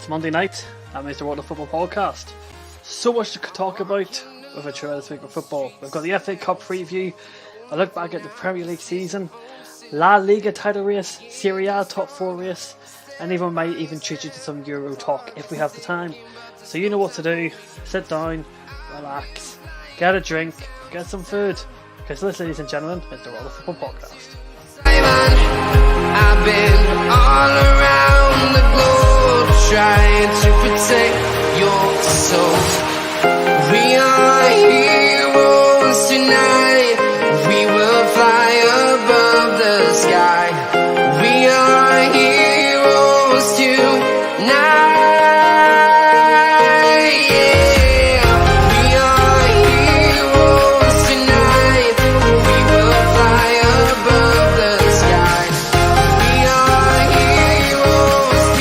It's Monday night, and it's the World of Football podcast. So much to talk about with a trailer this week of football. We've got the FA Cup preview, a look back at the Premier League season, La Liga title race, Seria A top 4 race, and even might even treat you to some Euro talk if we have the time. So you know what to do. Sit down, relax, get a drink, get some food. Because this, ladies and gentlemen, is the World of Football podcast. I've been all around the globe trying to protect your soul. We are heroes tonight. We will fly above the sky. We are heroes tonight. Yeah, we are heroes tonight. We will fly above the sky. We are heroes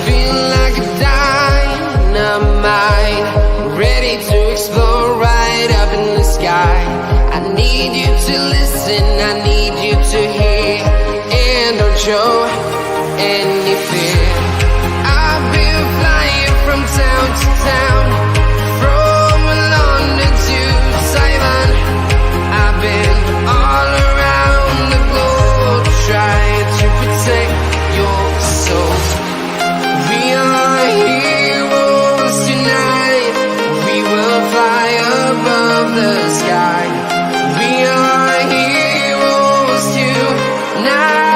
feel like a dynamite, ready to explode right up in the sky. I need you to listen, I need you to hear, and don't show any fear. I've been flying from town to town, from London to Taiwan. I've been all around the globe trying to protect your soul. We are heroes tonight. We will fly above the sky. We are heroes tonight.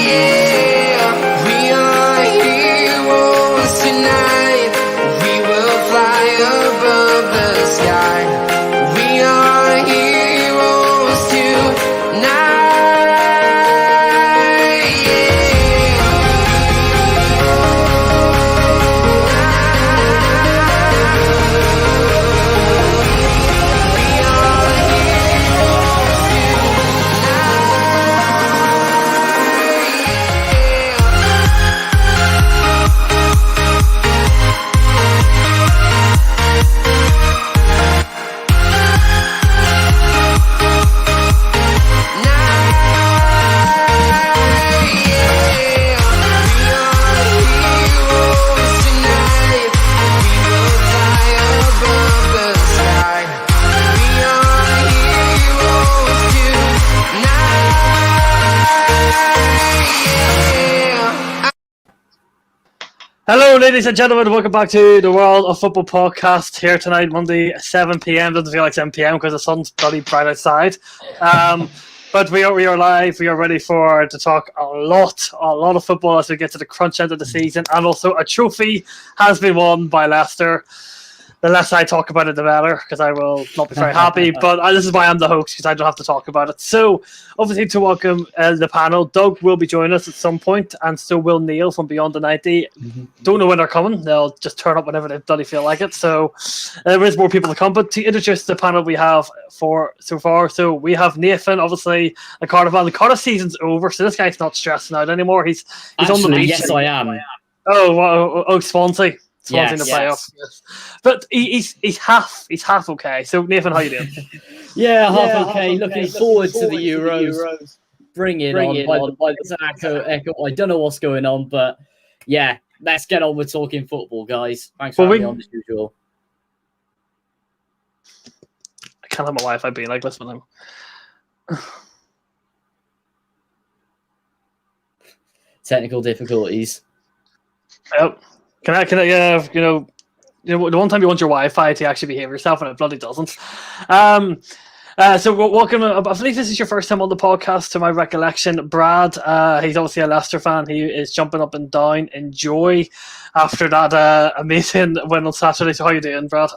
Yeah, we are heroes tonight. We will fly above the sky. We are heroes Hello, ladies and gentlemen. Welcome back to the World of Football podcast here tonight, Monday, 7 p.m. Doesn't feel like 7 p.m. because the sun's bloody bright outside. But we are live. We are ready to talk a lot of football as we get to the crunch end of the season. And also a trophy has been won by Leicester. The less I talk about it, the better, because I will not be very happy. But this is why I'm the host, because I don't have to talk about it. So, obviously, to welcome the panel, Doug will be joining us at some point, and so will Neil from Beyond the 90. Don't know when they're coming. They'll just turn up whenever they bloody feel like it. So, there is more people to come. But to introduce the panel we have for so far, so we have Nathan, obviously, the Cardiff man. The Cardiff season's over, so this guy's not stressing out anymore. He's on the beach. Yes, I am. Swansea. Swansea in the playoffs. Yes. But he's half okay. So Nathan, how you doing? half okay. Looking forward to the Euros. Bring it on by the echo. I don't know what's going on, but yeah, let's get on with talking football, guys. Thanks for having me on as usual. I can't have my Wi-Fi being like this with him. Technical difficulties. Yep. Can I? The one time you want your Wi-Fi to actually behave yourself, and it bloody doesn't. So welcome. I believe this is your first time on the podcast, to my recollection. Brad, he's obviously a Leicester fan. He is jumping up and down in joy after that amazing win on Saturday. So how you doing, Brad?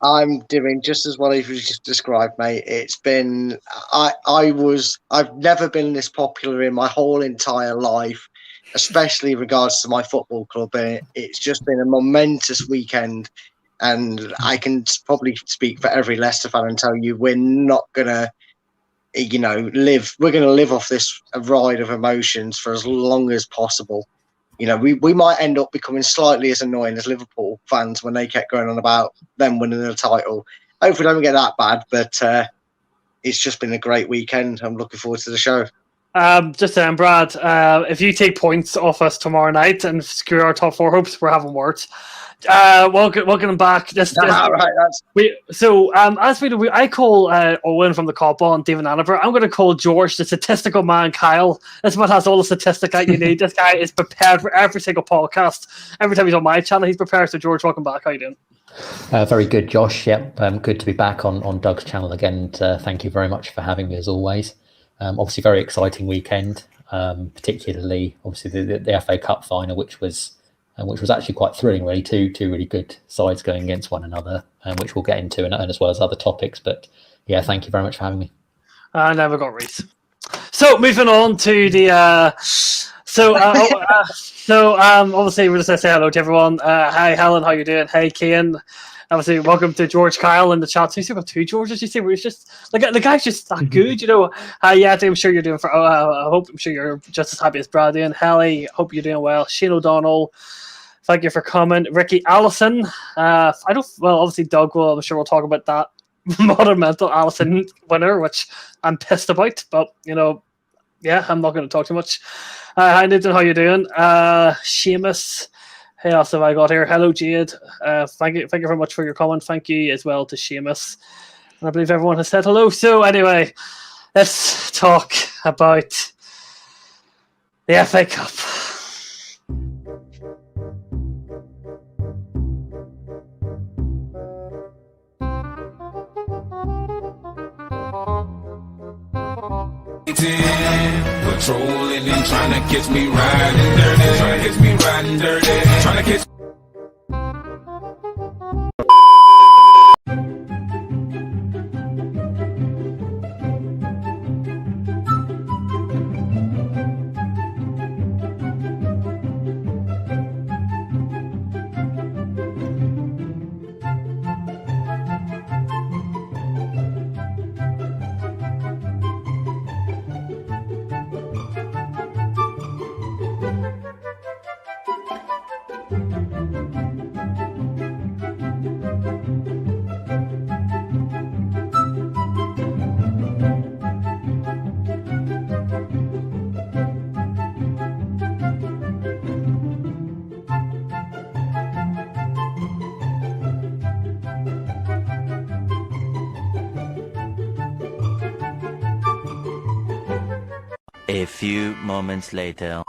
I'm doing just as well as you just described, mate. It's been, I've never been this popular in my whole entire life, especially in regards to my football club. And it's just been a momentous weekend And I can probably speak for every Leicester fan and tell you we're not going to, we're going to live off this ride of emotions for as long as possible. We might end up becoming slightly as annoying as Liverpool fans when they kept going on about them winning the title. Hopefully don't get that bad, but it's just been a great weekend. I'm looking forward to the show. Just saying, Brad, if you take points off us tomorrow night and screw our top 4 hopes, we're having words. Welcome back. I call Owen from the Cop on David Annabur. I'm going to call George the statistical man, Kyle. This man has all the statistics that you need. This guy is prepared for every single podcast. Every time he's on my channel, he's prepared. So, George, welcome back. How you doing? Very good, Josh. Yep, good to be back on Doug's channel again. And, thank you very much for having me as always. Obviously, very exciting weekend. Particularly, obviously, the FA Cup final, which was actually quite thrilling, really. Two really good sides going against one another, which we'll get into, and as well as other topics. But yeah, thank you very much for having me. And we've got Reese. So moving on to the obviously we're just gonna say hello to everyone. Hi Helen, how you doing? Hey Cian. Obviously, welcome to George Kyle in the chat. So you see about 2 Georges. You see, where it's just like the guy's just that good, Yeah, I'm sure you're doing. I'm sure you're just as happy as Brad and Helly. Hope you're doing well. Shane O'Donnell. Thank you for coming. Ricky Allison. Obviously Doug will. I'm sure we'll talk about that monumental Allison winner, which I'm pissed about. But yeah, I'm not going to talk too much. Hi Nathan, how you doing? Seamus. Hey, else have I got here? Hello, Jade. Thank you very much for your comment. Thank you as well to Seamus. And I believe everyone has said hello. So anyway, let's talk about the FA Cup. Patrolling and trying to catch me riding dirty, trying to catch A few moments later.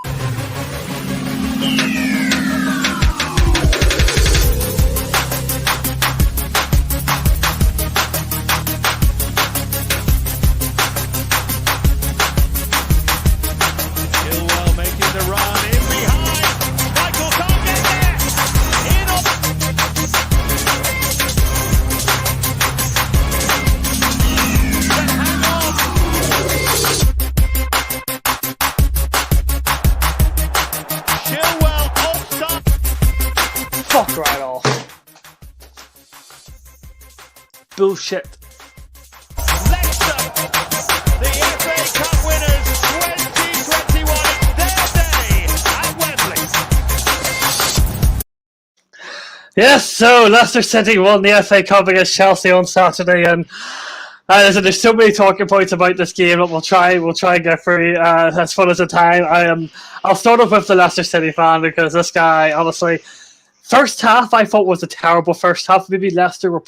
Bullshit. Leicester, the FA Cup winners 2021, their day at Wembley. Yes, so Leicester City won the FA Cup against Chelsea on Saturday, and there's so many talking points about this game that we'll try and get through as fun as the time. I'll start off with the Leicester City fan because this guy, honestly, first half I thought was a terrible first half. Maybe Leicester were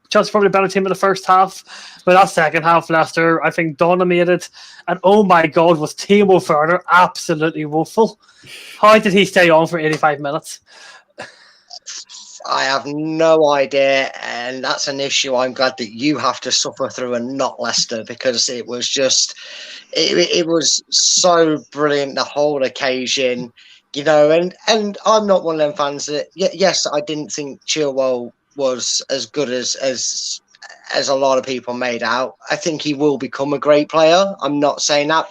Chelsea probably a better team in the first half, but that second half, Leicester, I think, dominated. And oh my God, was Timo Werner absolutely woeful? How did he stay on for 85 minutes? I have no idea, and that's an issue I'm glad that you have to suffer through and not Leicester, because it was just, it was so brilliant, the whole occasion, and I'm not one of them fans that, yes, I didn't think Chilwell was as good as as a lot of people made out. I think he will become a great player. I'm not saying that,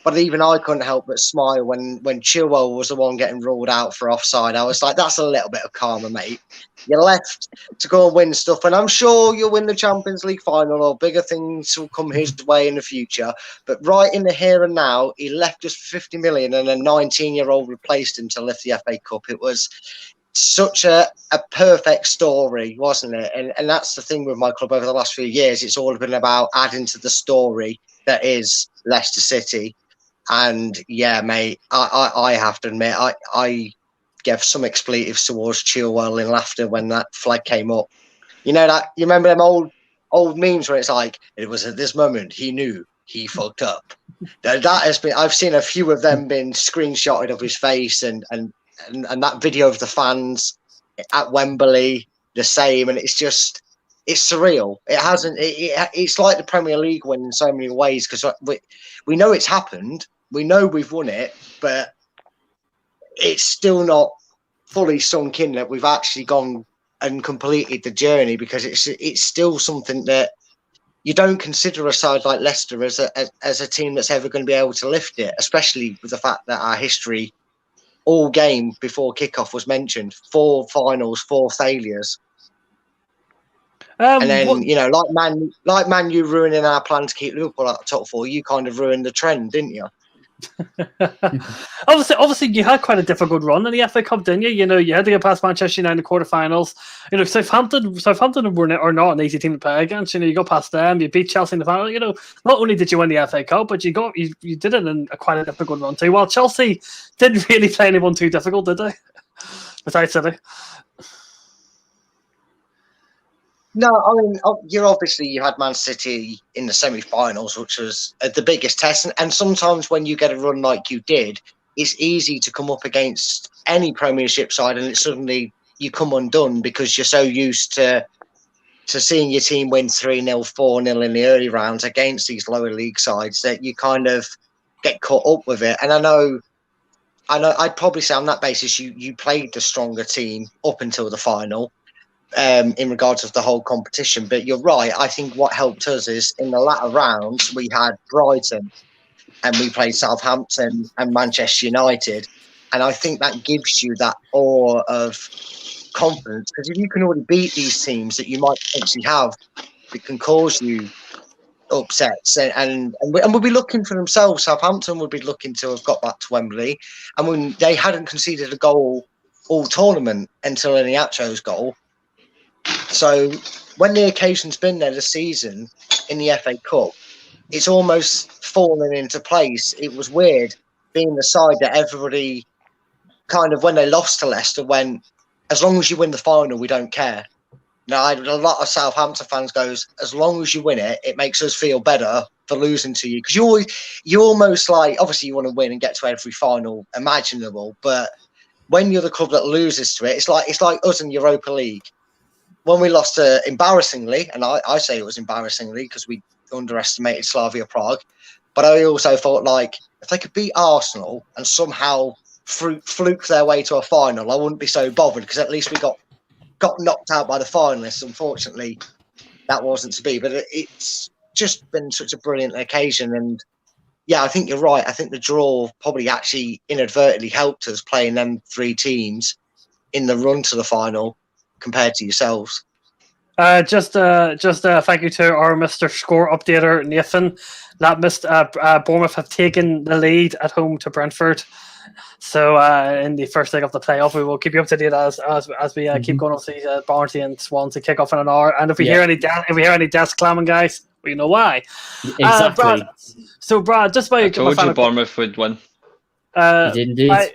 but even I couldn't help but smile when Chilwell was the one getting ruled out for offside. I was like, that's a little bit of karma, mate. You're left to go and win stuff, and I'm sure you'll win the Champions League final or bigger things will come his way in the future. But right in the here and now, he left us for 50 million and a 19-year-old replaced him to lift the FA Cup. It was such a perfect story, wasn't it? And that's the thing with my club over the last few years. It's all been about adding to the story that is Leicester City. And yeah, mate, I have to admit, I gave some expletives towards Chilwell in laughter when that flag came up. You know that you remember them old memes where it's like, it was at this moment he knew he fucked up. That has been, I've seen a few of them been screenshotted of his face and that video of the fans at Wembley the same, and it's surreal. It's like the Premier League win in so many ways, because we know it's happened, we know we've won it, but it's still not fully sunk in that we've actually gone and completed the journey, because it's still something that you don't consider a side like Leicester as a team that's ever going to be able to lift it, especially with the fact that our history all game before kickoff was mentioned. 4 finals, 4 failures. And then, like Man U ruining our plan to keep Liverpool at the top 4, you kind of ruined the trend, didn't you? Obviously, you had quite a difficult run in the FA Cup, didn't you? You know, you had to get past Manchester United in the quarterfinals. You know, Southampton were not an easy team to play against. You know, you got past them, you beat Chelsea in the final. You know, not only did you win the FA Cup, but you did it in quite a difficult run too. While Chelsea didn't really play anyone too difficult, did they? Besides City. No, I mean, you had Man City in the semi-finals, which was the biggest test. And sometimes when you get a run like you did, it's easy to come up against any Premiership side, and it's suddenly you come undone because you're so used to seeing your team win 3-0, 4-0 in the early rounds against these lower league sides that you kind of get caught up with it. And I know. I'd probably say on that basis, you played the stronger team up until the final. In regards of the whole competition, but you're right. I think what helped us is in the latter rounds we had Brighton and we played Southampton and Manchester United, and I think that gives you that awe of confidence, because if you can already beat these teams that you might potentially have, it can cause you upsets, and we'll be looking for themselves. Southampton would be looking to have got back to Wembley, and when they hadn't conceded a goal all tournament until Iheanacho's goal. So when the occasion's been there this season in the FA Cup, it's almost fallen into place. It was weird being the side that everybody kind of, when they lost to Leicester, went, as long as you win the final, we don't care. Now, I had a lot of Southampton fans goes, as long as you win it, it makes us feel better for losing to you. Because you almost like, obviously you want to win and get to every final imaginable, but when you're the club that loses to it, it's like us in Europa League. When we lost embarrassingly, and I say it was embarrassingly because we underestimated Slavia Prague, but I also thought, like, if they could beat Arsenal and somehow fluke their way to a final, I wouldn't be so bothered, because at least we got knocked out by the finalists. Unfortunately, that wasn't to be, but it's just been such a brilliant occasion. And yeah, I think you're right. I think the draw probably actually inadvertently helped us playing them 3 teams in the run to the final compared to yourselves. Just thank you to our Mr. Score Updater, Nathan. That Bournemouth have taken the lead at home to Brentford. So in the first leg of the playoff, we will keep you up to date as we keep going on to see Barnsley and Swansea kick off in an hour. And if we hear any desk clamming, guys, we know why. Exactly. Brad, just by I told you Bournemouth would win. You did indeed.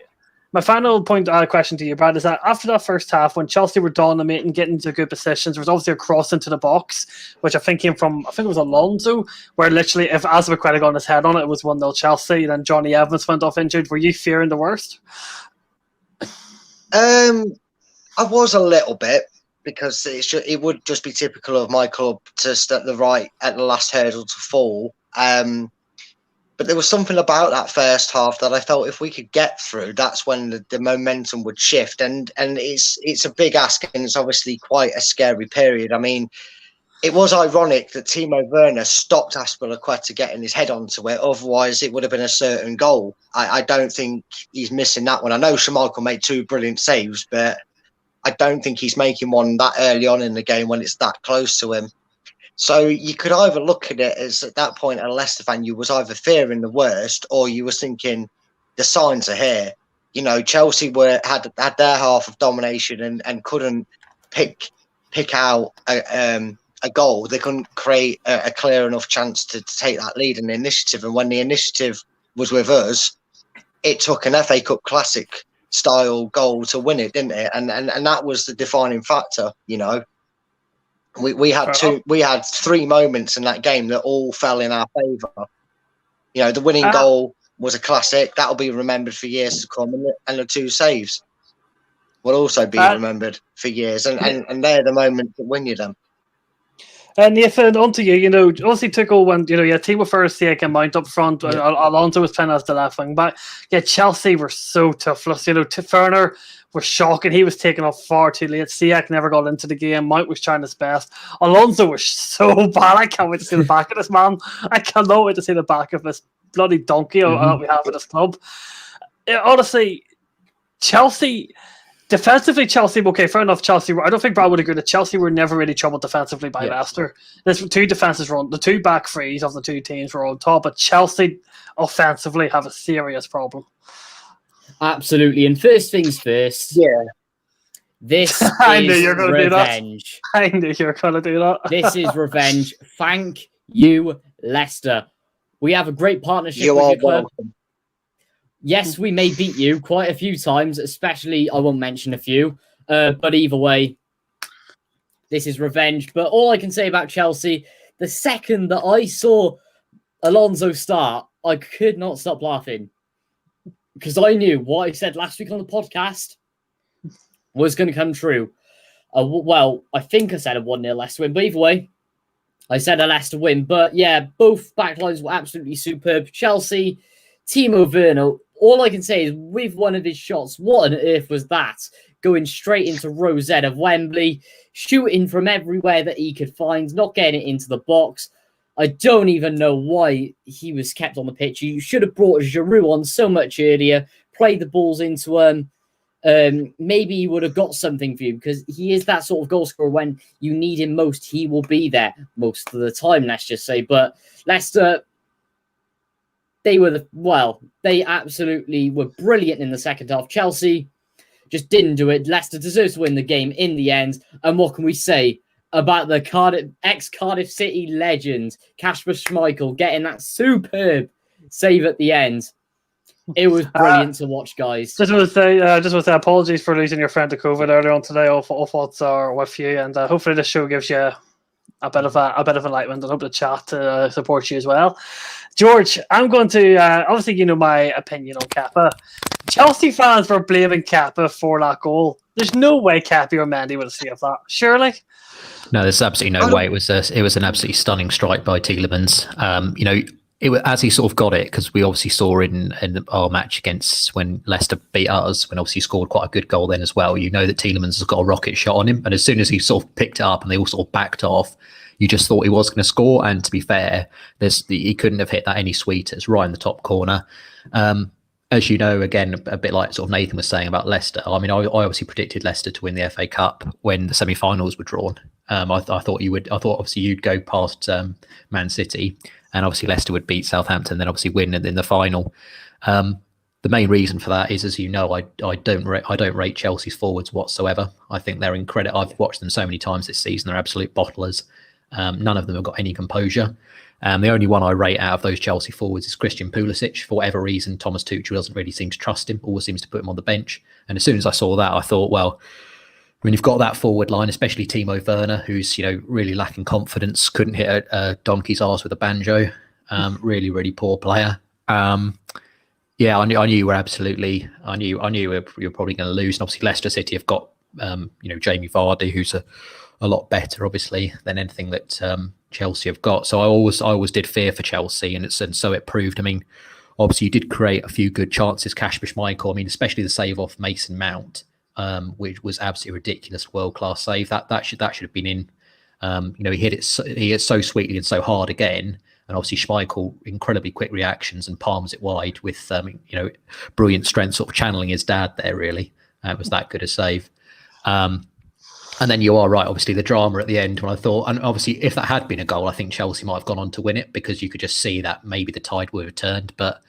My final question to you, Brad, is that after that first half, when Chelsea were dominating, getting into good positions, there was obviously a cross into the box, which I think came from, it was Alonso, where literally if Azpilicueta got his head on it, it was 1-0 Chelsea, and then Johnny Evans went off injured. Were you fearing the worst? I was a little bit, because it would just be typical of my club to step the right at the last hurdle to fall. But there was something about that first half that I felt if we could get through, that's when the momentum would shift. And it's a big ask, and it's obviously quite a scary period. I mean, it was ironic that Timo Werner stopped Aspilicueta getting his head onto it. Otherwise, it would have been a certain goal. I don't think he's missing that one. I know Schmeichel made 2 brilliant saves, but I don't think he's making one that early on in the game when it's that close to him. So you could either look at it as, at that point, a Leicester fan, you was either fearing the worst or you was thinking the signs are here. You know, Chelsea had their half of domination and couldn't pick out a goal. They couldn't create a clear enough chance to take that lead in the initiative. And when the initiative was with us, it took an FA Cup Classic style goal to win it, didn't it? And that was the defining factor. You know, we had 3 moments in that game that all fell in our favour. You know, the winning goal was a classic that'll be remembered for years to come, and the 2 saves will also be remembered for years. And they're the moments that win you them. And Nathan, on to you. You know, obviously Tuchel went, you know, yeah, Timo Werner and Mount up front. Yeah. Alonso was playing as the left wing back. Yeah, Chelsea were so toughless. You know, Werner was shocking. He was taken off far too late. Ziyech never got into the game. Mount was trying his best. Alonso was so bad. I can't wait to see the back of this man. I cannot wait to see the back of this bloody donkey that we have at this club. Honestly, Chelsea... Defensively, Chelsea, okay, fair enough. Chelsea, I don't think Brad would agree that Chelsea were never really troubled defensively by Leicester. There's 2 defenses were on, the 2 back threes of the 2 teams were on top, but Chelsea offensively have a serious problem. Absolutely. And first things first. Yeah. This I is knew you were going to do that. revenge. I knew you were going to do that. This is revenge. Thank you, Leicester. We have a great partnership You with are your club. welcome. Yes, we may beat you quite a few times, especially, I won't mention a few, but either way, this is revenge. But all I can say about Chelsea, the second that I saw Alonso start, I could not stop laughing because I knew what I said last week on the podcast was going to come true. Well, I think I said a 1-0 Leicester win, but either way, I said a Leicester win. But yeah, both backlines were absolutely superb. Chelsea, Timo Werner, all I can say is with one of his shots, what on earth was that? Going straight into row Z of Wembley, shooting from everywhere that he could find, not getting it into the box. I don't even know why he was kept on the pitch. You should have brought Giroud on so much earlier, played the balls into him. Maybe he would have got something for you because he is that sort of goal scorer. When you need him most, he will be there most of the time, let's just say. But Leicester... They absolutely were brilliant in the second half. Chelsea just didn't do it. Leicester deserves to win the game in the end. And what can we say about the ex-Cardiff City legend, Kasper Schmeichel, getting that superb save at the end? It was brilliant to watch, guys. Just want to say apologies for losing your friend to COVID earlier on today. All thoughts are with you, and hopefully this show gives you a bit of enlightenment. I hope the chat supports you as well. George, I'm going to obviously you know my opinion on Kepa. Chelsea fans were blaming Kepa for that goal. There's no way Kepa or Mendy would have saved that. Surely. No, there's absolutely no way. It was an absolutely stunning strike by Tielemans. You know, as he sort of got it, because we obviously saw in our match against when Leicester beat us, when obviously he scored quite a good goal then as well. You know that Tielemans has got a rocket shot on him, and as soon as he sort of picked it up and they all sort of backed off, you just thought he was going to score. And to be fair, he couldn't have hit that any sweeter. It's right in the top corner. As you know, again, a bit like sort of Nathan was saying about Leicester. I mean, I obviously predicted Leicester to win the FA Cup when the semi-finals were drawn. I thought you would. I thought obviously you'd go past Man City, and obviously Leicester would beat Southampton, then obviously win in the final. The main reason for that is, as you know, I don't rate Chelsea's forwards whatsoever. I think they're incredible. I've watched them so many times this season. They're absolute bottlers. None of them have got any composure. The only one I rate out of those Chelsea forwards is Christian Pulisic. For whatever reason, Thomas Tuchel doesn't really seem to trust him, always seems to put him on the bench. And as soon as I saw that, I thought, well, when you've got that forward line, especially Timo Werner, who's really lacking confidence, couldn't hit a donkey's arse with a banjo, really, really poor player. Yeah, I knew you were absolutely. I knew you were probably going to lose. And obviously, Leicester City have got Jamie Vardy, who's a lot better, obviously, than anything that Chelsea have got. So I always did fear for Chelsea, and so it proved. I mean, obviously, you did create a few good chances. Kasper Schmeichel, I mean, especially the save off Mason Mount, which was absolutely ridiculous, world class save. That should have been in. He hit so sweetly and so hard again. And obviously Schmeichel, incredibly quick reactions and palms it wide with, brilliant strength, sort of channeling his dad there, really. It was that good a save. And then you are right, obviously, the drama at the end when I thought, and obviously if that had been a goal, I think Chelsea might have gone on to win it because you could just see that maybe the tide would have turned. But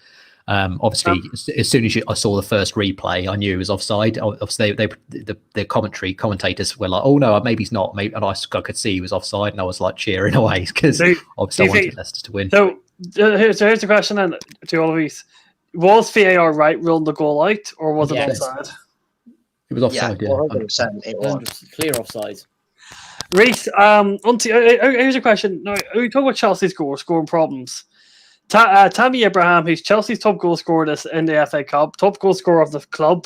obviously, as soon as I saw the first replay, I knew it was offside. Obviously, the commentators were like, "Oh no, maybe he's not." Maybe, and I could see he was offside, and I was like cheering away because obviously I wanted Leicester to win. So here's the question then to all of you: was VAR right ruling the goal out, or was it offside? It was offside. Yeah, 100%. It was clear offside. Reece, here's a question. Now, we talk about Chelsea's scoring problems. Tammy Abraham, who's Chelsea's top goal scorer in the FA Cup, top goal scorer of the club,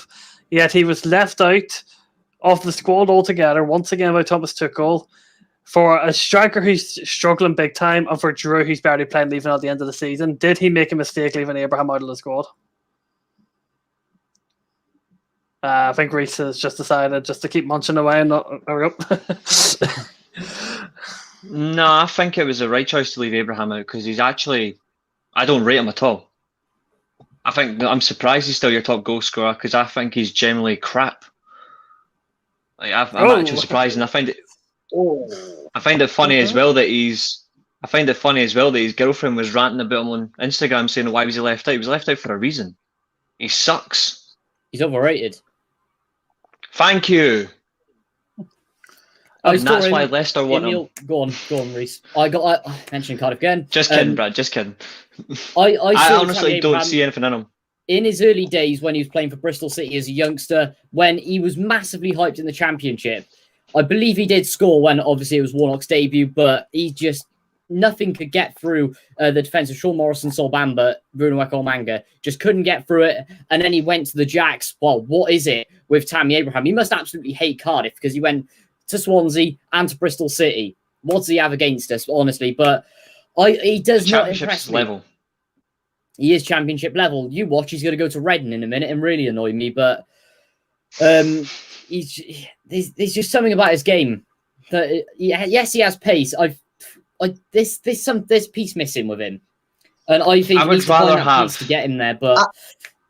yet he was left out of the squad altogether, once again by Thomas Tuchel, for a striker who's struggling big time, and for Drew, who's barely playing even at the end of the season. Did he make a mistake leaving Abraham out of the squad? I think Reece has just decided just to keep munching away and not hurry up. No, I think it was the right choice to leave Abraham out because he's actually, I don't rate him at all. I'm surprised he's still your top goal scorer because I think he's generally crap. I'm actually surprised, and I find it funny as well that his girlfriend was ranting about him on Instagram saying why was he left out? He was left out for a reason. He sucks. He's overrated. Thank you. And that's why Leicester won him. Go on, Reece. I mentioned Cardiff again. Just kidding, Brad. Just kidding. I honestly don't see anything in him. In his early days when he was playing for Bristol City as a youngster, when he was massively hyped in the Championship, I believe he did score when obviously it was Warnock's debut, but he just nothing could get through the defence of Sean Morrison, Sol Bamba, Bruno Ekomanga. Just couldn't get through it. And then he went to the Jacks. Well, what is it with Tammy Abraham? He must absolutely hate Cardiff because he went to Swansea and to Bristol City. What does he have against us, honestly? But he does not impress me. Level. He is championship level. You watch, he's going to go to Reading in a minute and really annoy me. But there's just something about his game that yes, he has pace. There's piece missing with him, and I think I would rather have piece to get him there. But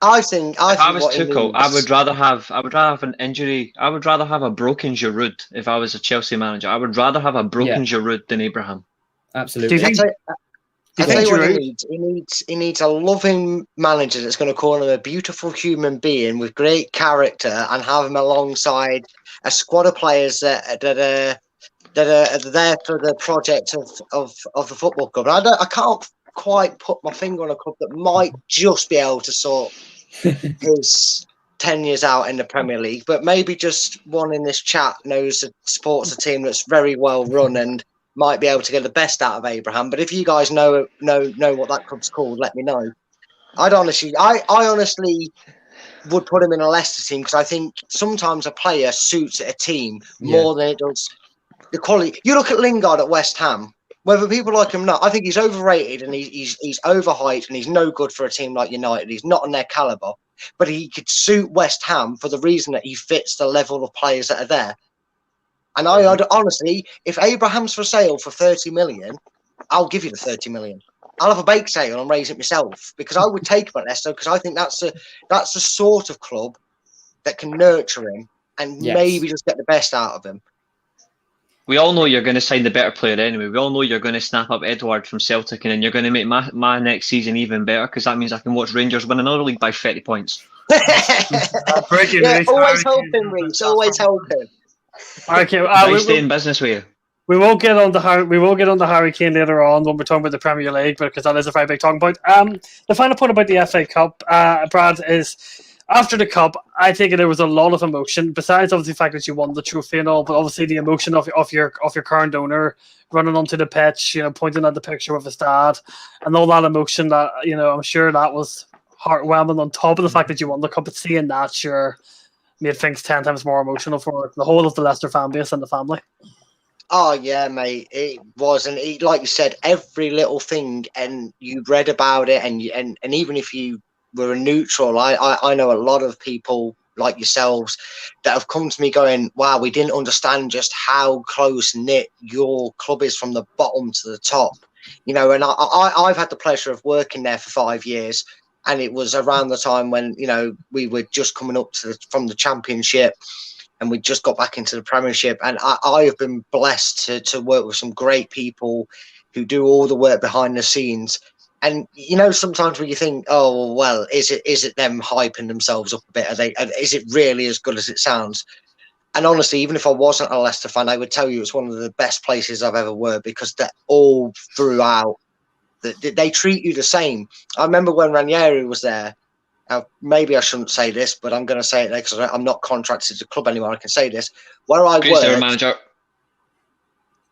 I think if I was Tuchel, I would rather have an injury. I would rather have a broken Giroud if I was a Chelsea manager. I would rather have a broken Giroud than Abraham. Absolutely. I tell you what he needs a loving manager that's going to call him a beautiful human being with great character and have him alongside a squad of players that are there for the project of the football club. I can't quite put my finger on a club that might just be able to sort his 10 years out in the Premier League, but maybe just one in this chat supports a team that's very well run and might be able to get the best out of Abraham. But if you guys know what that club's called, let me know. I honestly would put him in a Leicester team because I think sometimes a player suits a team more than it does the quality. You look at Lingard at West Ham. Whether people like him or not, I think he's overrated and he's overhyped and he's no good for a team like United. He's not on their caliber, but he could suit West Ham for the reason that he fits the level of players that are there. And I'd honestly, if Abraham's for sale for 30 million, I'll give you the 30 million. I'll have a bake sale and raise it myself because I would take him at Leicester because I think that's the sort of club that can nurture him and maybe just get the best out of him. We all know you're going to sign the better player anyway. We all know you're going to snap up Edward from Celtic and then you're going to make my next season even better because that means I can watch Rangers win another league by 30 points. Always helping, Reece. Always helping. Okay, stay in business with you. We will get on the Harry Kane later on when we're talking about the Premier League because that is a very big talking point. The final point about the FA Cup, Brad, is after the cup, I think there was a lot of emotion. Besides, obviously, the fact that you won the trophy and all, but obviously the emotion of your current owner running onto the pitch, pointing at the picture of his dad, and all that emotion. That I'm sure that was heartwarming. On top of the fact that you won the cup, but seeing that made things 10 times more emotional for the whole of the Leicester fan base and the family. Oh yeah, mate, it was, and like you said, every little thing, and you read about it, and even if you were a neutral, I know a lot of people like yourselves that have come to me going, wow, we didn't understand just how close knit your club is from the bottom to the top. You know, and I've had the pleasure of working there for 5 years, and it was around the time when, you know, we were just coming up from the Championship, and we just got back into the Premiership. And I have been blessed to work with some great people who do all the work behind the scenes. And, you know, sometimes when you think, oh, well, is it them hyping themselves up a bit? Is it really as good as it sounds? And honestly, even if I wasn't a Leicester fan, I would tell you it's one of the best places I've ever worked, because they're all throughout. They treat you the same. I remember when Ranieri was there. Now, maybe I shouldn't say this, but I'm going to say it there because I'm not contracted to the club anymore. I can say this. Where I work, manager.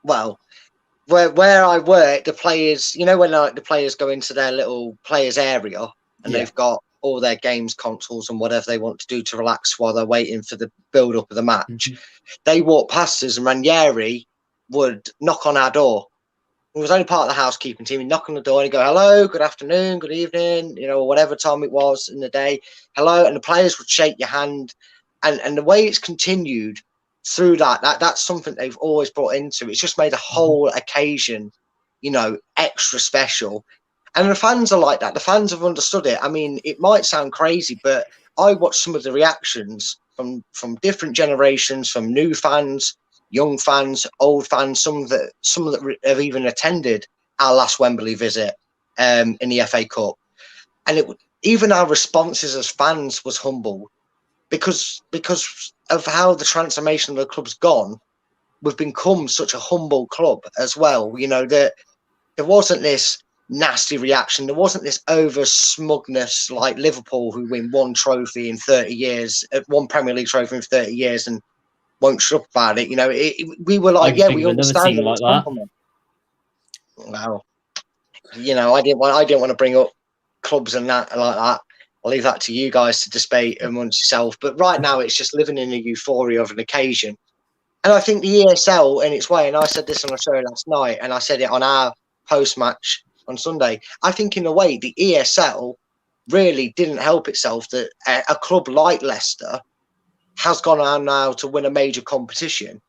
Well, where I work, the players, you know, when the players go into their little players area and they've got all their games consoles and whatever they want to do to relax while they're waiting for the build up of the match. They walk past us, and Ranieri would knock on our door. It was only part of the housekeeping team. He'd knock on the door and he'd go, hello, good afternoon, good evening, you know, whatever time it was in the day. Hello. And the players would shake your hand. And the way it's continued through that's something they've always brought into. It's just made the whole occasion, you know, extra special. And the fans are like that. The fans have understood it. I mean, it might sound crazy, but I watched some of the reactions from different generations, from new fans, young fans, old fans, some that have even attended our last Wembley visit in the FA Cup. And even our responses as fans was humble because of how the transformation of the club's gone. We've become such a humble club as well. You know, that there wasn't this nasty reaction. There wasn't this over smugness like Liverpool, who win one trophy in 30 years, one Premier League trophy in 30 years, and won't shut up about it. You know, we were like, yeah, we understand like that. Wow. You know, I didn't want to bring up clubs and that like that. I'll leave that to you guys to debate amongst yourself. But right now, it's just living in the euphoria of an occasion. And I think the ESL, in its way, and I said this on a show last night, and I said it on our post-match on Sunday, I think in a way the ESL really didn't help itself that a club like Leicester has gone on now to win a major competition.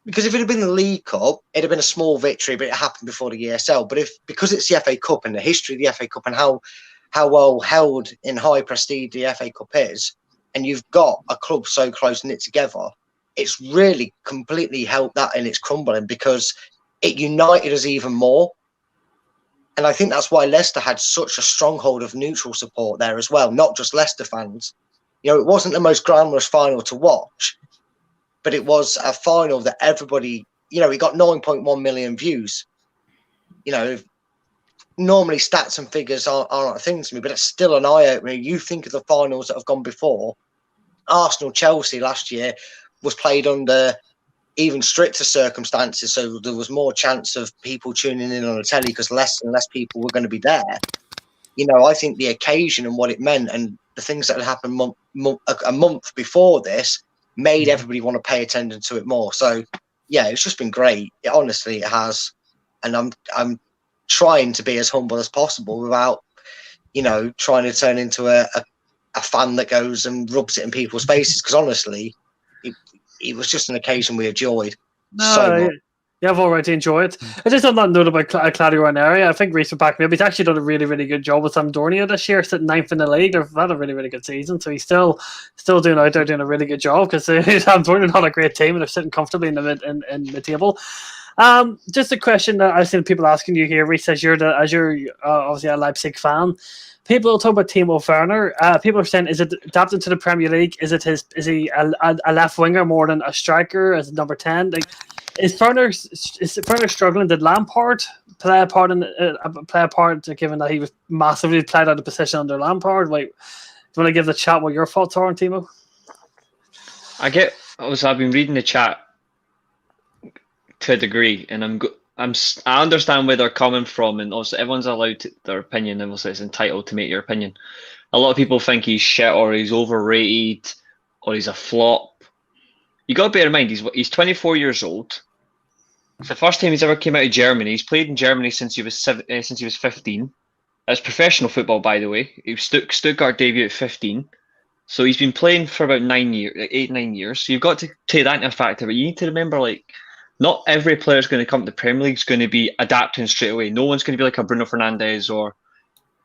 Because if it had been the League Cup, it'd have been a small victory, but it happened before the ESL. But because it's the FA Cup and the history of the FA Cup and how well held in high prestige the FA Cup is, and you've got a club so close knit together, it's really completely helped that in its crumbling, because it united us even more. And I think that's why Leicester had such a stronghold of neutral support there as well, not just Leicester fans. You know, it wasn't the most glamorous final to watch, but it was a final that everybody, you know, it got 9.1 million views. You know, normally stats and figures aren't a thing to me, but it's still an eye-opener. You think of the finals that have gone before. Arsenal-Chelsea last year was played under even stricter circumstances, so there was more chance of people tuning in on the telly because less and less people were going to be there. You know, I think the occasion and what it meant and the things that had happened a month before this made everybody want to pay attention to it more. So, yeah, it's just been great. Honestly, it has. And I'm trying to be as humble as possible without, you know, trying to turn into a fan that goes and rubs it in people's faces. Because honestly, it was just an occasion we enjoyed so much. Yeah, I've already enjoyed it. I just on that note about Claudio Ranieri, I think Reece would back me up. He's actually done a really, really good job with Sampdoria this year, sitting 9th in the league. They've had a really, really good season, so he's still doing out there doing a really good job, because Sampdoria are not a great team and they're sitting comfortably in the table. Just a question that I've seen people asking you here, Reece, as you're obviously a Leipzig fan. People talk about Timo Werner. People are saying, is it adapted to the Premier League? Is he a left winger more than a striker as number 10? Like, is Werner struggling? Did Lampard play a part given that he was massively played out of position under Lampard? Like, do you want to give the chat what your thoughts are on Timo? I've been reading the chat to a degree, and I understand where they're coming from, and also everyone's allowed their opinion, and also it's entitled to make your opinion. A lot of people think he's shit, or he's overrated, or he's a flop. You got to bear in mind he's 24 years old. It's the first time he's ever came out of Germany. He's played in Germany since he was 15. That's professional football, by the way. He was Stuttgart debut at 15. So he's been playing for about 8, 9 years. So you've got to take that into factor. But you need to remember, like, not every player is going to come to the Premier League is going to be adapting straight away. No one's going to be like a Bruno Fernandes or,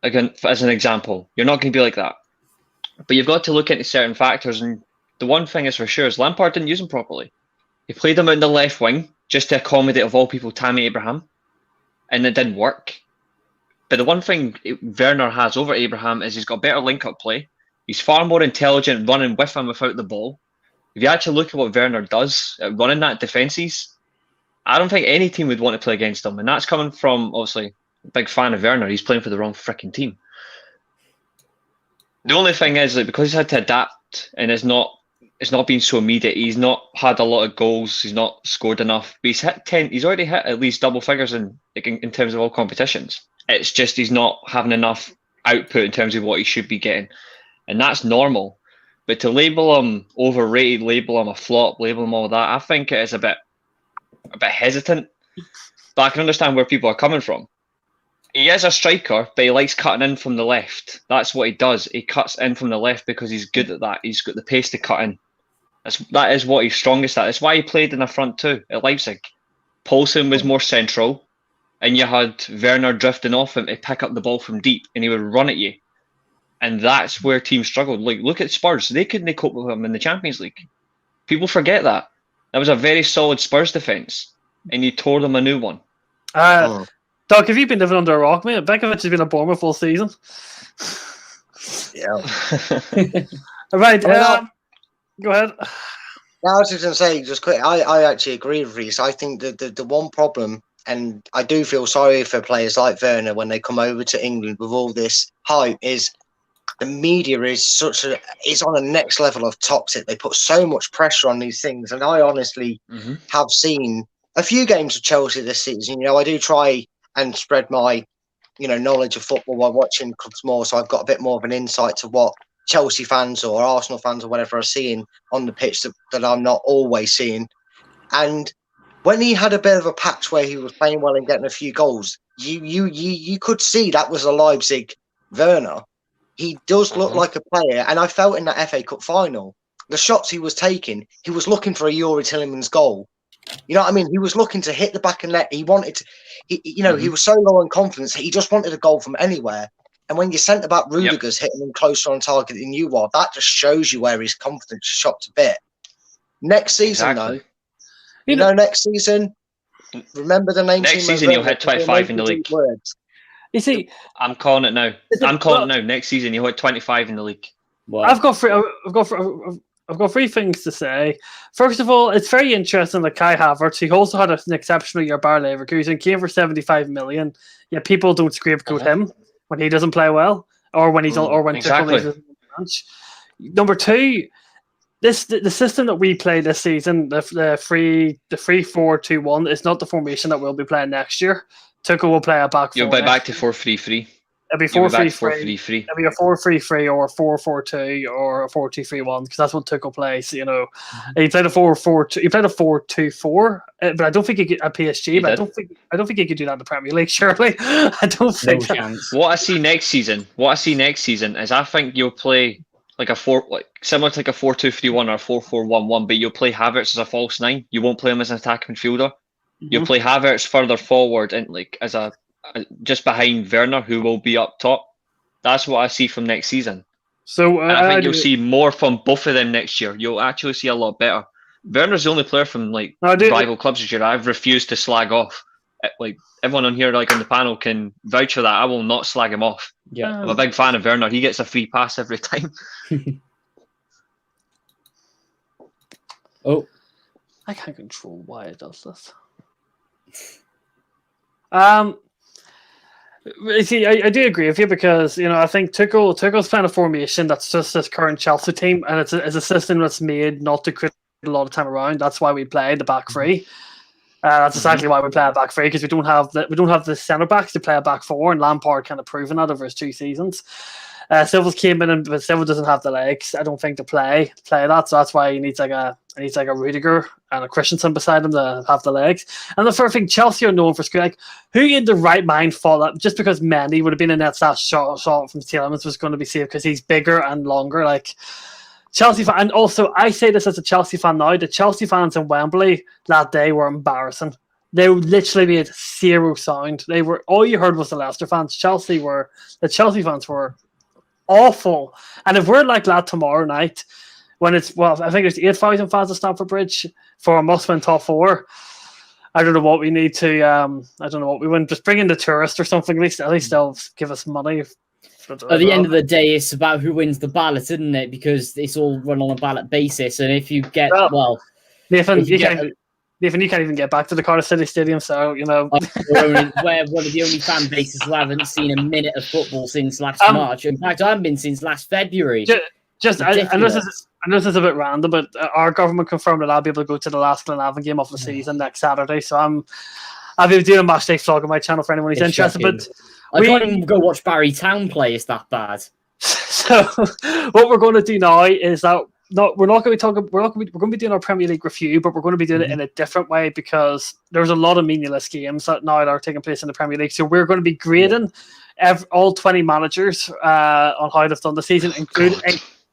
again, as an example, you're not going to be like that. But you've got to look into certain factors. And the one thing is for sure is Lampard didn't use him properly. He played him out in the left wing just to accommodate, of all people, Tammy Abraham. And it didn't work. But the one thing Werner has over Abraham is he's got better link-up play. He's far more intelligent running with him without the ball. If you actually look at what Werner does at running that defences, I don't think any team would want to play against him. And that's coming from, obviously, a big fan of Werner. He's playing for the wrong freaking team. The only thing is that because he's had to adapt and it's not been so immediate, he's not had a lot of goals, he's not scored enough. But he's already hit at least double figures in terms of all competitions. It's just he's not having enough output in terms of what he should be getting. And that's normal. But to label him overrated, label him a flop, label him all that, I think it is a bit hesitant. But I can understand where people are coming from. He is a striker, but he likes cutting in from the left. That's what he does. He cuts in from the left because he's good at that. He's got the pace to cut in. That is what he's strongest at. That's why he played in the front too at Leipzig. Poulsen was more central, and you had Werner drifting off him to pick up the ball from deep, and he would run at you. And that's where teams struggled. Like, look at Spurs. They couldn't cope with him in the Champions League. People forget that. That was a very solid Spurs defence, and you tore them a new one. Doug, have you been living under a rock, mate? Bekovic has been a Bournemouth all season. Yeah. Right. Go ahead. No, I was just going to say, just quick, I actually agree with Reece. I think that the one problem, and I do feel sorry for players like Werner when they come over to England with all this hype, is the media is on a next level of toxic. They put so much pressure on these things. And I honestly have seen a few games of Chelsea this season. You know, I do try and spread my, knowledge of football while watching clubs more. So I've got a bit more of an insight to what Chelsea fans or Arsenal fans or whatever are seeing on the pitch that I'm not always seeing. And when he had a bit of a patch where he was playing well and getting a few goals, you could see that was a Leipzig Werner. He does look like a player, and I felt in that FA Cup final, the shots he was taking, he was looking for a Youri Tielemans goal. You know what I mean? He was looking to hit the back of net. He wanted to, he was so low on confidence, he just wanted a goal from anywhere. And when you sent about Rudiger's hitting him closer on target than you are, that just shows you where his confidence shot to bit. Next season, though, next season, remember the name. Next season, you'll hit 25 in the league. You see, I'm calling it now. I'm calling it now. Next season, you'll hit 25 in the league. Wow. I've got three things to say. First of all, it's very interesting that Kai Havertz, he also had an exceptional year Bayer Leverkusen, came for 75 million. Yet people don't scapegoat him when he doesn't play well, or when Tuchel leaves the bench. Number two, the system that we play this season, the 3-4-2-1, is not the formation that we'll be playing next year. Tuchel will play a back four. You'll be back to 4-3-3. It'll be 4-3-3. It'll be a 4-3-3 or a 4-4-2 or a 4-2-3-1 because that's what Tuchel plays. He played a 4-4-2. He played a 4-2-4, but I don't think he could at PSG. I don't think he could do that in the Premier League. Surely, I don't think. No chance. What I see next season is I think you'll play like similar to like a 4-2-3-1 or 4-4-1-1, but you'll play Havertz as a false nine. You won't play him as an attacking midfielder. You'll play Havertz further forward and as a just behind Werner, who will be up top. That's what I see from next season. So I think you'll see more from both of them next year. You'll actually see a lot better. Werner's the only player from rival clubs this year I've refused to slag off. Like everyone on here, like on the panel, can vouch for that. I will not slag him off. Yeah, I'm a big fan of Werner. He gets a free pass every time. I can't control why it does this. I do agree with you because I think Tuchel's playing a formation that's just this current Chelsea team, and it's a system that's made not to create a lot of time around. That's why we play the back three. That's exactly why we play a back three, because we don't have the centre backs to play a back four, and Lampard kind of proven that over his 2 seasons. Silva's came in, but Silva doesn't have the legs, I don't think, to play that. So that's why he needs like a Rudiger and a Christensen beside him to have the legs. And the first thing, Chelsea are known for scoring. Like, who in the right mind thought that just because Mendy would have been in that shot from Tielemans was going to be saved because he's bigger and longer? Like, Chelsea fan, and also I say this as a Chelsea fan now, the Chelsea fans in Wembley that day were embarrassing. They literally made zero sound. They were, all you heard was the Leicester fans. The Chelsea fans were awful. And if we're like that tomorrow night, when it's, well, I think there's 8,000 fans at Stamford Bridge for a must-win top four. I don't know what we need to. I don't know what we win. Just bring in the tourist or something. At least they'll give us money. At the end of the day, it's about who wins the ballot, isn't it? Because it's all run on a ballot basis. And if you get Nathan, you can't even get back to the Cardiff City Stadium, so you know we're one of the only fan bases who haven't seen a minute of football since last March. In fact, I haven't been since last February. I know this is a bit random, but our government confirmed that I'll be able to go to the last Glenavon game of the season next Saturday. So I'll be doing a match day vlog on my channel for anyone who's interested. Shocking. But I can't even go watch Barry Town play. It's that bad. So what we're going to do now is that we're going to be doing our Premier League review, but we're going to be doing it in a different way because there's a lot of meaningless games that now are taking place in the Premier League. So we're going to be grading all 20 managers on how they've done the season,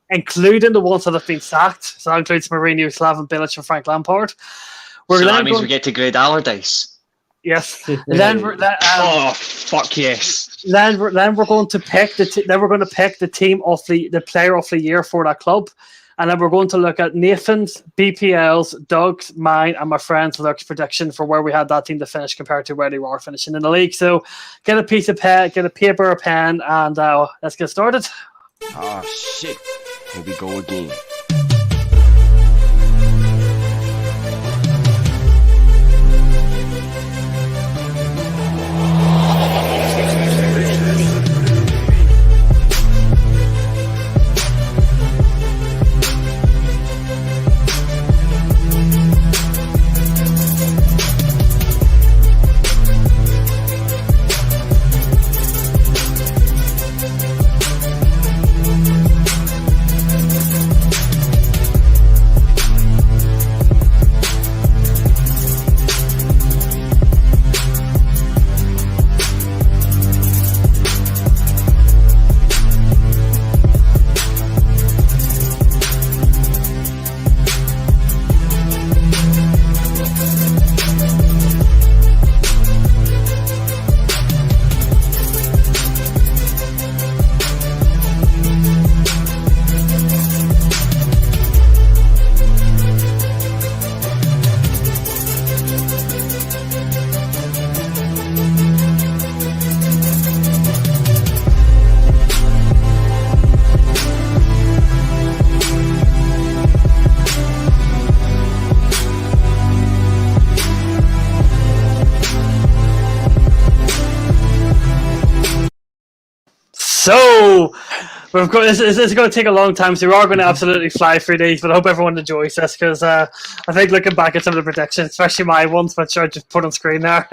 including the ones that have been sacked. So that includes Mourinho, Slaven Bilic, and Frank Lampard. That means we get to grade Allardyce. Yes. Fuck yes. Then we're going to pick the team of the player of the year for that club, and then we're going to look at Nathan's, BPL's, Doug's, mine, and my friend's Luke's prediction for where we had that team to finish compared to where they were finishing in the league. So get a piece of pen, get a paper, a pen, and let's get started. Oh shit! Here we go again. So we've got this is going to take a long time, so we are going to absolutely fly through these, but I hope everyone enjoys this because I think looking back at some of the predictions, especially my ones, which I just put on screen there.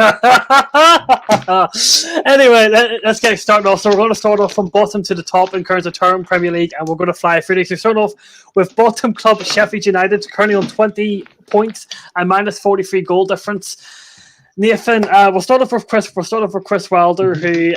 Anyway, let's get started off. So we're going to start off from bottom to the top in terms of term Premier League, and we're going to fly through these. So start off with bottom club Sheffield United, currently on 20 points and minus 43 goal difference. Nathan, we'll start off with Chris. We'll start off with Chris Wilder, who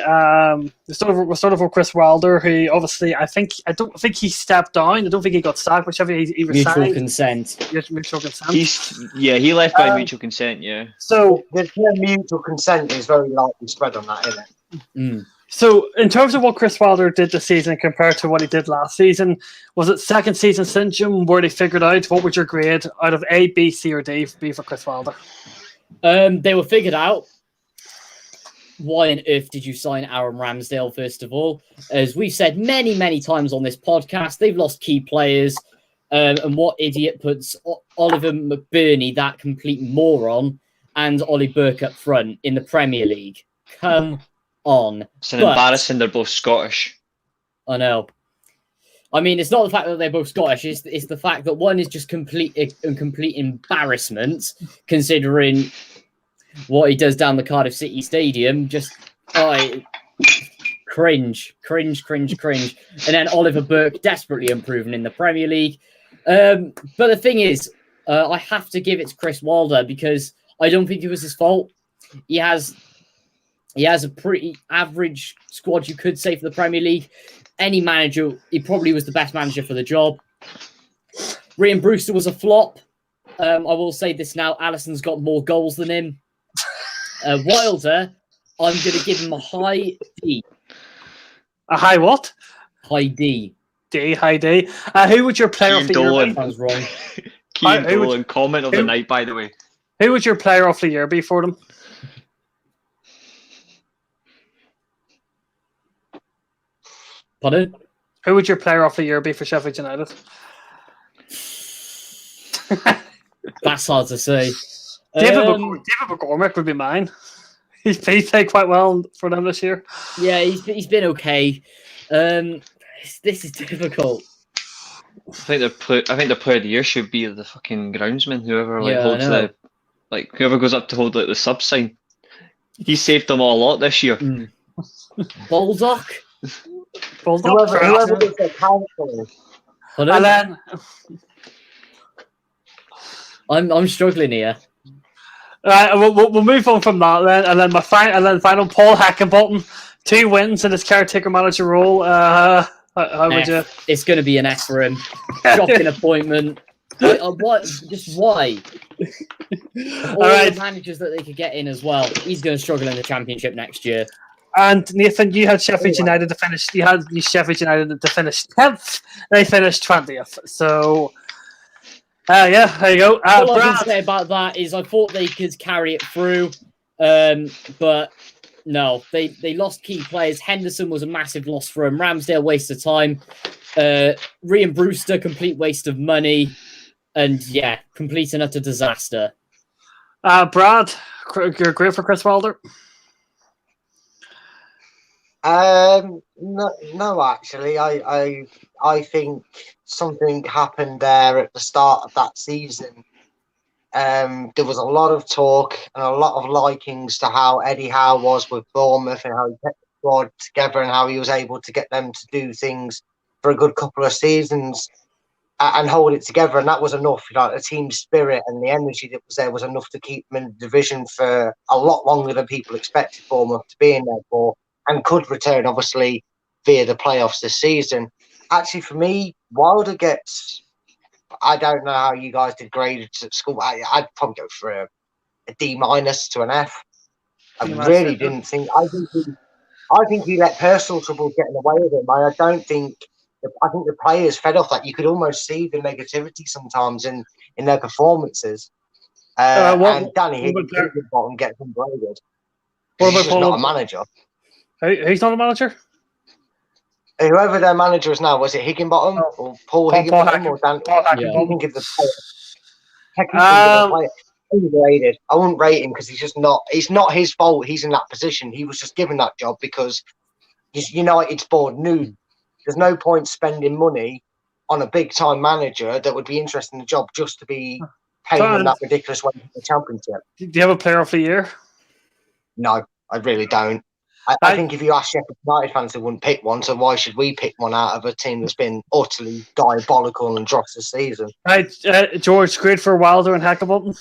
obviously I don't think he stepped down. I don't think he got sacked. Whichever he resigned. Mutual consent. Mutual consent. He left by mutual consent. Yeah. So the mutual consent is very likely spread on that, isn't it? Mm. So in terms of what Chris Wilder did this season compared to what he did last season, was it second season syndrome where they figured out what was your grade out of A, B, C, or D for Chris Wilder? They were figured out. Why on earth did you sign Aaron Ramsdale, first of all? As we've said many, many times on this podcast, they've lost key players. And what idiot puts Oliver McBurney, that complete moron, and Ollie Burke up front in the Premier League? Come on. It's embarrassing they're both Scottish. I know. I mean, it's not the fact that they're both Scottish. It's the fact that one is just complete embarrassment, considering what he does down the Cardiff City Stadium. Just cringe. And then Oliver Burke desperately improving in the Premier League. But the thing is, I have to give it to Chris Wilder because I don't think it was his fault. He has a pretty average squad, you could say, for the Premier League. Any manager, he probably was the best manager for the job. Ryan Brewster was a flop. I will say this now, Alisson's got more goals than him. Wilder, I'm going to give him a high D. A high what? High D. High D. Who would your player of the year be? I was wrong. Keane Dolan, comment of the night, by the way. Who would your player of the year be for them? Pardon? Who would your player of the year be for Sheffield United? That's hard to say. David McCormick would be mine. He's played quite well for them this year. Yeah, he's been okay. This is difficult. I think the player of the year should be the fucking groundsman, whoever holds whoever goes up to hold the sub sign. He saved them all a lot this year. Baldock. Whoever gets their counsel. And then I'm struggling here. We'll move on from that then, and then final Paul Heckingbottom, 2 wins in his caretaker manager role. How would you? It's going to be an S for him. Shocking appointment. What? Just why? All the managers that they could get in as well. He's going to struggle in the Championship next year. And Nathan, you had Sheffield United to finish. You had Sheffield United to finish 10th. They finished 20th. So, there you go. All I can say about that is I thought they could carry it through, but no, they lost key players. Henderson was a massive loss for him. Ramsdale, waste of time. Ryan Brewster, complete waste of money. And yeah, complete and utter disaster. Brad, you're great for Chris Wilder. No, actually, I think something happened there at the start of that season. There was a lot of talk and a lot of likings to how Eddie Howe was with Bournemouth and how he kept the squad together and how he was able to get them to do things for a good couple of seasons and hold it together. And that was enough. The team spirit and the energy that was there was enough to keep them in the division for a lot longer than people expected Bournemouth to be in there for, and could return, obviously, via the playoffs this season. Actually, for me, Wilder gets... I don't know how you guys did graded at school. I'd probably go for a D- to an F. I really didn't think... I think he let personal trouble get in the way of him. I think the players fed off that. You could almost see the negativity sometimes in their performances. And Danny Higginbottom gets ungraded. He's just not a manager. Who's not a manager? Whoever their manager is now, was it Higginbottom or Paul Higginbottom or Dan? I think it's the player. Ungraded. I wouldn't rate him because he's not his fault he's in that position. He was just given that job because United's board knew there's no point spending money on a big time manager that would be interested in the job just to be paying him that ridiculous way for the Championship. Do you have a player of the year? No, I really don't. I think if you ask Sheffield United fans, they wouldn't pick one. So why should we pick one out of a team that's been utterly diabolical and dross this season? Right, George, great for Wilder and Heckingbottom.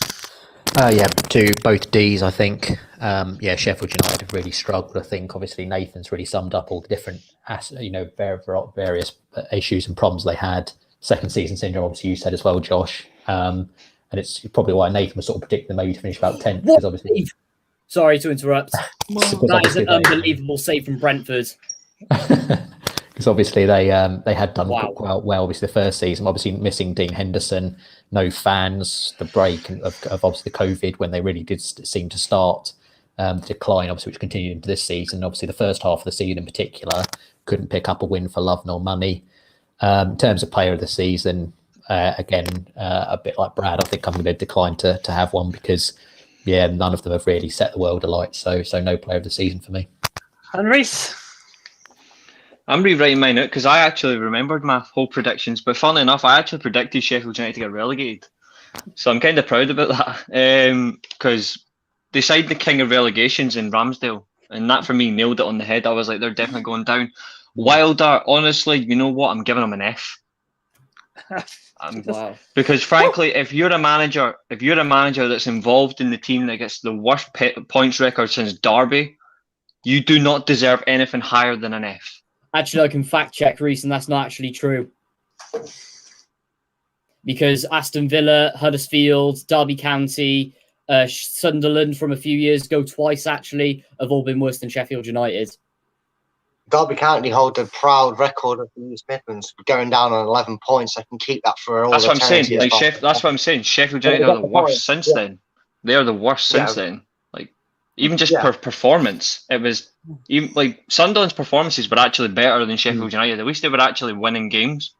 Both D's, I think. Sheffield United have really struggled. I think obviously Nathan's really summed up all the different, various issues and problems they had. Second season syndrome, obviously you said as well, Josh. And it's probably why Nathan was sort of predicting them maybe to finish about 10th. Because obviously. Sorry to interrupt. That is an unbelievable save from Brentford. Because obviously they had done quite well. Obviously the first season, obviously missing Dean Henderson, no fans, the break of obviously the COVID when they really did seem to start the decline, obviously which continued into this season. Obviously the first half of the season in particular couldn't pick up a win for love nor money. In terms of player of the season, again a bit like Brad, I think I'm going to decline to have one because none of them have really set the world alight. So no player of the season for me. And Reese? I'm rewriting mine out because I actually remembered my whole predictions. But funnily enough, I actually predicted Sheffield United to get relegated. So I'm kind of proud about that. Because they signed the king of relegations in Ramsdale. And that, for me, nailed it on the head. I was like, they're definitely going down. Wilder, honestly, you know what? I'm giving him an F. Wow. Because frankly, if you're a manager that's involved in the team that gets the worst points record since Derby, you do not deserve anything higher than an F. Actually, I can fact check, Reece, and that's not actually true. Because Aston Villa, Huddersfield, Derby County, Sunderland from a few years ago, twice actually, have all been worse than Sheffield United. Derby County hold a proud record of the East Midlands, going down on 11 points. I can keep that for all. That's what I'm saying. eternity as well. That's what I'm saying. Sheffield United are the worst since then. They are the worst since then. Like, even just per performance, it was even like Sunderland's performances were actually better than Sheffield United. At least they were actually winning games,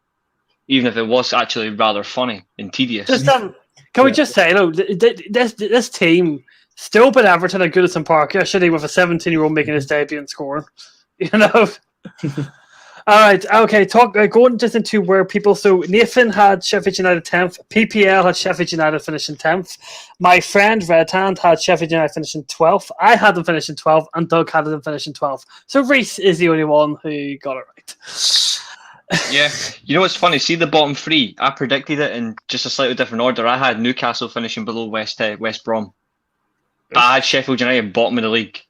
even if it was actually rather funny and tedious. Just can we just say, this team still beat Everton at Goodison Park yesterday with a 17-year-old making his debut and scoring. You know. All right. Okay. Going just into where people. So Nathan had Sheffield United 10th. PPL had Sheffield United finishing 10th. My friend Red Hand had Sheffield United finishing 12th. I had them finishing 12th, and Doug had them finishing 12th. So Reece is the only one who got it right. Yeah. You know what's funny? See the bottom three. I predicted it in just a slightly different order. I had Newcastle finishing below West Brom. But I had Sheffield United bottom of the league.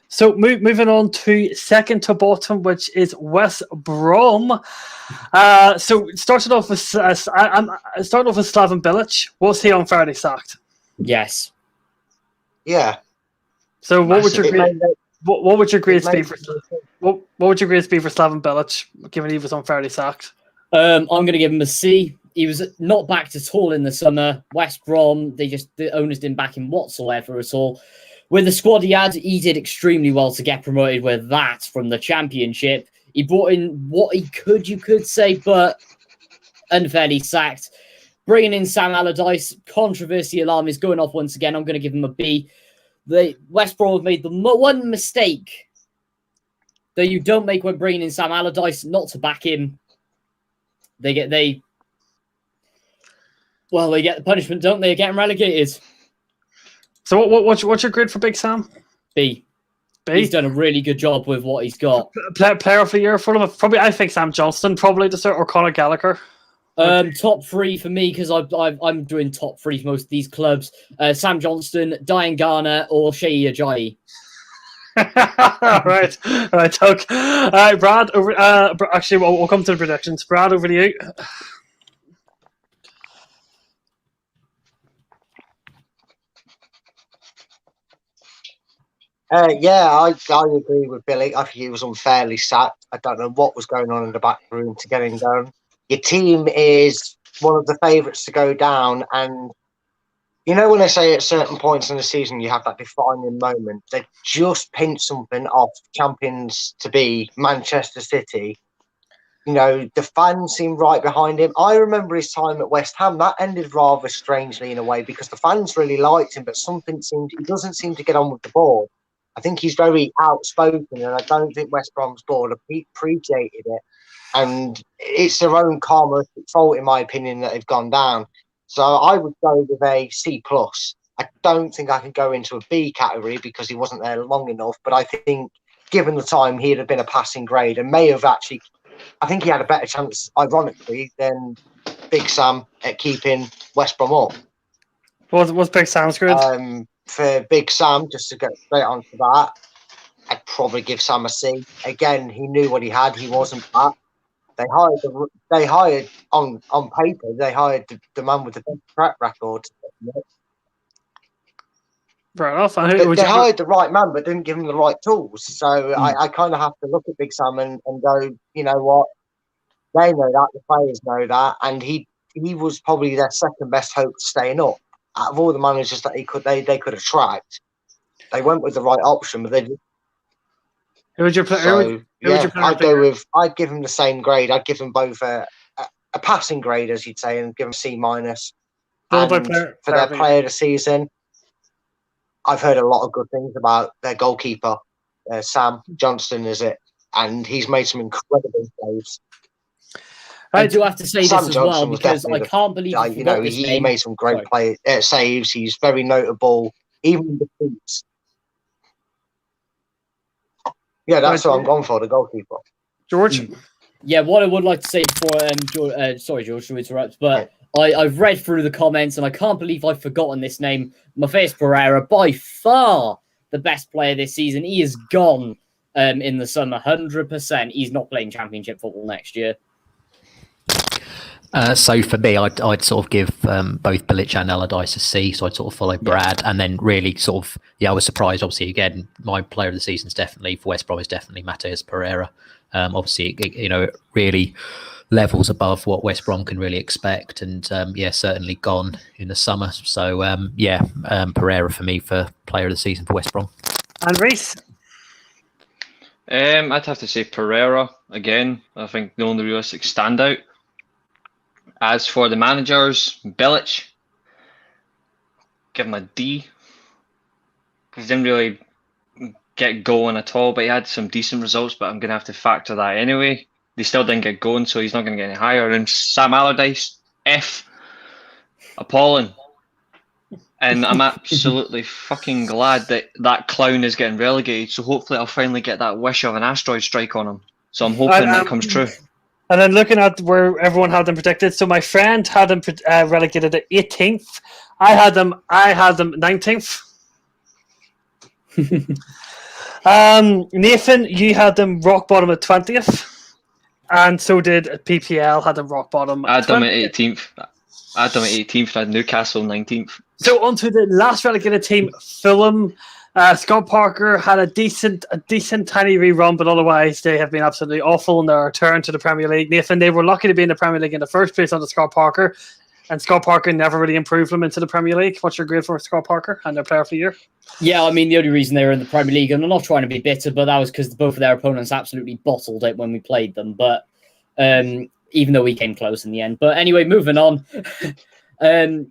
So moving on to second to bottom, which is West Brom. So starting off with Slaven Bilic. Was he on Friday sacked? Yes. Yeah. So what would your grades be for what would your grades be for Slaven Bilic, given he was on Friday sacked? I'm going to give him a C. He was not backed at all in the summer. West Brom, the owners didn't back him whatsoever at all. With the squad he had, he did extremely well to get promoted with that from the Championship. He brought in what he could, you could say, but unfairly sacked. Bringing in Sam Allardyce, controversy alarm is going off once again. I'm going to give him a B. The West Brom have made the one mistake that you don't make when bringing in Sam Allardyce, not to back him. They get the punishment, don't they? They're getting relegated. So what's your grade for Big Sam? B. He's done a really good job with what he's got. Player of the year for him? Probably, I think Sam Johnston probably to start, or Conor Gallagher. Top three for me, because I'm doing top three for most of these clubs. Sam Johnston, Diane Garner, or Shea Ajayi. right, Doug. All right, Brad. Actually, we'll come to the predictions. Brad, over to you. I agree with Billy. I think he was unfairly sacked. I don't know what was going on in the back room to get him down. Your team is one of the favourites to go down, and you know when they say at certain points in the season you have that defining moment, they just pinched something off champions to be Manchester City. You know, the fans seem right behind him. I remember his time at West Ham. That ended rather strangely in a way because the fans really liked him, but he doesn't seem to get on with the ball. I think he's very outspoken, and I don't think West Brom's board appreciated it. And it's their own karma fault, in my opinion, that they've gone down. So I would go with a C+. I don't think I can go into a B category because he wasn't there long enough. But I think, given the time, he'd have been a passing grade and may have actually. I think he had a better chance, ironically, than Big Sam at keeping West Brom up. What's Big Sam's grade? For Big Sam, just to get straight onto that, I'd probably give Sam a C. Again, he knew what he had. He wasn't that. They hired on paper. They hired the man with the best track record. Fair enough. They hired the right man, but didn't give him the right tools. So I kind of have to look at Big Sam and go, you know what? They know that. The players know that, and he was probably their second best hope to staying up. Out of all the managers that they could attract, they went with the right option, but they didn't. I'd give them the same grade. I'd give them both a passing grade, as you'd say, and give them C-. For their player of the season, I've heard a lot of good things about their goalkeeper, Sam Johnston, is it? And he's made some incredible saves. I do have to say Sam this as well, because I can't believe he made some great saves. He's very notable, even in defeats. Yeah, that's what I'm going for, the goalkeeper. George? Yeah, what I would like to say before, sorry, George, to interrupt, but I've read through the comments and I can't believe I've forgotten this name. Matheus Pereira, by far the best player this season. He is gone in the summer, 100%. He's not playing Championship football next year. So for me, I'd sort of give both Bilic and Allardyce a C. So I'd sort of follow Brad, and then really sort of I was surprised. Obviously, again, my player of the season is definitely for West Brom is definitely Matheus Pereira. Obviously, it really levels above what West Brom can really expect, and certainly gone in the summer. So Pereira for me for player of the season for West Brom. And Reece? I'd have to say Pereira again. I think the only realistic standout. As for the managers, Bilic, give him a D. Because he didn't really get going at all, but he had some decent results, but I'm going to have to factor that anyway. They still didn't get going, so he's not going to get any higher. And Sam Allardyce, F. Appalling. And I'm absolutely fucking glad that that clown is getting relegated, so hopefully I'll finally get that wish of an asteroid strike on him. So I'm hoping that comes true. And then looking at where everyone had them predicted, so my friend had them relegated at 18th. I had them 19th. Nathan, you had them rock bottom at 20th, and so did PPL had them rock bottom. I had them at 18th. I had them at 18th. I had Newcastle 19th. So on to the last relegated team, Fulham. Scott Parker had a decent tiny rerun, but otherwise they have been absolutely awful in their return to the Premier League. Nathan, they were lucky to be in the Premier League in the first place under Scott Parker, and Scott Parker never really improved them into the Premier League. What's your grade for Scott Parker and their player of the year? Yeah, I mean, the only reason they were in the Premier League, and I'm not trying to be bitter, but that was because both of their opponents absolutely bottled it when we played them. But even though we came close in the end. But anyway, moving on.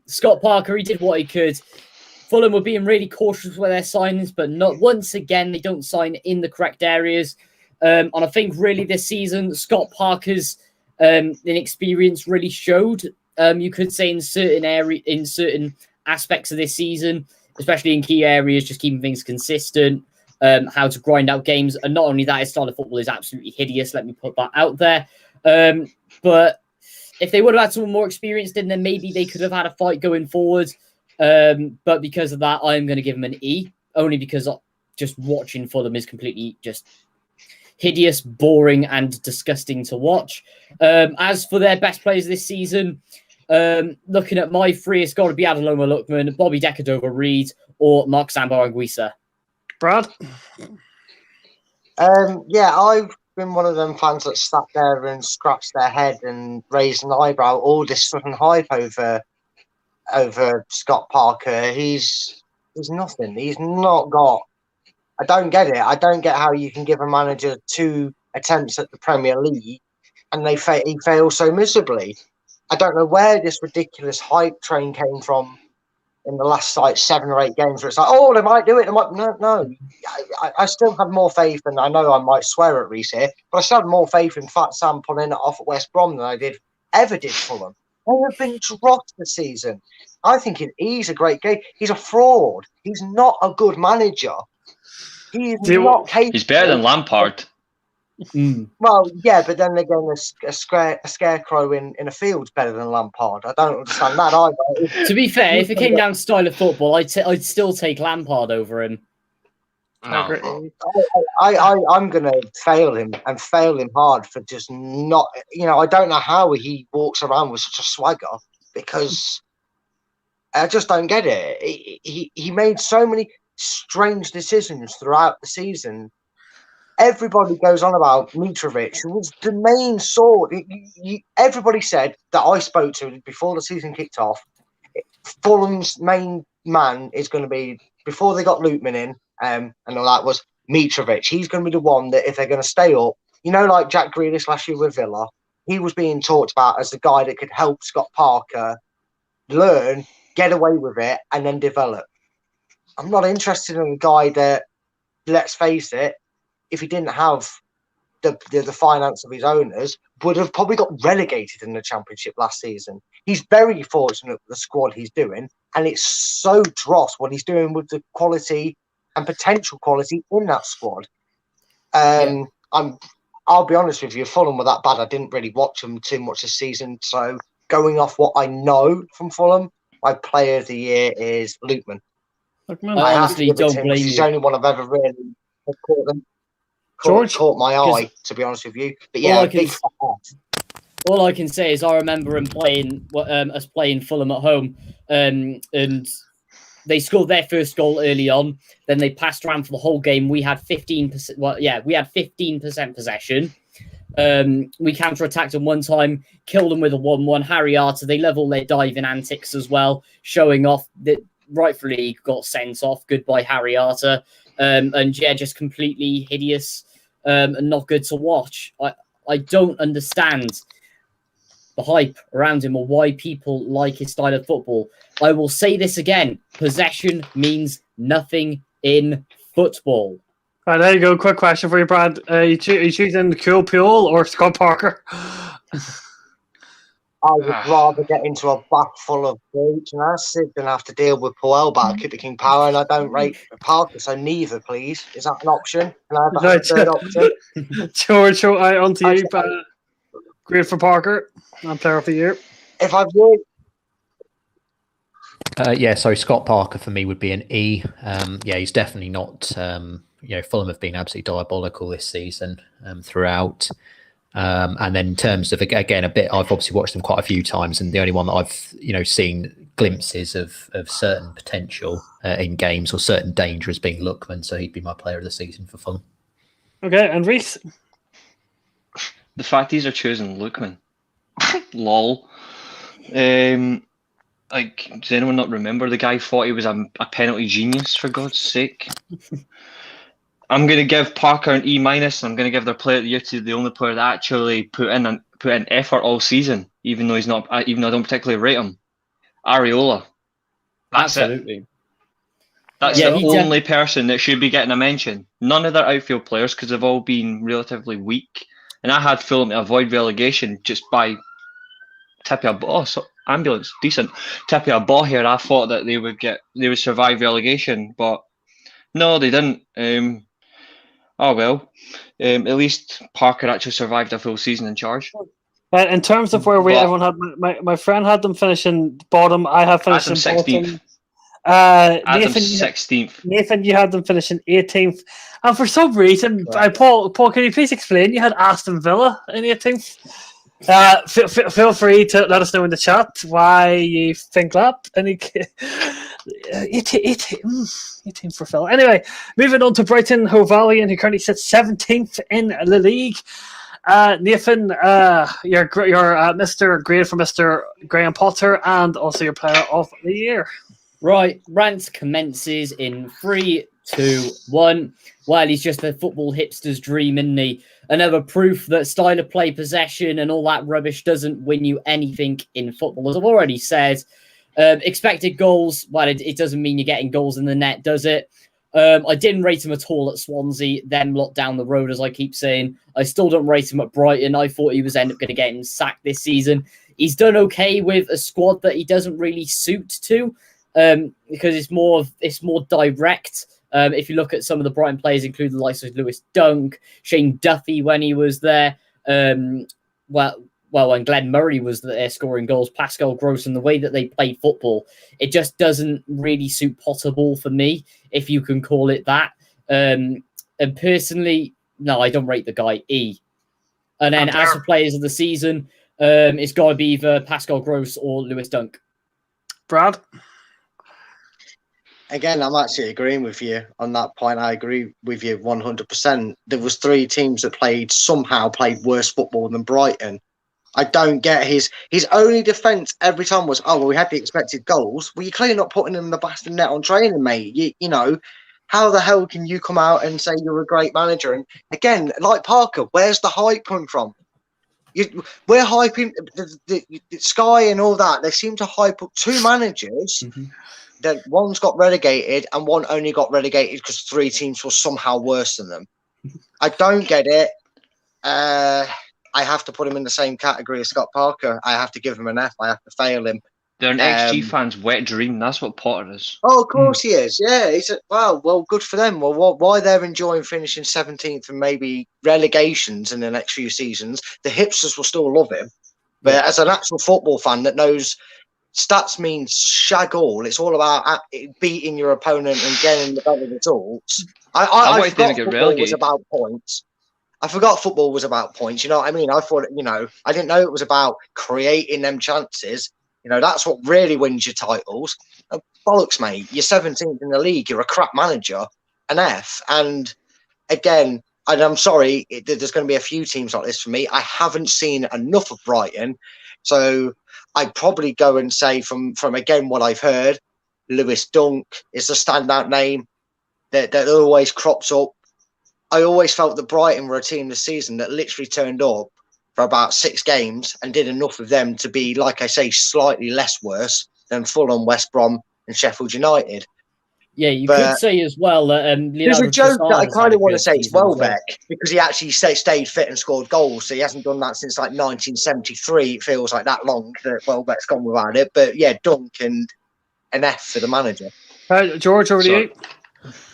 Scott Parker, he did what he could. Fulham were being really cautious with their signings, but not once again, they don't sign in the correct areas. And I think really this season, Scott Parker's inexperience really showed. You could say in certain aspects of this season, especially in key areas, just keeping things consistent, how to grind out games. And not only that, his style of football is absolutely hideous. Let me put that out there. But if they would have had someone more experienced in, then maybe they could have had a fight going forward. But because of that, I'm going to give him an E, only because just watching Fulham is completely just hideous, boring, and disgusting to watch. As for their best players this season, looking at my three, it's got to be Adeloma Lookman, Bobby Decordova-Reid, or Mark Sambo-Anguissa. Brad? I've been one of them fans that sat there and scratched their head and raised an eyebrow, all this sudden hype over Scott Parker. He's nothing. He's not got. I don't get it. I don't get how you can give a manager 2 attempts at the Premier League and he fails so miserably. I don't know where this ridiculous hype train came from in the last 7 or 8 games where it's like, oh, they might do it. No. I still have more faith, and I know I might swear at Reece here, but I still have more faith in Fat Sam pulling it off at West Brom than I ever did Fulham. They have been dropped this season. I think he's a great game. He's a fraud. He's not a good manager. He's not capable. He's better than Lampard. Well, yeah, but then again, a scarecrow in a field's better than Lampard. I don't understand that either. To be fair, if it came down to style of football, I'd still take Lampard over him. No. I'm going to fail him and fail him hard for just not. I don't know how he walks around with such a swagger, because I just don't get it. He made so many strange decisions throughout the season. Everybody goes on about Mitrovic, who was the main sword. Everybody said that I spoke to before the season kicked off, Fulham's main man is going to be, before they got Lootman in, and all that, was Mitrovic. He's going to be the one that, if they're going to stay up, like Jack Grealish last year with Villa, he was being talked about as the guy that could help Scott Parker learn, get away with it, and then develop. I'm not interested in a guy that, let's face it, if he didn't have the finance of his owners, would have probably got relegated in the Championship last season. He's very fortunate with the squad he's doing, and it's so dross what he's doing with the quality and potential quality in that squad. I'll be honest with you, Fulham were that bad. I didn't really watch them too much this season. So going off what I know from Fulham, my player of the year is Lukeman. I honestly don't blame you. He's the only one I've ever really caught my eye, to be honest with you. But yeah, all I can say is I remember him playing us playing Fulham at home, and they scored their first goal early on. Then they passed around for the whole game. We had 15%. Well, yeah, we had 15% possession. We counter-attacked them one time, killed them with a 1-1. Harry Arter, they love all their diving antics as well, showing off that rightfully he got sent off. Goodbye, Harry Arter. And yeah, just completely hideous and not good to watch. I don't understand the hype around him or why people like his style of football. I will say this again. Possession means nothing in football. All right, there you go. Quick question for you, Brad. Are you choosing Cool Puel or Scott Parker? I would rather get into a bath full of bleach and acid than have to deal with Puel, but I keep the King Power and I don't rate Parker, so neither, please. Is that an option? Can I have a third option? George, on to you. Great for Parker. I'm player of the year. If I've really... so Scott Parker for me would be an E. He's definitely not. Fulham have been absolutely diabolical this season throughout. And then in terms of, again, a bit, I've obviously watched them quite a few times, and the only one that I've seen glimpses of certain potential in games or certain danger as being Lookman, so he'd be my player of the season for Fulham. Okay, and Reece? The fact he's choosing Lookman. Lol. Does anyone not remember the guy thought he was a penalty genius, for God's sake? I'm going to give Parker an E-. I'm going to give their player of the year to the only player that actually put in effort all season, even though I don't particularly rate him. Areola. That's Absolutely. it. That's the only person that should be getting a mention. None of their outfield players, because they've all been relatively weak. And I had Fulham to avoid relegation just by tipping a ball. So ambulance, decent. Tipping a ball here. I thought that they would survive relegation, but no, they didn't. At least Parker actually survived a full season in charge. In terms of where everyone had my friend had them finishing bottom. I have finished in 16th. Nathan 16th. Nathan, you had them finishing 18th, and for some reason, Paul, can you please explain? You had Aston Villa in 18th. Feel free to let us know in the chat why you think that. 18 for Phil. Anyway, moving on to Brighton Hove Albion, who currently sits 17th in the league. Nathan, you're Mr. Grade for Mr. Graham Potter, and also your player of the year. Right, rant commences in 3, 2, 1. Well, he's just a football hipster's dream, isn't he? Another proof that style of play, possession, and all that rubbish doesn't win you anything in football. As I've already said, expected goals, well, it doesn't mean you're getting goals in the net, does it? I didn't rate him at all at Swansea, them lot down the road, as I keep saying. I still don't rate him at Brighton. I thought he was end up going to get him sacked this season. He's done okay with a squad that he doesn't really suit to, because it's more direct. If you look at some of the Brighton players, including the likes of Lewis Dunk, Shane Duffy when he was there, when Glenn Murray was there scoring goals, Pascal Gross, and the way that they play football, it just doesn't really suit Potterball for me, if you can call it that. And personally, no, I don't rate the guy E. And then as for players of the season, it's got to be either Pascal Gross or Lewis Dunk. Brad? Again, I'm actually agreeing with you on that point. I agree with you 100%. There was 3 teams that somehow played worse football than Brighton. I don't get his only defence every time was, we had the expected goals. Well, you're clearly not putting them in the bastard net on training, mate. You know, how the hell can you come out and say you're a great manager? And again, like Parker, where's the hype come from? We're hyping the Sky and all that. They seem to hype up 2 managers. Mm-hmm. That one's got relegated and one only got relegated because 3 teams were somehow worse than them. I don't get it. I have to put him in the same category as Scott Parker. I have to give him an F. I have to fail him. They're an XG fan's wet dream. That's what Potter is. Oh, of course he is. Yeah, well, good for them. Well, why they're enjoying finishing 17th and maybe relegations in the next few seasons, the hipsters will still love him. But as an actual football fan that knows stats mean shag all, it's all about beating your opponent and getting the better results. I forgot football was about points. I forgot football was about points. You know what I mean? I thought, I didn't know it was about creating them chances. That's what really wins your titles. Bollocks, mate. You're 17th in the league. You're a crap manager, an F. And again, and I'm sorry, there's going to be a few teams like this for me. I haven't seen enough of Brighton. So I'd probably go and say from again, what I've heard, Lewis Dunk is the standout name that always crops up. I always felt that Brighton were a team this season that literally turned up for about 6 games and did enough of them to be, like I say, slightly less worse than Fulham, West Brom and Sheffield United. Yeah, you could say as well that there's a joke that I kind of want to say it's Welbeck because he actually stayed fit and scored goals. So he hasn't done that since like 1973. It feels like that long that Welbeck's gone without it. But yeah, Dunk and an F for the manager. George, over to you.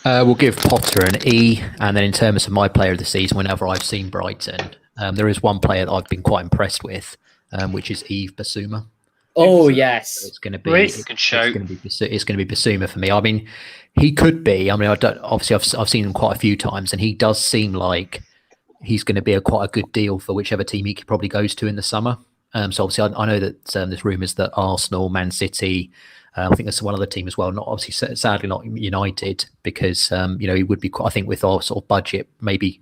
We'll give Potter an E, and then in terms of my player of the season, whenever I've seen Brighton, there is one player that I've been quite impressed with, which is Yves Bissouma. Oh yes, it's going to be. It's going to be Bissouma for me. I mean, he could be. I mean, obviously I've seen him quite a few times, and he does seem like he's going to be quite a good deal for whichever team he probably goes to in the summer. So obviously I know that there's rumours that Arsenal, Man City. I think there's one other team as well. Not obviously, sadly not United, because he would be quite. I think with our sort of budget, maybe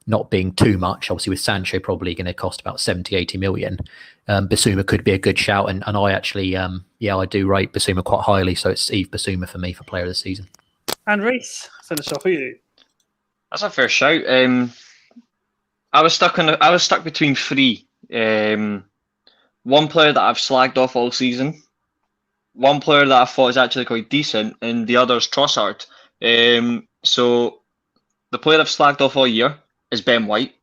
not being too much. Obviously, with Sancho probably going to cost about 70-80 million. Bissouma could be a good shout, and I actually, I do rate Bissouma quite highly. So it's Yves Bissouma for me for player of the season. And Reece, finish off with you. That's a fair shout. I was stuck between 3. One player that I've slagged off all season. One player that I thought is actually quite decent, and the other is Trossard. So the player I've slagged off all year is Ben White.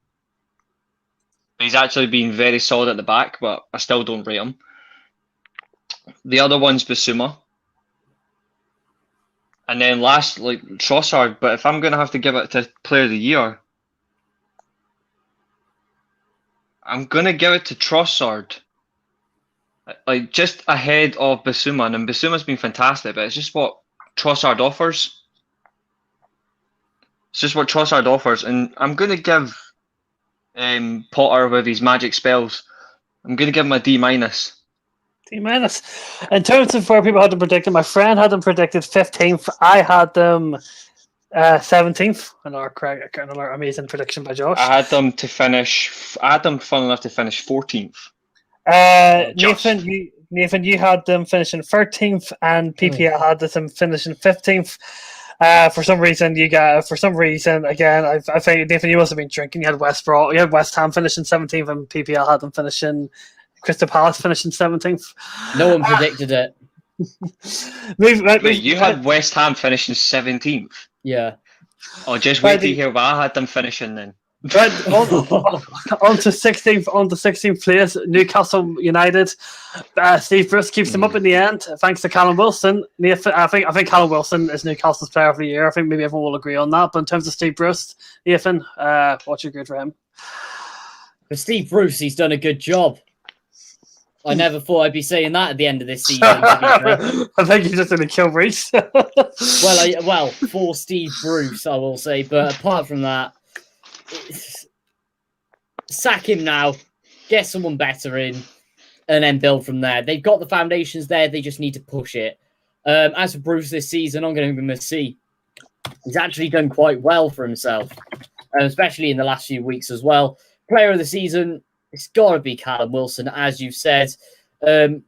He's actually been very solid at the back, but I still don't rate him. The other one's Bissouma. And then last, Trossard. But if I'm going to have to give it to player of the year, I'm going to give it to Trossard. Just ahead of Bissouma, and Bissouma's been fantastic, but it's just what Trossard offers. It's just what Trossard offers, and I'm going to give Potter with his magic spells. I'm going to give him a D-. D-. In terms of where people had them predicted, my friend had them predicted 15th. I had them 17th. Another amazing prediction by Josh. I had them, fun enough, to finish 14th. Nathan, you had them finishing 13th, and PPL had them finishing 15th. For some reason, again, I think Nathan, you must have been drinking. You had West Ham finishing 17th, and PPL had them finishing Crystal Palace finishing 17th. No one predicted it. Wait, you had West Ham finishing 17th? Yeah. Oh, just wait to hear what I had them finishing then. Right, on to 16th place, Newcastle United. Steve Bruce keeps them up in the end, thanks to Callum Wilson. I think Callum Wilson is Newcastle's player of the year. I think maybe everyone will agree on that. But in terms of Steve Bruce, Nathan, what's your grade for him? For Steve Bruce, he's done a good job. I never thought I'd be saying that at the end of this season. I think you're just going to kill Reece. well, for Steve Bruce, I will say. But apart from that, sack him now, get someone better in, and then build from there. They've got the foundations there, they just need to push it. As for Bruce this season, I'm going to give him a C. He's actually done quite well for himself, especially in the last few weeks as well. Player of the season, it's got to be Callum Wilson, as you've said.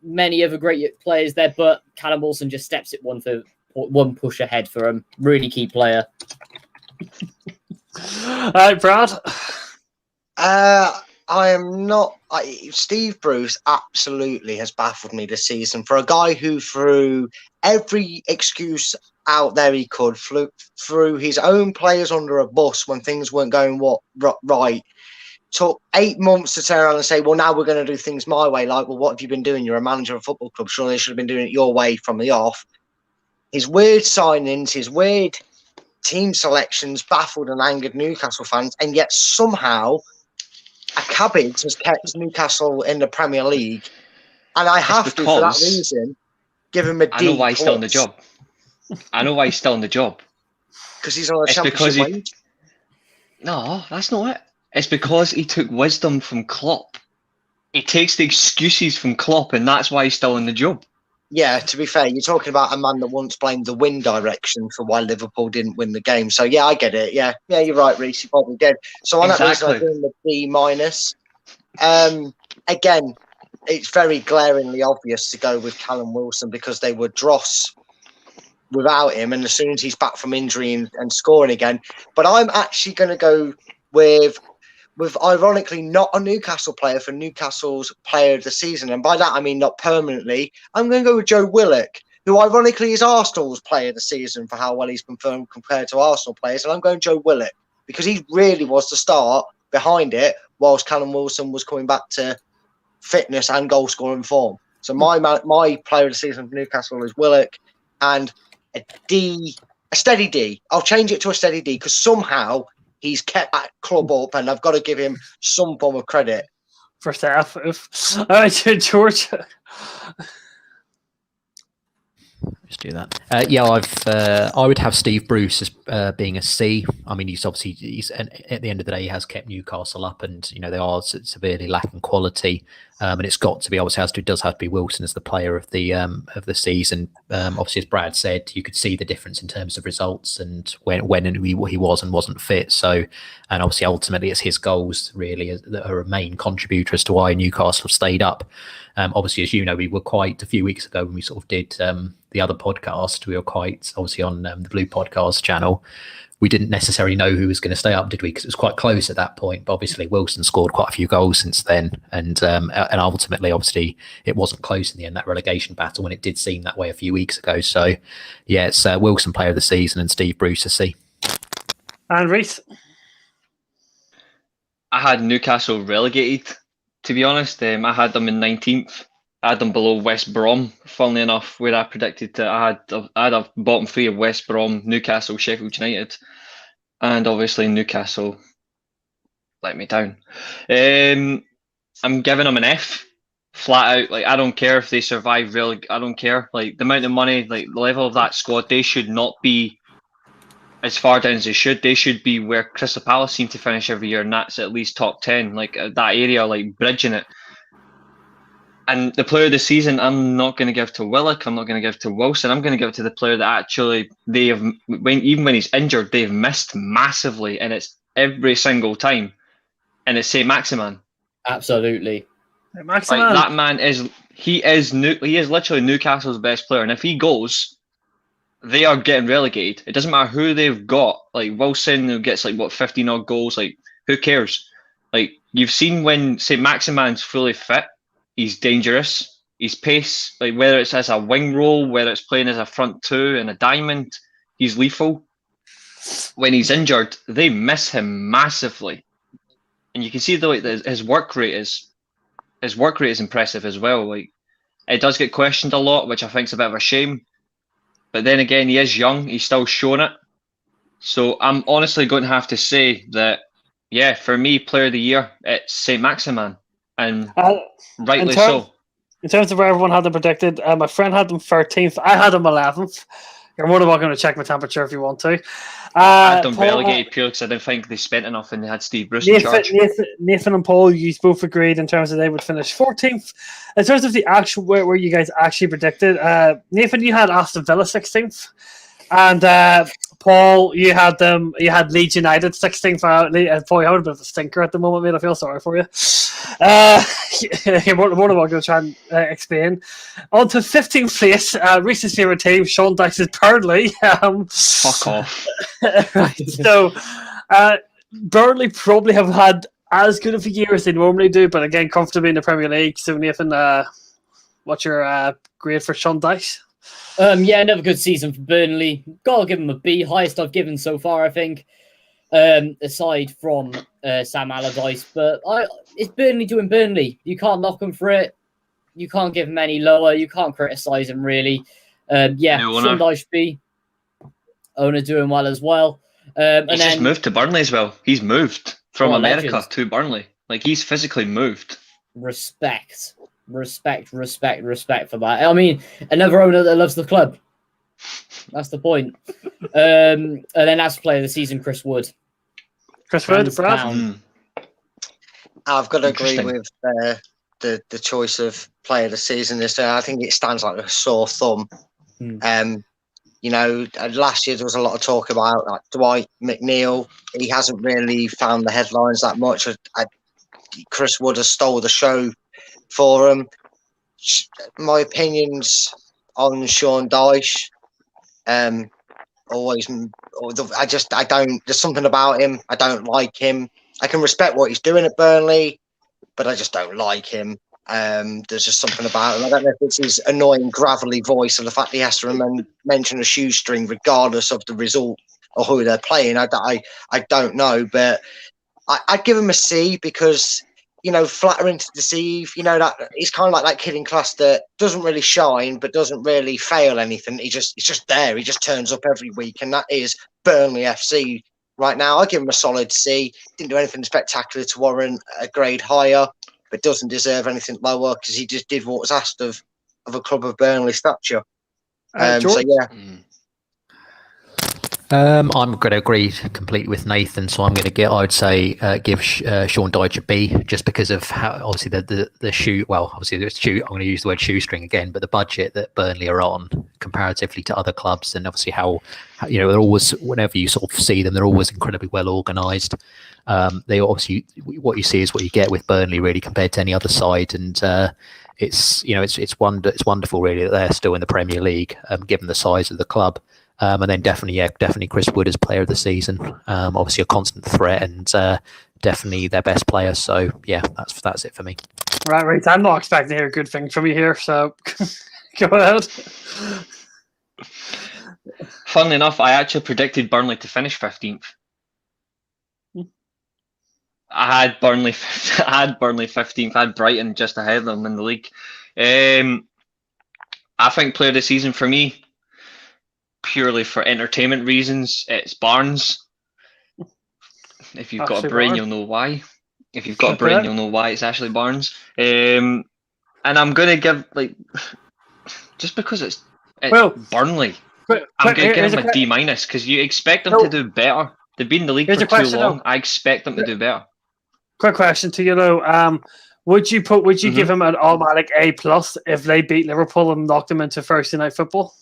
Many other great players there, but Callum Wilson just steps it one push ahead for him. Really key player. All right, Brad. I am not. Steve Bruce absolutely has baffled me this season. For a guy who threw every excuse out there he could, threw his own players under a bus when things weren't going right, took 8 months to turn around and say, well, now we're going to do things my way. Like, well, what have you been doing? You're a manager of a football club. Surely you should have been doing it your way from the off. His weird signings, his weird team selections baffled and angered Newcastle fans, and yet somehow a cabbage has kept Newcastle in the Premier League. And I have to, for that reason, give him a D+. I know why he's still in the job. I know why he's still in the job. Because he's on a championship wage? No, that's not it. It's because he took wisdom from Klopp. He takes the excuses from Klopp, and that's why he's still in the job. Yeah, to be fair, you're talking about a man that once blamed the wind direction for why Liverpool didn't win the game. So, yeah, I get it. Yeah, you're right, Reece. You probably did. So, on that reason, I'm doing the B-. Again, it's very glaringly obvious to go with Callum Wilson because they were dross without him, and as soon as he's back from injury and scoring again. But I'm actually going to go with ironically not a Newcastle player for Newcastle's player of the season. And by that, I mean not permanently. I'm going to go with Joe Willock, who ironically is Arsenal's player of the season for how well he's confirmed compared to Arsenal players. And I'm going Joe Willock because he really was the start behind it whilst Callum Wilson was coming back to fitness and goal scoring form. So my player of the season for Newcastle is Willock, and a steady D. I'll change it to a steady D because somehow he's kept that club up, and I've got to give him some form of credit. First half. All right, George. Just do that. I would have Steve Bruce as being a C. I mean, he's at the end of the day, he has kept Newcastle up, and they are severely lacking quality. And it's got to be obviously does have to be Wilson as the player of the season. Obviously, as Brad said, you could see the difference in terms of results and when he was and wasn't fit. So, and obviously, ultimately, it's his goals really that are a main contributor as to why Newcastle have stayed up. Obviously, as you know, we were quite a few weeks ago when we sort of did the other podcast. We were quite obviously on the Blue Podcast channel. We didn't necessarily know who was going to stay up, did we? Because it was quite close at that point. But obviously, Wilson scored quite a few goals since then, and ultimately, obviously, it wasn't close in the end, that relegation battle, when it did seem that way a few weeks ago. So, yeah, it's Wilson player of the season and Steve Bruce a C. And Reece? I had Newcastle relegated, to be honest. I had them in 19th. I had them below West Brom, funnily enough, where I predicted that I had a bottom three of West Brom, Newcastle, Sheffield United, and obviously Newcastle let me down. I'm giving them an F, flat out. Like, I don't care if they survive. Really, I don't care. Like, the amount of money, like the level of that squad, they should not be as far down as they should. They should be where Crystal Palace seem to finish every year, and that's at least top 10. Like that area, like bridging it. And the player of the season, I'm not going to give to Willock. I'm not going to give to Wilson. I'm going to give it to the player that actually even when he's injured, they've missed massively, and it's every single time. And it's St. Maximin. Absolutely. Maximin. Like, that man he is literally Newcastle's best player, and if he goes, they are getting relegated. It doesn't matter who they've got. Like Wilson, who gets 15 odd goals. Like, who cares? Like, you've seen when St. Maximin's fully fit. He's dangerous. His pace, like whether it's as a wing role, whether it's playing as a front two and a diamond, he's lethal. When he's injured, they miss him massively, and you can see his work rate is impressive as well. Like, it does get questioned a lot, which I think is a bit of a shame. But then again, he is young. He's still showing it. So I'm honestly going to have to say that, yeah, for me, player of the year, it's St. Maximin. And rightly so. In terms of where everyone had them predicted, my friend had them 13th. I had them 11th. You're more than welcome to check my temperature if you want to. I had them relegated pure because I didn't think they spent enough and they had Steve Bruce in charge. Nathan and Paul, you both agreed in terms of they would finish 14th. In terms of the actual where you guys actually predicted, Nathan, you had Aston Villa 16th. And Paul, you had Leeds United 16th. Paul, you have a bit of a stinker at the moment, mate. I feel sorry for you. You're more than welcome to try and explain. On to 15th place, Reece's favourite team, Sean Dyche's Burnley. Fuck off. Right, so Burnley probably have had as good of a year as they normally do, but again, comfortably in the Premier League. So, Nathan, what's your grade for Sean Dyche? Yeah, another good season for Burnley. Gotta give them a B, highest I've given so far, I think. aside from Sam Allardyce. But it's Burnley doing Burnley. You can't knock them for it. You can't give them any lower. You can't criticise them, really. Sean Dyche, owner doing well as well. He's just moved to Burnley as well. He's moved from America to Burnley. Like, he's physically moved. Respect for that. I mean, another owner that loves the club. That's the point. And then as player of the season, Chris Wood. Chris Wood, Brad? I've got to agree with the choice of player of the season this year. I think it stands like a sore thumb. You know, last year there was a lot of talk about like Dwight McNeil. He hasn't really found the headlines that much. Chris Wood has stole the show for him. My opinions on Sean Dyche, I don't. There's something about him. I don't like him. I can respect what he's doing at Burnley, but I just don't like him. There's just something about him. I don't know if it's his annoying, gravelly voice or the fact he has to mention a shoestring regardless of the result or who they're playing. I don't know, but I'd give him a C because, you know, flattering to deceive, you know, that he's kind of like that kid in class that doesn't really shine but doesn't really fail anything. He's just there. He just turns up every week, and that is Burnley FC right now. I'd give him a solid C. Didn't do anything spectacular to warrant a grade higher, but doesn't deserve anything lower because he just did what was asked of a club of Burnley stature. So yeah. I'm going to agree completely with Nathan. So I'm going to give Sean Dyche a B, just because of how obviously the shoe. Well, obviously the shoe. I'm going to use the word shoestring again, but the budget that Burnley are on comparatively to other clubs, and obviously how you know, they're always, whenever you sort of see them, they're always incredibly well organised. They obviously, what you see is what you get with Burnley, really, compared to any other side, and it's wonderful really that they're still in the Premier League, given the size of the club. And then definitely Chris Wood as player of the season. Obviously a constant threat, and definitely their best player. So yeah, that's it for me. Right. I'm not expecting to hear good things from you here, so go ahead. Funnily enough, I actually predicted Burnley to finish 15th. I had Burnley 15th. I had Brighton just ahead of them in the league. I think player of the season for me, purely for entertainment reasons, it's Barnes. If you've got a brain, you'll know why. You'll know why it's Ashley Barnes. And I'm going to give, like, just because it's Burnley, I'm going to give them a D- because you expect them to do better. They've been in the league for too long. I expect them to do better. Quick question to you though. Would you give him an automatic A+ if they beat Liverpool and knocked them into Thursday Night Football?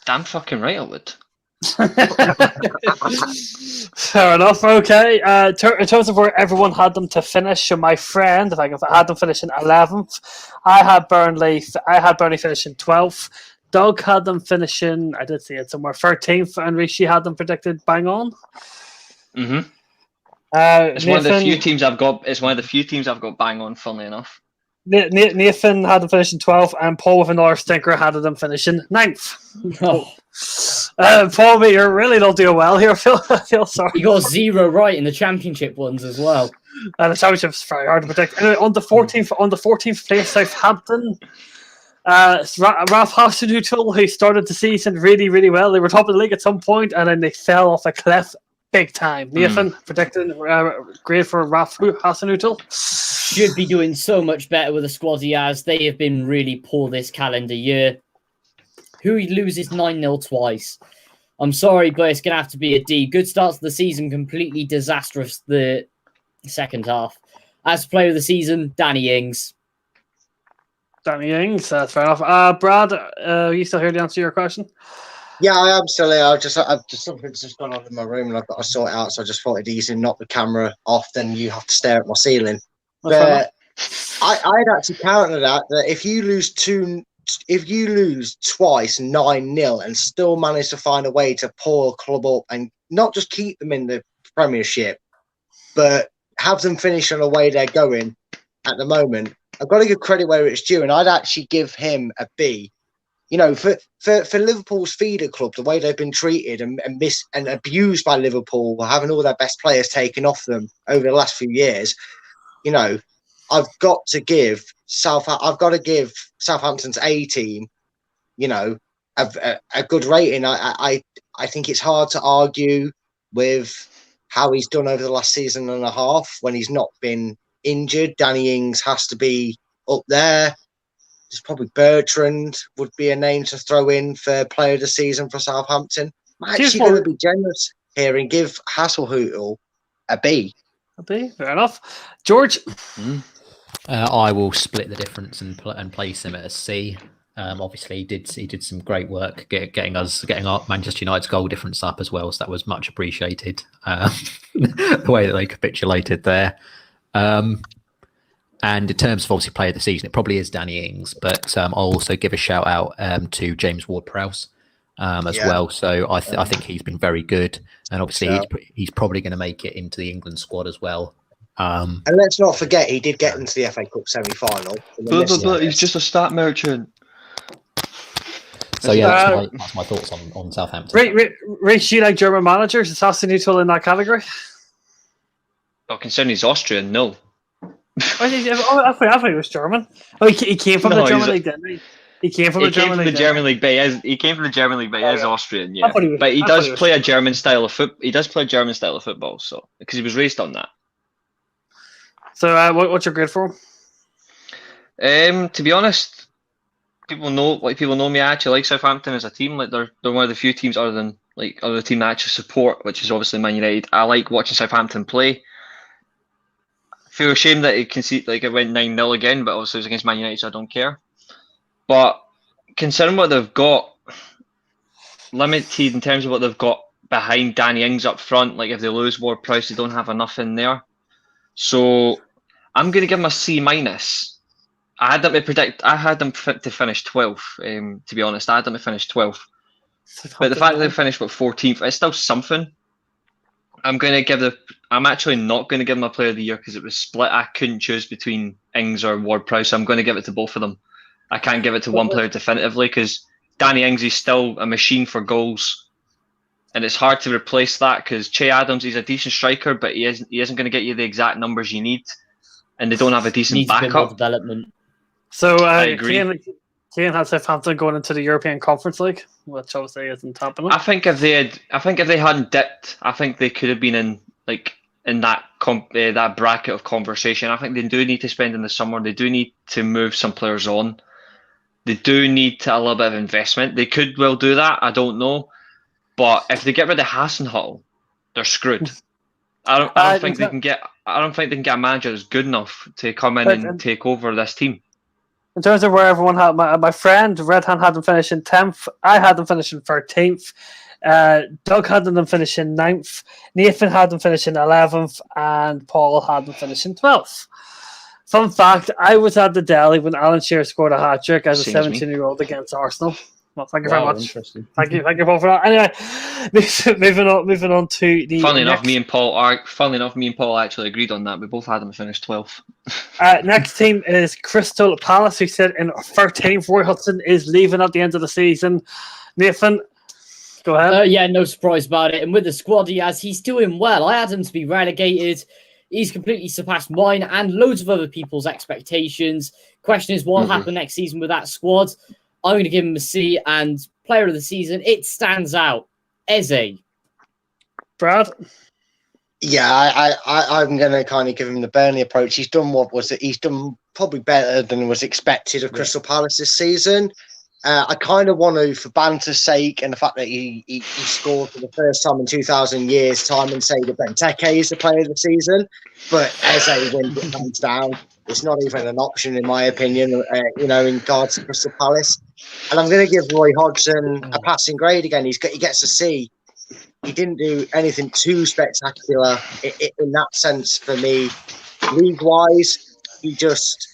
Damn fucking right I would. Fair enough. Okay. In terms of where everyone had them to finish, so my friend, if I had them finishing 11th, I had Burnley finishing 12th. Doug had them finishing, I did see it somewhere, 13th, and Rishi had them predicted bang on. Mm-hmm. It's one of the few teams I've got. It's one of the few teams I've got bang on. Funnily enough, Nathan had them finishing 12th, and Paul with another stinker had them finishing 9th. Paul, but you really don't do well here. I feel sorry. You got 0 right in the championship ones as well. And the championship's very hard to predict. Anyway, on the 14th place, Southampton. Ralph Hasenhüttl, who started the season really, really well. They were top of the league at some point, and then they fell off a cliff big time. Nathan predicting grade for Ralph Hasenhüttl. Should be doing so much better with the squad he has. They have been really poor this calendar year. Who loses 9-0 twice? I'm sorry, but it's going to have to be a D. Good start to the season, completely disastrous the second half. As player of the season, Danny Ings. Danny Ings, that's fair enough. Brad, are you still here to answer your question? Yeah, I am still here. Something's just gone on in my room and I've got to sort it out. So I just thought it'd easier knock the camera off than you have to stare at my ceiling. But I'd actually counter that if you lose twice 9-0 and still manage to find a way to pull a club up and not just keep them in the Premiership, but have them finish on the way they're going at the moment, I've got to give credit where it's due, and I'd actually give him a B You know, for Liverpool's feeder club, the way they've been treated and abused by Liverpool, having all their best players taken off them over the last few years, you know, I've got to give Southampton's A team, you know, a good rating. I think it's hard to argue with how he's done over the last season and a half when he's not been injured. Danny Ings has to be up there. There's probably Bertrand would be a name to throw in for player of the season for Southampton. I'm actually going to be generous here and give Hasenhüttl a B. A B, fair enough. George? I will split the difference and place him at a C. Obviously, he did some great work getting our Manchester United's goal difference up as well, so that was much appreciated. The way that they capitulated there. And in terms of obviously player of the season, it probably is Danny Ings, but I'll also give a shout out to James Ward-Prowse as well. So I think he's been very good, and obviously he's probably going to make it into the England squad as well. And let's not forget he did get into the FA Cup semi-final. But he's just a stat merchant. So yeah, that's my thoughts on Southampton. Rate you like German managers? Is Hasenhüttl in that category? Well, considering he's Austrian, no. I thought he was German. Oh, he came from the German League, didn't he? He came from the German League, but he is Austrian, yeah. But he does play a German style of football. He does play a German style of football, so because he was raised on that. So, what's your grade for him? To be honest, people know me. I actually like Southampton as a team. Like they're one of the few teams other team that I actually support, which is obviously Man United. I like watching Southampton play. Feel ashamed that it went 9-0 again, but obviously it was against Man United, so I don't care. But considering what they've got, limited in terms of what they've got behind Danny Ings up front, like if they lose Ward-Prowse, they don't have enough in there. So I'm going to give them a C-. I had them to finish 12th, to be honest. I had them to finish 12th. But the fact that they finished 14th, it's still something. I'm actually not going to give them a player of the year because it was split. I couldn't choose between Ings or Ward-Prowse, so I'm going to give it to both of them. I can't give it to one player definitively because Danny Ings is still a machine for goals, and it's hard to replace that because Che Adams is a decent striker, but he isn't going to get you the exact numbers you need, and they don't have a decent backup. Development. So I agree. Kane has Southampton going into the European Conference League, which obviously isn't happening. I think if they hadn't dipped, I think they could have been in that bracket of conversation. I think they do need to spend in the summer. They do need to move some players on. They do need a little bit of investment. They could well do that. I don't know, but if they get rid of Hasenhüttl, they're screwed. I don't think they can get a manager that's good enough to come in and take over this team. In terms of where everyone had my friend Redhan had them finishing 10th. I had them finishing 13th. Doug had them finishing 9th. Nathan had them finishing 11th, and Paul had them finishing 12th. Fun fact: I was at the deli when Alan Shearer scored a hat trick as a 17-year-old against Arsenal. Well, thank you very much. Thank you Paul for that. Anyway, moving on to the. Funnily enough, me and Paul actually agreed on that. We both had them finish 12th. Next team is Crystal Palace, who said in 13th. Roy Hodgson is leaving at the end of the season. Nathan, go ahead. Yeah, no surprise about it. And with the squad he has, he's doing well. I had him to be relegated. He's completely surpassed mine and loads of other people's expectations. Question is, what will happen next season with that squad? I'm going to give him a C, and player of the season, it stands out. Eze. Brad? Yeah, I'm going to kind of give him the Burnley approach. He's done he's done probably better than was expected of Crystal Palace this season. I kind of want to, for banter's sake and the fact that he scored for the first time in 2,000 years' time, and say that Benteke is the player of the season. But Eze wins it hands down. It's not even an option, in my opinion, in regards to Crystal Palace. And I'm going to give Roy Hodgson a passing grade again. He gets a C. He didn't do anything too spectacular in that sense for me. League-wise, he just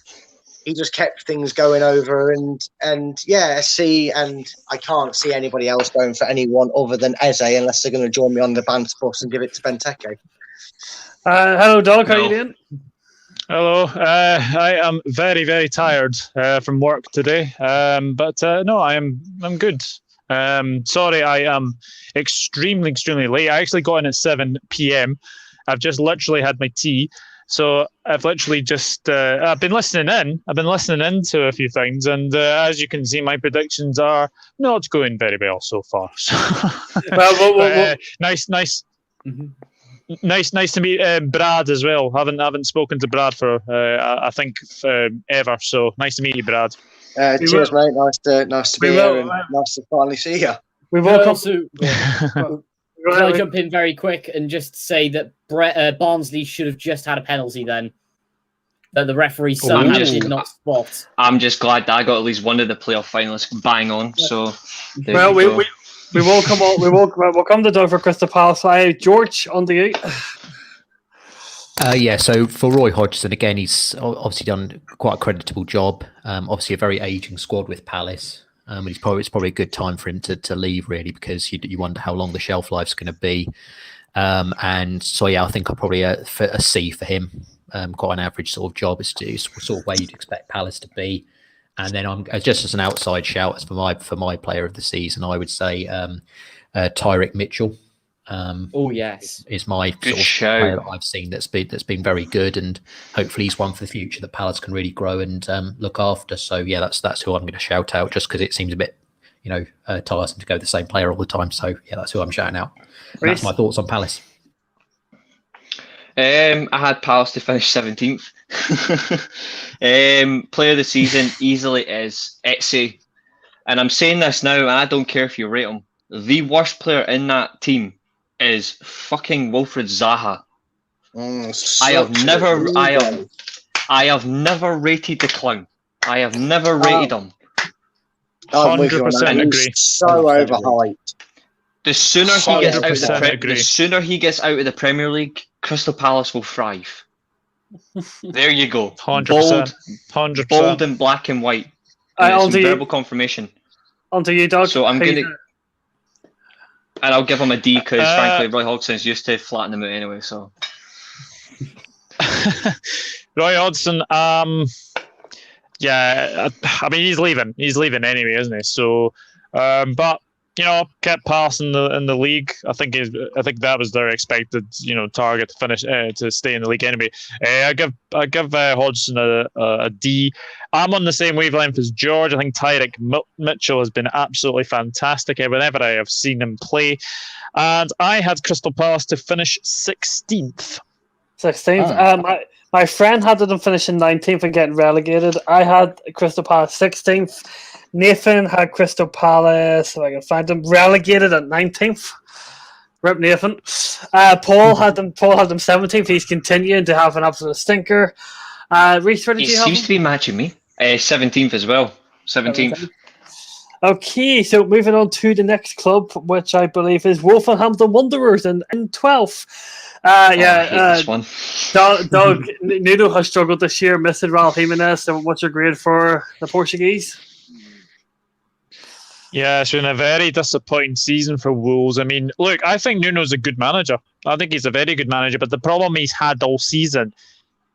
kept things going over, and a C. And I can't see anybody else going for anyone other than Eze unless they're going to join me on the banter bus and give it to Benteke. Hello, Doug. How are you doing? Hello. I am very, very tired from work today, but no, I'm good. Sorry, I am extremely, extremely late. I actually got in at 7 p.m. I've just literally had my tea, so I've literally just I've been listening in. I've been listening into a few things, and as you can see, my predictions are not going very well so far. So, nice. Mhm. Nice to meet Brad as well. Haven't spoken to Brad for I think ever. So nice to meet you, Brad. Cheers, mate. Nice to be here, and nice to finally see you. We've Can all I come. also can I jump in very quick and just say that Barnsley should have just had a penalty then, that the referee somehow did not spot. I'm just glad that I got at least one of the playoff finalists bang on. So, Well, we will come on. We'll come to Doug for Crystal Palace. George on the 8. Yeah, so for Roy Hodgson, again, he's obviously done quite a creditable job. Obviously, a very aging squad with Palace. It's probably a good time for him to leave, really, because you wonder how long the shelf life's going to be. And so, yeah, I think I'll probably a C for him. Quite an average sort of job. It's sort of where you'd expect Palace to be. And then I'm just as an outside shout as for my player of the season, I would say Tyrick Mitchell. Oh yes, is my sort of player that I've seen that's been very good, and hopefully he's one for the future that Palace can really grow and look after. So yeah, that's who I'm going to shout out, just because it seems a bit tiresome to go the same player all the time. So yeah, that's who I'm shouting out. That's my thoughts on Palace. I had Palace to finish 17th. Player of the season easily is Etsy. And I'm saying this now, and I don't care if you rate him. The worst player in that team is fucking Wilfred Zaha. I have never rated the clown. I have never rated him. 100% agree. So overhyped. The sooner he gets out of the Premier League, Crystal Palace will thrive. There you go. 100%. 100%. Bold and black and white. And verbal confirmation. Onto you, Doug. So I'm gonna, and I'll give him a D because frankly, Roy Hodgson's used to flatten them out anyway. So Roy Hodgson, yeah, I mean he's leaving. He's leaving anyway, isn't he? So, but kept Palace in the league. I think that was their expected target to finish to stay in the league anyway. I give Hodgson a D. I'm on the same wavelength as George. I think Tyrick Mitchell has been absolutely fantastic whenever I have seen him play, and I had Crystal Palace to finish 16th. 16th. My friend had them finishing 19th and getting relegated. I had Crystal Palace 16th. Nathan had Crystal Palace, if I can find them, relegated at 19th. Rip Nathan. Paul had them 17th. He's continuing to have an absolute stinker. Reece, where did you have him? He seems to be matching me. 17th as well. 17th. Okay, so moving on to the next club, which I believe is Wolverhampton Wanderers in 12th. This one. Doug, Nuno has struggled this year, missing Raul Jimenez. So what's your grade for the Portuguese? Yeah, it's been a very disappointing season for Wolves. I mean, look, I think Nuno's a good manager. I think he's a very good manager, but the problem he's had all season,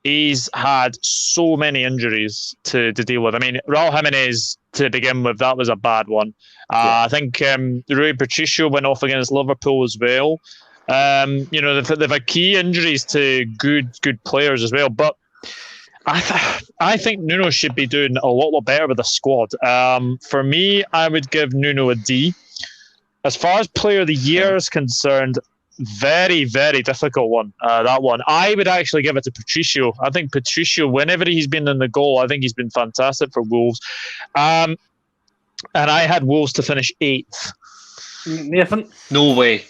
he's had so many injuries to deal with. I mean, Raul Jimenez, to begin with, that was a bad one. I think Rui Patricio went off against Liverpool as well. They've had key injuries to good players as well, but I think Nuno should be doing a lot better with the squad. For me, I would give Nuno a D. As far as Player of the Year is concerned, very, very difficult one. That one. I would actually give it to Patricio. I think Patricio, whenever he's been in the goal, I think he's been fantastic for Wolves. And I had Wolves to finish 8th. Nathan? No way.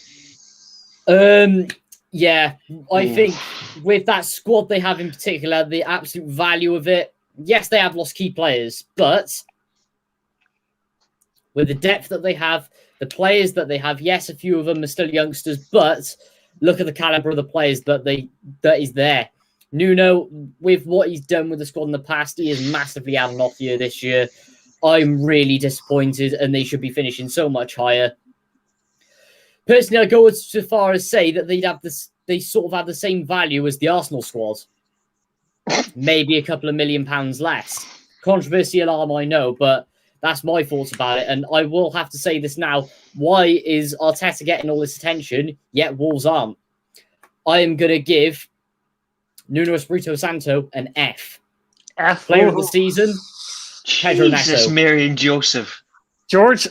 Yeah, I think with that squad they have in particular, the absolute value of it, yes, they have lost key players, but with the depth that they have, the players that they have, yes, a few of them are still youngsters, but look at the caliber of the players that is there. Nuno, with what he's done with the squad in the past, he is massively had an off year this year. I'm really disappointed, and they should be finishing so much higher. Personally, I go so far as say that they sort of have the same value as the Arsenal squad. maybe a couple of £1 million less. Controversial arm, I know, but that's my thoughts about it. And I will have to say this now. Why is Arteta getting all this attention, yet Wolves aren't? I am going to give Nuno Espirito Santo an F. F. Player of the season, Pedro Jesus, Neto. Mary and Joseph. George?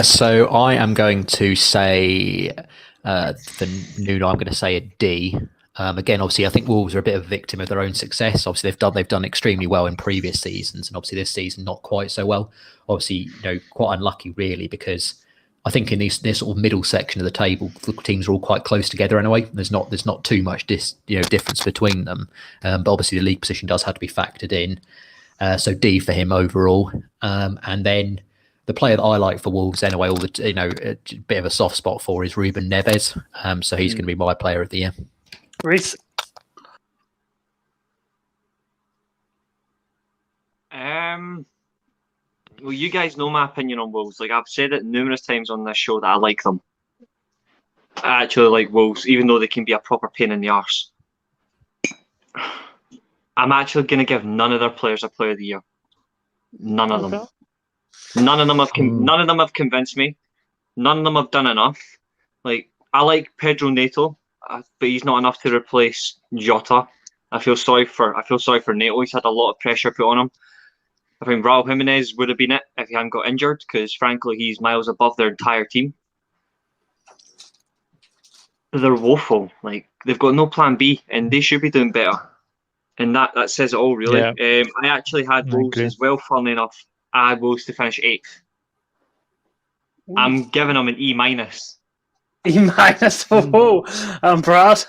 So I am going to say for Nuno, I'm going to say a D. Again, obviously, I think Wolves are a bit of a victim of their own success. Obviously, they've done extremely well in previous seasons, and obviously this season not quite so well. Obviously, quite unlucky really, because I think in this sort of middle section of the table, the teams are all quite close together anyway. There's not too much difference between them, but obviously the league position does have to be factored in. So D for him overall, and then the player that I like for Wolves anyway, a bit of a soft spot for is Ruben Neves. So he's going to be my player of the year. Reece? Well, you guys know my opinion on Wolves. Like, I've said it numerous times on this show that I like them. I actually like Wolves, even though they can be a proper pain in the arse. I'm actually going to give none of their players a player of the year. None of them. None of them have convinced me. None of them have done enough. Like, I like Pedro Neto, but he's not enough to replace Jota. I feel sorry for Neto. He's had a lot of pressure put on him. I think Raul Jimenez would have been it if he hadn't got injured, because frankly he's miles above their entire team. But they're woeful. Like, they've got no plan B, and they should be doing better. And that says it all, really. Yeah. I actually had Wolves as well, funnily enough. I had Wolves to finish 8th. I'm giving them an E-. E-? Oh, I'm proud.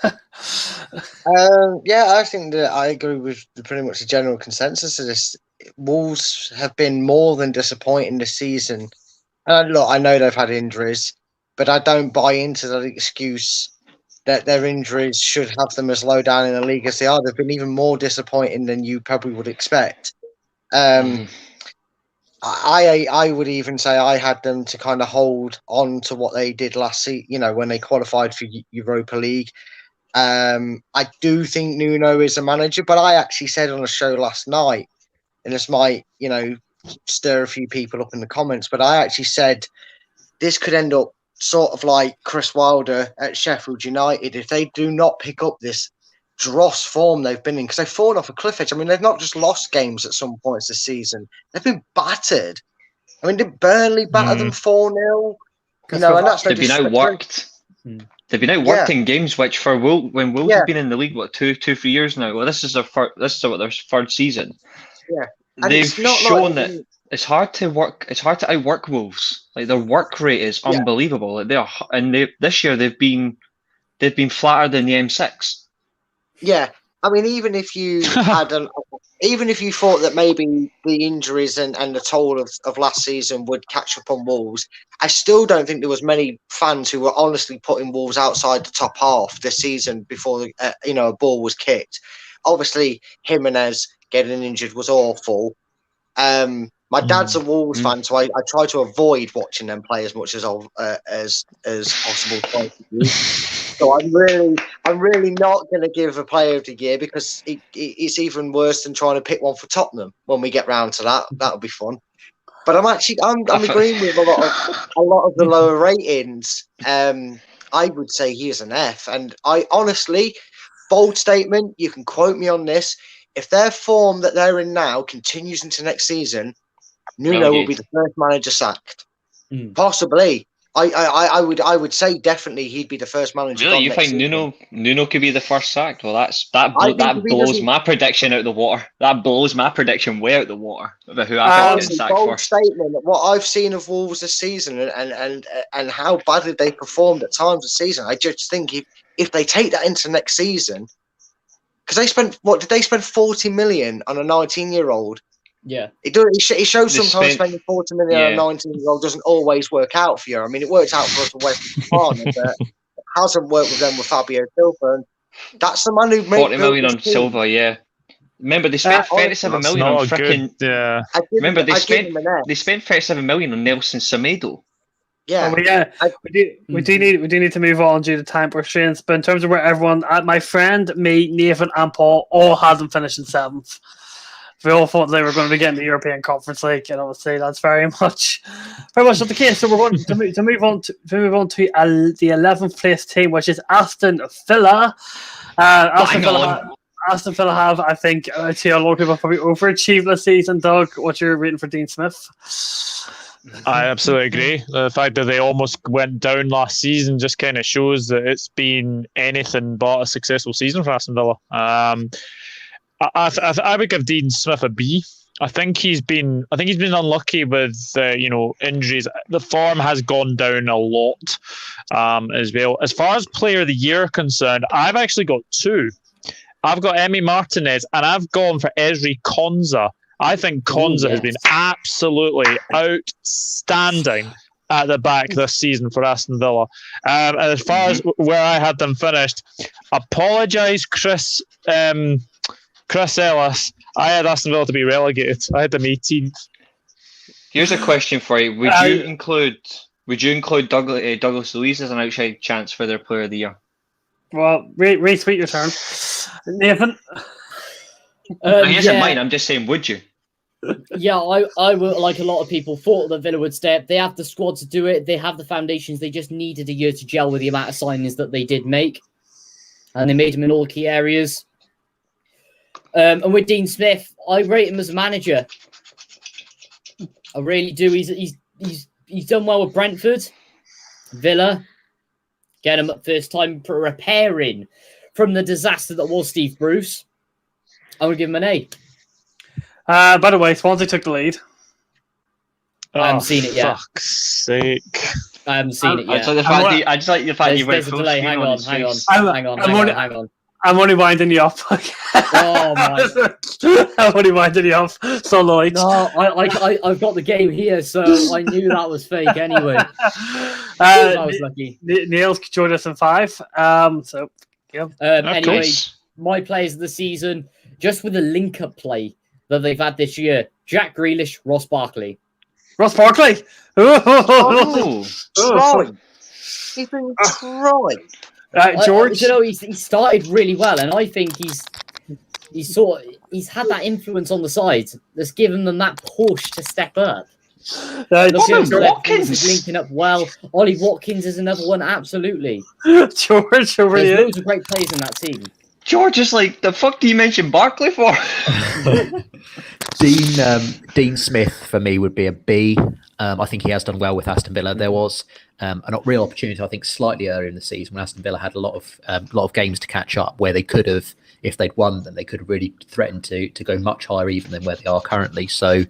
Yeah, I think that I agree with pretty much the general consensus of this. Wolves have been more than disappointing this season. And look, I know they've had injuries, but I don't buy into the excuse that their injuries should have them as low down in the league as they are. They've been even more disappointing than you probably would expect. I would even say I had them to kind of hold on to what they did last season, when they qualified for Europa League. I do think Nuno is a manager, but I actually said on a show last night, and this might, stir a few people up in the comments, but I actually said this could end up sort of like Chris Wilder at Sheffield United if they do not pick up this dross form they've been in, because they've fallen off a cliff edge. I mean, they've not just lost games at some points this season; they've been battered. I mean, did Burnley batter them 4-0? And that's they've been outworked. They've been outworked in games which, for when Wolves have been in the league, 2-3 years now. Well, this is their third season. Yeah, and they've shown that it's hard to work. It's hard to outwork Wolves. Like, their work rate is unbelievable. Like, this year they've been flatter than the M6. Yeah, I mean, even if you even if you thought that maybe the injuries and the toll of last season would catch up on Wolves, I still don't think there was many fans who were honestly putting Wolves outside the top half this season before a ball was kicked. Obviously, Jimenez getting injured was awful. My dad's a Wolves fan, so I try to avoid watching them play as much as possible. So I'm really not going to give a player of the year, because it's even worse than trying to pick one for Tottenham when we get round to that. That'll be fun. But I'm agreeing with a lot of the lower ratings. I would say he is an F, and I honestly, bold statement, you can quote me on this. If their form that they're in now continues into next season, Nuno will be the first manager sacked. Possibly. I would say definitely he'd be the first manager. Really, you think Nuno could be the first sacked? Well, that blows my prediction out the water. That blows my prediction way out the water about who I think gets sacked first. Statement. What I've seen of Wolves this season and how badly they performed at times this season, I just think if they take that into next season, because they spend 40 million on a 19-year-old. Yeah, it shows sometimes spending 40 million on a 19-year-old doesn't always work out for you. I mean, it worked out for us with West Ham, but it hasn't worked with them with Fabio Silva. And that's the man who made 40 million on Silva. Yeah, remember they spent 37 million on freaking. Yeah, remember they spent 37 million on Nelson Semedo. Yeah, we do need to move on due to time restraints. But in terms of where everyone, my friend, me, Nathan, and Paul all had them finishing 7th. We all thought they were going to be getting the European Conference League, and obviously that's very much not the case. So we're going to move on to the 11th place team, which is Aston Villa. Aston Villa have, I think, I see a lot of people probably overachieved this season. Doug, what's your rating for Dean Smith? I absolutely agree. The fact that they almost went down last season just kind of shows that it's been anything but a successful season for Aston Villa. I would give Dean Smith a B. I think he's been unlucky with injuries. The form has gone down a lot as well. As far as Player of the Year concerned, I've actually got 2. I've got Emi Martinez and I've gone for Ezri Konsa. I think Konsa has been absolutely outstanding at the back this season for Aston Villa. And as far as where I had them finished, apologise, Chris Ellis. I had Aston Villa to be relegated. I had them 18th. Here's a question for you: Would you include Douglas Luiz as an outside chance for their Player of the Year? Well, Reece, wait your turn. Nathan. He isn't mine. I'm just saying, would you? Yeah, I would, like a lot of people, thought that Villa would step. They have the squad to do it. They have the foundations. They just needed a year to gel with the amount of signings that they did make. And they made them in all key areas. And with Dean Smith, I rate him as a manager. I really do. He's done well with Brentford. Villa, get him up first time repairing from the disaster that was Steve Bruce. I would give him an A. By the way, Swansea took the lead. I haven't seen it yet. Fuck's sake. I haven't seen it yet. I just like the fact you went full delay. screen Hang on. I'm only winding you up. Oh my! I'm only winding you up. So Lloyd. No, I've got the game here, so I knew that was fake anyway. I was lucky. Neil's joined us in 5. So yeah. Anyway, my players of the season, just with the link-up play that they've had this year: Jack Grealish, Ross Barkley. Ross Barkley. Trying. He's been trying. George, he started really well, and I think he's had that influence on the side that's given them that push to step up. Watkins is linking up well. Ollie Watkins is another one, absolutely. George, over There's here. loads of great players in that team. George is like, the fuck do you mention Barkley for? Dean Smith for me would be a B. I think he has done well with Aston Villa. There was a real opportunity, I think, slightly earlier in the season when Aston Villa had a lot of games to catch up, where they could have, if they'd won, then they could have really threatened to go much higher even than where they are currently. So,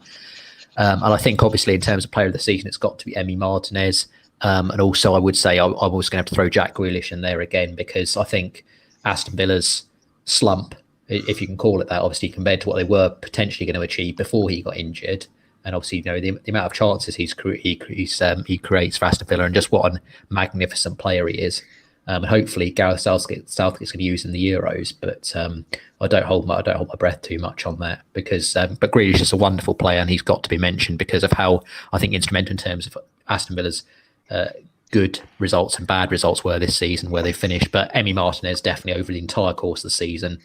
and I think obviously in terms of player of the season, it's got to be Emi Martinez, and also I would say I'm also going to have to throw Jack Grealish in there again, because I think Aston Villa's slump, if you can call it that, obviously compared to what they were potentially going to achieve before he got injured. And obviously, the amount of chances he creates for Aston Villa, and just what a magnificent player he is. And hopefully, Gareth Southgate's going to use in the Euros. But I don't hold my breath too much on that, because but Grealish is a wonderful player, and he's got to be mentioned because of how I think instrumental in terms of Aston Villa's good results and bad results were this season, where they finished. But Emi Martinez definitely over the entire course of the season,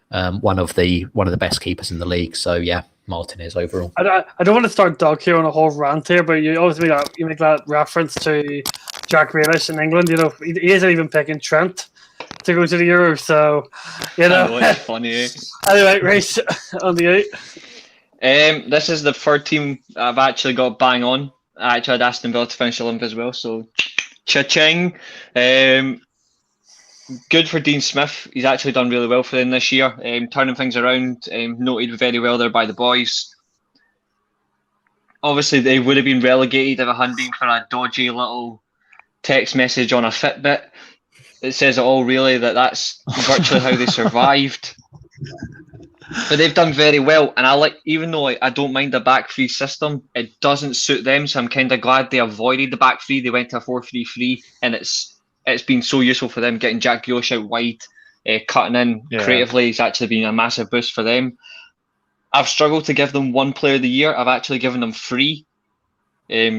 one of the best keepers in the league. So yeah, Martinez overall. I don't want to start Doug here on a whole rant here, but you always make that reference to Jack Grealish in England. You know, he isn't even picking Trent to go to the Euro, so you know. It's funny. Anyway, race on the 8. This is the third team I've actually got bang on. I actually had Aston Villa to finish the Olymp as well, so cha-ching. Good for Dean Smith. He's actually done really well for them this year, turning things around, noted very well there by the boys. Obviously, they would have been relegated if it hadn't been for a dodgy little text message on a Fitbit. It says it all, really, that's virtually how they survived. But they've done very well, and even though I don't mind the back three system, it doesn't suit them, so I'm kind of glad they avoided the back three. They went to a 4-3-3, and it's been so useful for them, getting Jack Grealish out wide, cutting in creatively. It's actually been a massive boost for them. I've struggled to give them one player of the year. I've actually given them 3.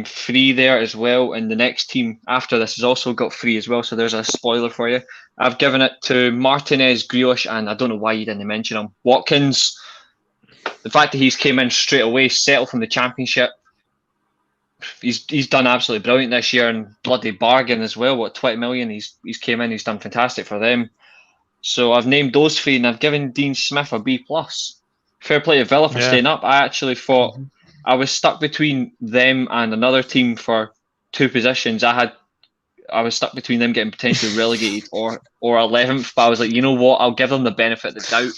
free there as well, and the next team after this has also got free as well. So there's a spoiler for you. I've given it to Martinez, Grealish, and I don't know why you didn't mention him, Watkins. The fact that he's came in straight away, settled from the Championship. He's done absolutely brilliant this year, and bloody bargain as well. What, 20 million? He's came in. He's done fantastic for them. So I've named those three, and I've given Dean Smith a B+. Fair play to Villa for staying up. I actually thought I was stuck between them and another team for 2 positions. I was stuck between them getting potentially relegated or 11th. But I was like, you know what? I'll give them the benefit of the doubt.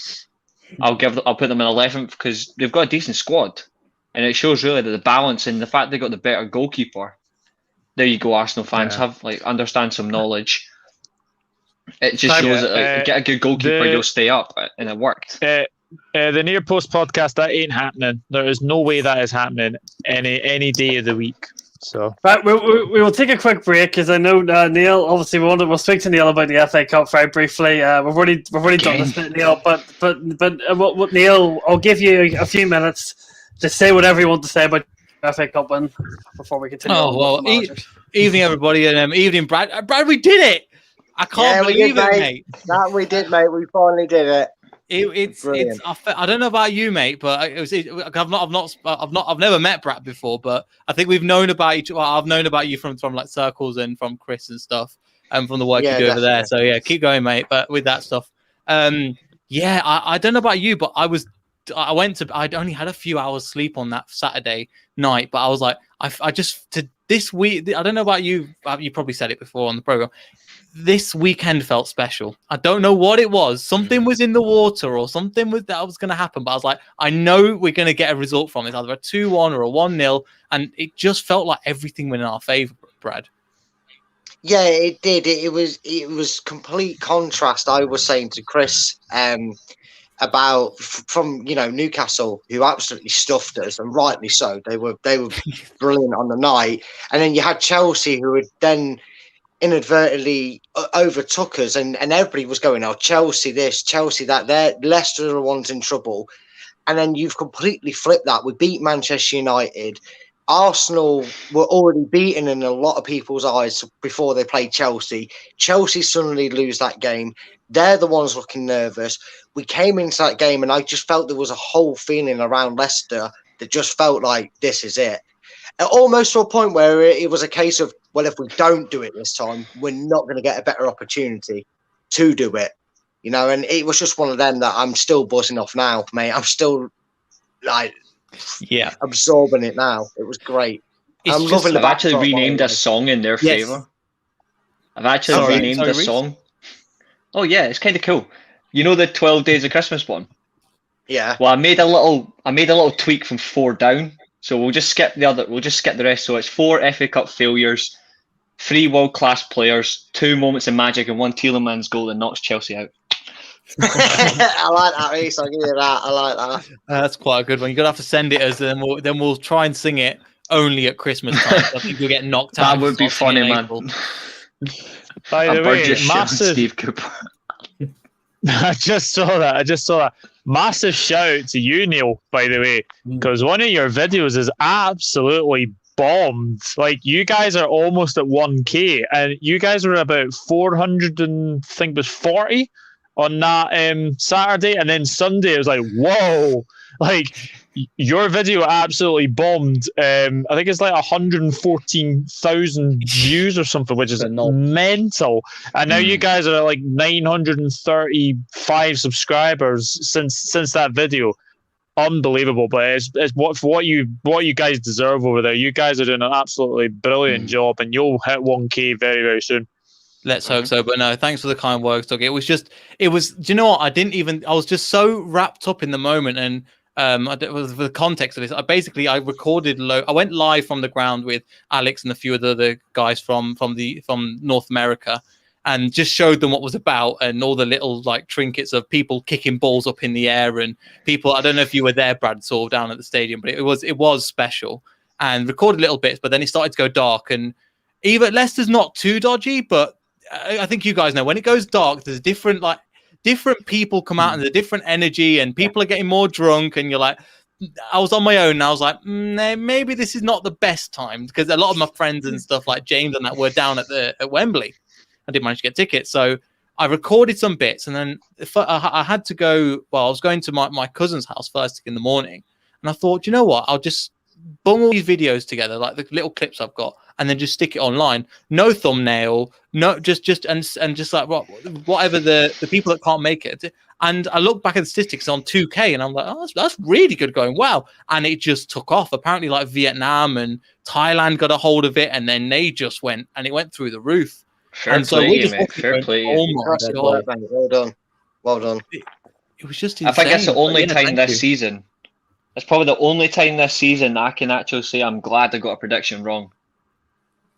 I'll put them in 11th because they've got a decent squad. And it shows really that the balance and the fact they got the better goalkeeper. There you go, Arsenal fans understand some knowledge. It just shows that get a good goalkeeper, you'll stay up, and it worked. The Near Post podcast, that ain't happening. There is no way that is happening any day of the week. So right, we will take a quick break because I know Neil. Obviously, we'll speak to Neil about the FA Cup very briefly. We've already done this bit, Neil. But Neil, I'll give you a few minutes. Just say whatever you want to say about FA Cup win before we continue. Oh, well, evening, everybody, and evening, Brad. Brad, we did it! I can't believe it, mate. That we did, mate. We finally did it. It's I don't know about you, mate, but I've never met Brad before, but I think we've known about each. Well, I've known about you from like circles and from Chris and stuff, and from the work you do over there. So yeah, keep going, mate. But with that stuff, I don't know about you, but I'd only had a few hours sleep on that Saturday night, but I was like, this week, I don't know about you, you probably said it before on the program. This weekend felt special. I don't know what it was. Something was in the water or something that was going to happen, but I was like, I know we're going to get a result from it, either a 2-1 or a 1-0, and it just felt like everything went in our favour, Brad. Yeah, it did. It was complete contrast. I was saying to Chris, about from Newcastle, who absolutely stuffed us, and rightly so. They were brilliant on the night, and then you had Chelsea, who had then inadvertently overtook us, and everybody was going, "Oh, Chelsea this, Chelsea that." There, Leicester are the ones in trouble, and then you've completely flipped that. We beat Manchester United. Arsenal were already beaten in a lot of people's eyes before they played Chelsea. Chelsea suddenly lose that game. They're the ones looking nervous. We came into that game and I just felt there was a whole feeling around Leicester that just felt like this is it. Almost to a point where it was a case of, well, if we don't do it this time, we're not going to get a better opportunity to do it. And it was just one of them that I'm still buzzing off now, mate. I'm still absorbing it now. It was great. I'm loving I've actually renamed a song in their favour. I've actually renamed a song. Oh yeah, it's kind of cool. You know the 12 Days of Christmas one? Yeah. Well, I made a little tweak from 4 down. So we'll just skip the rest. So it's 4 FA Cup failures, 3 world-class players, 2 moments of magic, and 1 Tielemans goal that knocks Chelsea out. I like that, Reece. I'll give you that. I like that. That's quite a good one. You're gonna have to send it us, and then we'll try and sing it only at Christmas time. I think you'll get knocked out. That would be funny, man. By the way, massive Steve Cooper. I just saw that. Massive shout out to you, Neil, by the way, because one of your videos is absolutely bombed. Like, you guys are almost at 1K, and you guys were about 400 and I think it was 40 on that Saturday, and then Sunday it was like, whoa, like your video absolutely bombed. I think it's like 114,000 views or something, which is mental. And now you guys are at like 935 subscribers since that video. Unbelievable. But it's what you guys deserve over there. You guys are doing an absolutely brilliant job, and you'll hit 1K very, very soon. Let's hope so. But no, thanks for the kind words, Doug. Do you know what? I was just so wrapped up in the moment, and for the context of this, I recorded I went live from the ground with Alex and a few of the other guys from North America, and just showed them what was about, and all the little like trinkets of people kicking balls up in the air, and people. I don't know if you were there, Brad, sort of down at the stadium, but it was special, and recorded little bits. But then it started to go dark, and even Leicester's not too dodgy, but I think you guys know when it goes dark, there's different people come out and there's a different energy, and people are getting more drunk, and you're like, I was on my own and I was like, maybe this is not the best time, because a lot of my friends and stuff like James and that were down at Wembley. I didn't manage to get tickets. So I recorded some bits, and then I had to go. Well, I was going to my cousin's house first thing in the morning, and I thought, you know what? I'll just bung all these videos together, like the little clips I've got, and then just stick it online. No thumbnail, no, just like whatever the people that can't make it. And I look back at the statistics on 2K, and I'm like, oh, that's really good going. Wow. And it just took off. Apparently, like Vietnam and Thailand got a hold of it, and then they just went, and it went through the roof. Fair play, mate. Fair play. Oh my God. Well done. Well done. It was just insane. I think that's the only time this season. That's probably the only time this season I can actually say I'm glad I got a prediction wrong.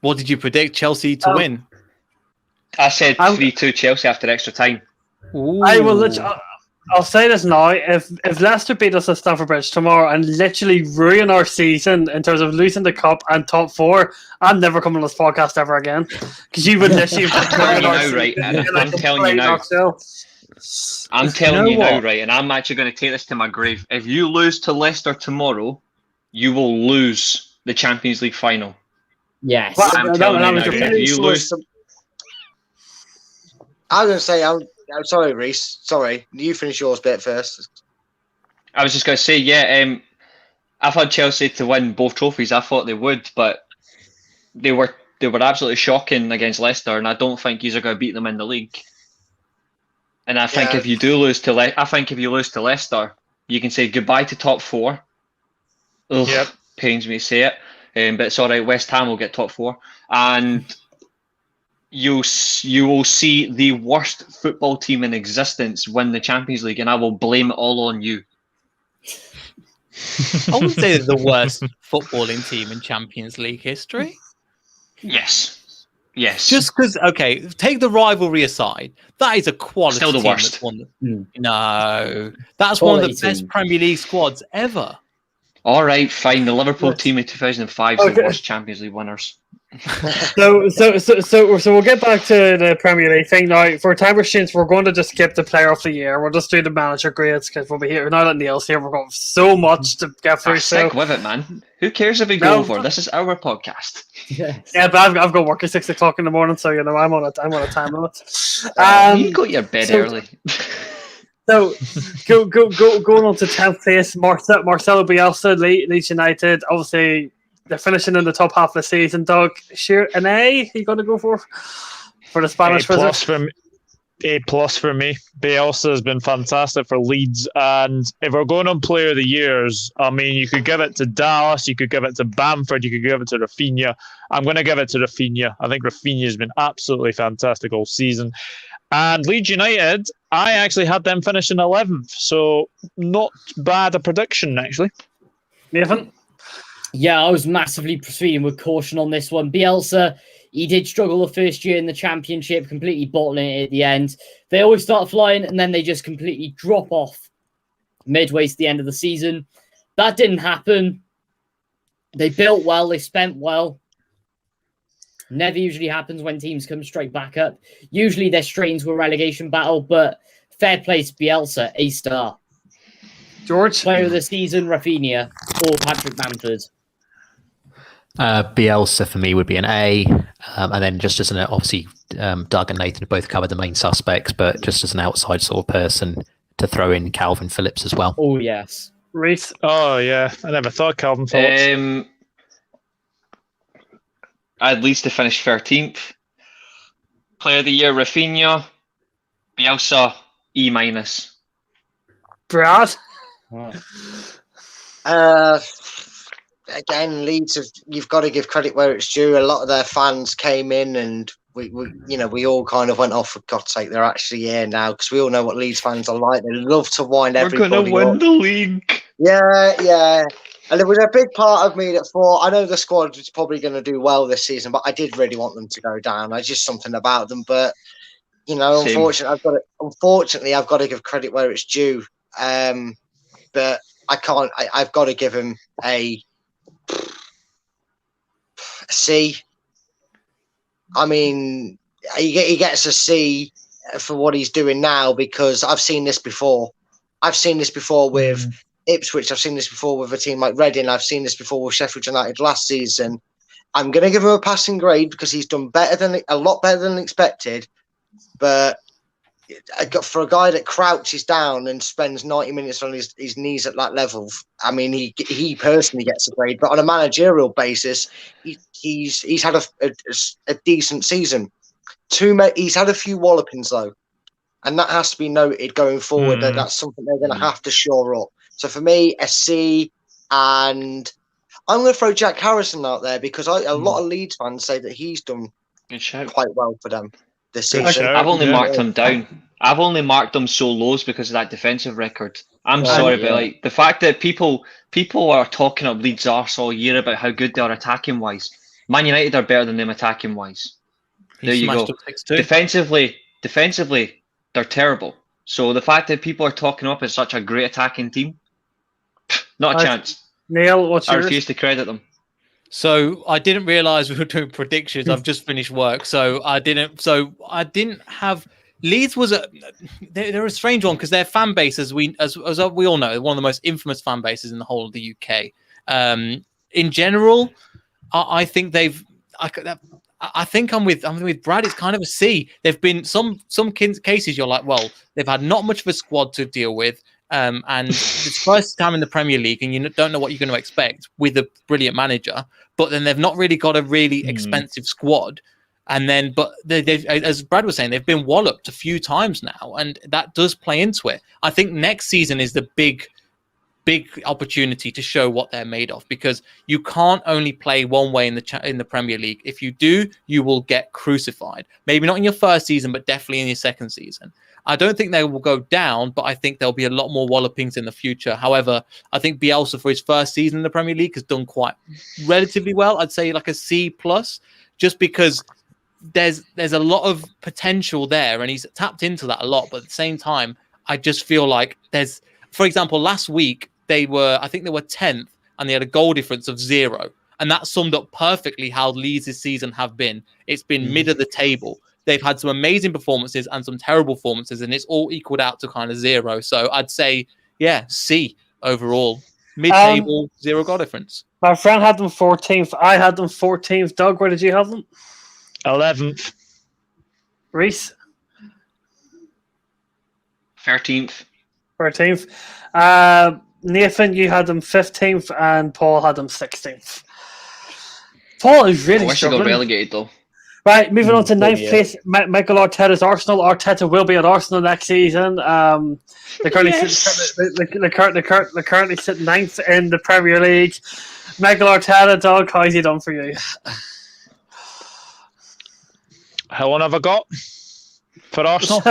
What did you predict? Chelsea to win? I said 3-2 Chelsea after extra time. I will. I'll say this now: if Leicester beat us at Stamford Bridge tomorrow and literally ruin our season in terms of losing the cup and top four, I'm never coming on this podcast ever again, because you would literally. I'm telling you now, right? I'm telling you now. I'm telling you now, right? And I'm actually going to take this to my grave. If you lose to Leicester tomorrow, you will lose the Champions League final. Yes. Well, I'm telling you now. If you lose, I was going to say, I'm sorry, Reese. Sorry, you finish yours bit first. I was just going to say, yeah. I've had Chelsea to win both trophies. I thought they would, but they were absolutely shocking against Leicester, and I don't think you're going to beat them in the league. And I think if you do lose to Leicester, you can say goodbye to top four. Ugh, pains me to say it, but it's all right. West Ham will get top four, and you will see the worst football team in existence win the Champions League, and I will blame it all on you. I wouldn't say they're the worst footballing team in Champions League history. Yes. Just because, okay, take the rivalry aside, that is a quality Still the team. worst. No, that's one of the best Premier League squads ever. All right, fine. The Liverpool team in 2005 is the worst Champions League winners. So we'll get back to the Premier League thing now. For time restraints, we're going to just skip the Player of the Year. We'll just do the manager grades, because we'll be here now that Neil's here. We've got so much to get through. Stick with it, man. Who cares if we go over? This is our podcast. Yes. Yeah, but I've got work at 6 o'clock in the morning, so I'm on a time limit. You go to your bed early. So, going on to 10th place, Marcelo Bielsa, Leeds United. Obviously, they're finishing in the top half of the season. Doug, sure, an A you going to go for the Spanish A+ A+ for me. Bielsa has been fantastic for Leeds, and if we're going on Player of the Years, I mean, you could give it to Dallas, you could give it to Bamford, you could give it to Rafinha. I'm going to give it to Rafinha. I think Rafinha has been absolutely fantastic all season. And Leeds United, I actually had them finishing 11th, so not bad a prediction, actually. Nathan? Yeah, I was massively proceeding with caution on this one. Bielsa, he did struggle the first year in the Championship, completely bottling it at the end. They always start flying, and then they just completely drop off midway to the end of the season. That didn't happen. They built well, they spent well. Never usually happens when teams come straight back up. Usually they're straight into a relegation battle, but fair play to Bielsa, A-star. George? Player of the season, Rafinha, or Patrick Bamford. Bielsa for me would be an A, and then just as an, obviously Doug and Nathan have both covered the main suspects, but just as an outside sort of person to throw in Calvin Phillips as well. Oh yes, Reese. Oh yeah, I never thought Calvin Phillips. At least to finish 13th. Player of the Year, Rafinha. Bielsa, E-. Brad? Again, Leeds, you've got to give credit where it's due. A lot of their fans came in, and we all kind of went off, for God's sake, they're actually here now, because we all know what Leeds fans are like. They love to wind everybody up. We're going to win the league. Yeah. And there was a big part of me that thought, I know the squad is probably going to do well this season, but I did really want them to go down. There's just something about them. But, unfortunately, I've got to give credit where it's due. But I can't. I've got to give him a C. I mean, he gets a C for what he's doing now, because I've seen this before. With Ipswich. I've seen this before with a team like Reading. I've seen this before with Sheffield United last season. I'm going to give him a passing grade because he's done a lot better than expected. But for a guy that crouches down and spends 90 minutes on his knees at that level, I mean, he personally gets a grade. But on a managerial basis, he's had a decent season. He's had a few wallopings though, and that has to be noted going forward. That's something they're going to have to shore up. So for me, a C, and I'm going to throw Jack Harrison out there because a lot of Leeds fans say that he's done quite well for them this season. I've only marked him down. I've only marked him so lows because of that defensive record. I'm sorry, but like the fact that people are talking up Leeds arse all year about how good they are attacking wise. Man United are better than them attacking wise. There you go. Defensively, they're terrible. So the fact that people are talking up as such a great attacking team, not a chance. Neil, what's yours? I refuse to credit them. So I didn't realize we were doing predictions. I've just finished work, so I didn't have. Leeds was they're a strange one because their fan base, as we all know, one of the most infamous fan bases in the whole of the UK. In general, I think they've. I think I'm with Brad. It's kind of a C. There've been some cases you're like, well, they've had not much of a squad to deal with, and it's first time in the Premier League, and you don't know what you're going to expect with a brilliant manager. But then they've not really got a really expensive squad, and then they've, as Brad was saying, they've been walloped a few times now, and that does play into it. I think next season is the big opportunity to show what they're made of, because you can't only play one way in the Premier League. If you do, you will get crucified. Maybe not in your first season, but definitely in your second season. I don't think they will go down, but I think there'll be a lot more wallopings in the future. However, I think Bielsa for his first season in the Premier League has done quite relatively well. I'd say like a C+, just because there's a lot of potential there, and he's tapped into that a lot. But at the same time, I just feel like there's, for example, last week, I think they were 10th, and they had a goal difference of 0. And that summed up perfectly how Leeds this season have been. It's been mid of the table. They've had some amazing performances and some terrible performances, and it's all equaled out to kind of 0. So I'd say, C overall. Mid-table, 0 goal difference. My friend had them 14th. I had them 14th. Doug, where did you have them? 11th. Reese? 13th. 13th. Nathan, you had them 15th, and Paul had them 16th. Paul is really I wish struggling. I got relegated though. Right, moving on to 9th place, Michael Arteta's Arsenal. Arteta will be at Arsenal next season. They're currently sitting 9th in the Premier League. Michael Arteta, Doug, how's he done for you? How long have I got for Arsenal?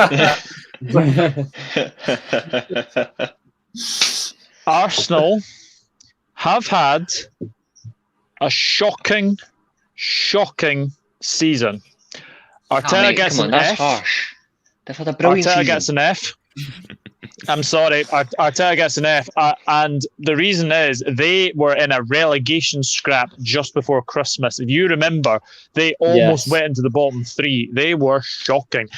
Arsenal have had a shocking season. Arteta gets an F. Harsh. They've had a brilliant Arteta season. gets an F. I'm sorry, Arteta gets an F. And the reason is they were in a relegation scrap just before Christmas. If you remember, they almost went into the bottom 3. They were shocking.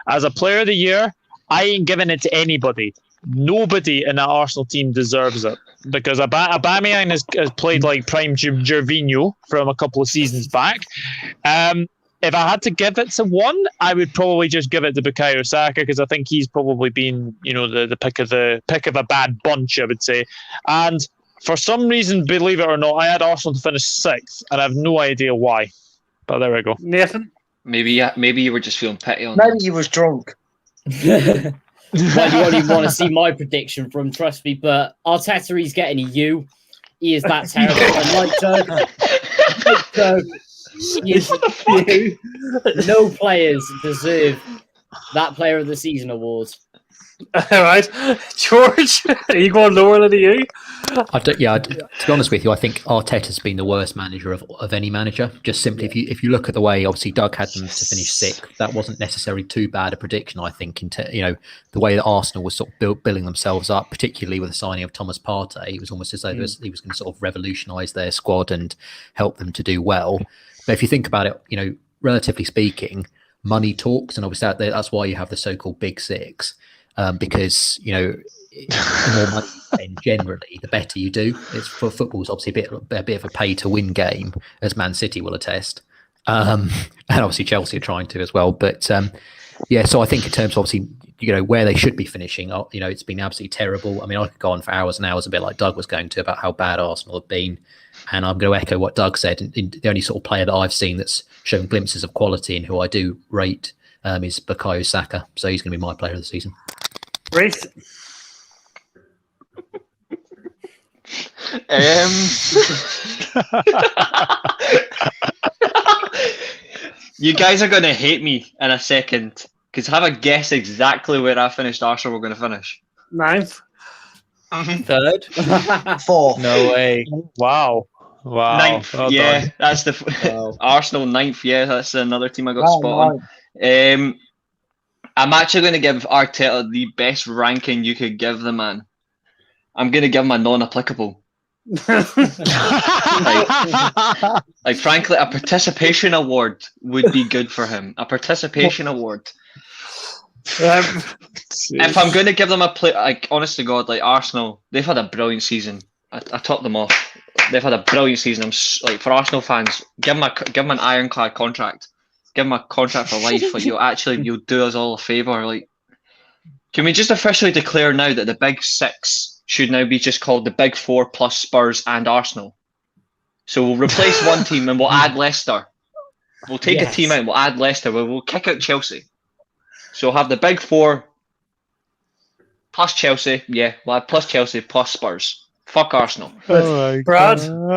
As a player of the year, I ain't giving it to anybody. Nobody in that Arsenal team deserves it, because Aubameyang has played like prime Gervinho from a couple of seasons back. If I had to give it to one, I would probably just give it to Bukayo Saka, because I think he's probably been, the pick of a bad bunch, I would say. And for some reason, believe it or not, I had Arsenal to finish 6th, and I have no idea why. But there we go. Nathan? Maybe you were just feeling petty on Maybe that. you was drunk. Well, you only want to see my prediction from, trust me, but Arteta, he's getting a U. He is that terrible. He is U. No players deserve that Player of the Season award. All right. George, are you going lower than you? To be honest with you, I think Arteta's been the worst manager of any manager. Just simply, if you look at the way, obviously Doug had them to finish 6th, that wasn't necessarily too bad a prediction. I think, the way that Arsenal was sort of building themselves up, particularly with the signing of Thomas Partey, it was almost as though he was going to sort of revolutionise their squad and help them to do well. But if you think about it, relatively speaking, money talks, and obviously that's why you have the so-called Big Six. Because the more money you spend generally, the better you do. It's for football's obviously a bit of a pay to win game, as Man City will attest, and obviously Chelsea are trying to as well. But yeah, so I think in terms of obviously, where they should be finishing, it's been absolutely terrible. I mean, I could go on for hours and hours, a bit like Doug was going to, about how bad Arsenal have been. And I'm going to echo what Doug said. The only sort of player that I've seen that's shown glimpses of quality and who I do rate is Bukayo Saka. So he's going to be my player of the season. Reece? You guys are going to hate me in a second, because have a guess exactly where I finished Arsenal were going to finish. 9th. 3rd. 4th. No way. Wow. 9th. Well yeah, done. that's the Arsenal 9th. Yeah, that's another team I got spot on. I'm actually going to give Arteta the best ranking you could give the man. I'm going to give him a non-applicable. like frankly, a participation award would be good for him. A participation award. If I'm going to give them a play, like, honest to God, like Arsenal, they've had a brilliant season. I top them off. They've had a brilliant season. I'm for Arsenal fans, give them an ironclad contract. Give them a contract for life. Like, you'll do us all a favour. Like, can we just officially declare now that the Big Six should now be just called the Big Four plus Spurs and Arsenal? So we'll replace one team and we'll add Leicester. We'll take a team out and we'll add Leicester. We'll kick out Chelsea. So we'll have the Big Four plus Chelsea. Yeah, we'll have plus Chelsea plus Spurs. Fuck Arsenal. Brad? And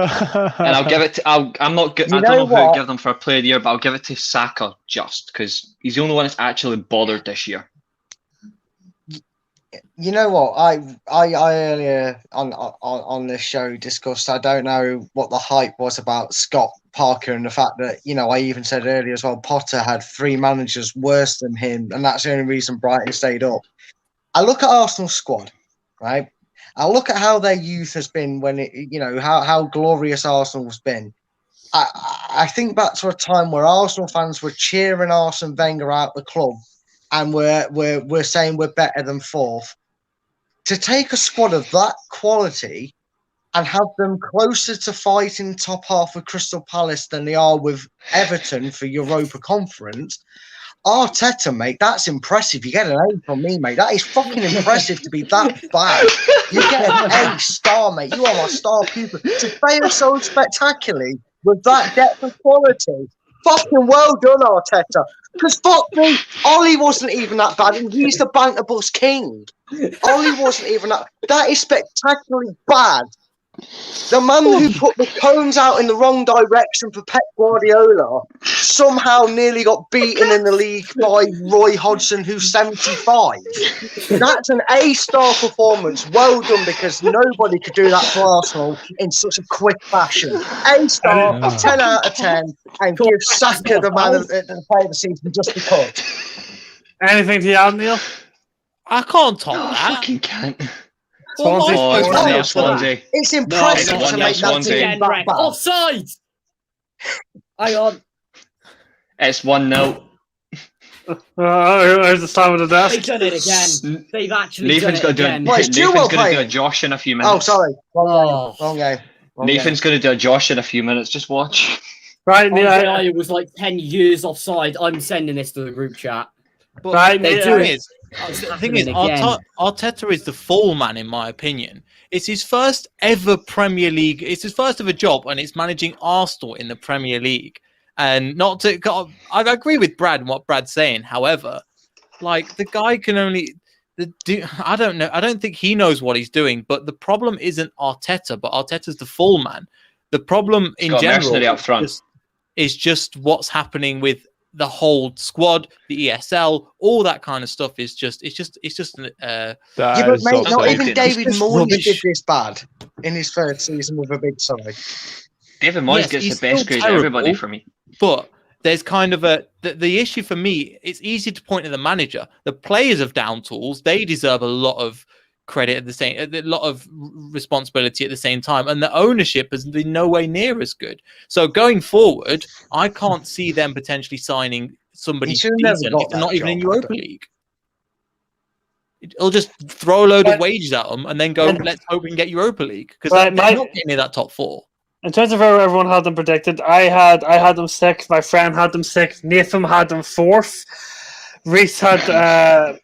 I'll give it to, I don't know who to give them for a player of the year, but I'll give it to Saka just because he's the only one that's actually bothered this year. You know what? I earlier on this show discussed, I don't know what the hype was about Scott Parker and the fact that, I even said earlier as well, Potter had 3 managers worse than him, and that's the only reason Brighton stayed up. I look at Arsenal's squad, right? I look at how their youth has been when how glorious Arsenal's been. I think back to a time where Arsenal fans were cheering Arsene Wenger out the club, and we're saying we're better than 4th. To take a squad of that quality and have them closer to fighting top half with Crystal Palace than they are with Everton for Europa Conference, Arteta, mate, that's impressive. You get an A from me, mate. That is fucking impressive to be that bad. You get an A star, mate. You are my star pupil. To fail so spectacularly with that depth of quality, fucking well done, Arteta. Because fuck me, Ollie wasn't even that bad. He's the banter bus king. Ollie wasn't even that. That is spectacularly bad. The man who put the cones out in the wrong direction for Pep Guardiola somehow nearly got beaten in the league by Roy Hodgson, who's 75. That's an A-star performance. Well done, because nobody could do that for Arsenal in such a quick fashion. A-star, 10 out of 10, and give Saka the man of the player of the season just because. Anything to add, Neil? I can't top that. I fucking can't. Swansea. It's impressive to make that team back. Offside! Hang on. It's 1-0. Where's the time of the desk? They've done it again. They've actually Nathan's done it going again. to do a Josh in a few minutes. Oh, sorry. Wrong game. Nathan's going to do a Josh in a few minutes. Just watch. Right, It was like 10 years offside. I'm sending this to the group chat. But right, the thing is, Arteta is the fall man, in my opinion. It's his first ever Premier League. It's his first ever job, and it's managing Arsenal in the Premier League. And not to, I agree with Brad and what Brad's saying. However, like, the guy can only I don't know. I don't think he knows what he's doing. But the problem isn't Arteta, but Arteta's the fall man. The problem in general up front. is just what's happening with the whole squad, the ESL, all that kind of stuff is just yeah, but mate, not even David Moyes did this bad in his first season with a big side. David Moyes gets the best grade of everybody for me. But there's kind of the issue for me. It's easy to point at the manager. The players have down tools. They deserve a lot of credit a lot of responsibility at the same time, and the ownership has been nowhere near as good. So going forward, I can't see them potentially signing somebody decent if they're not even in Europa League. He'll just throw a load of wages at them and then go, let's hope we can get Europa League. Because they're not getting near that top 4. In terms of where everyone had them predicted, I had them 6th. My friend had them 6th. Nathan had them 4th. Reese had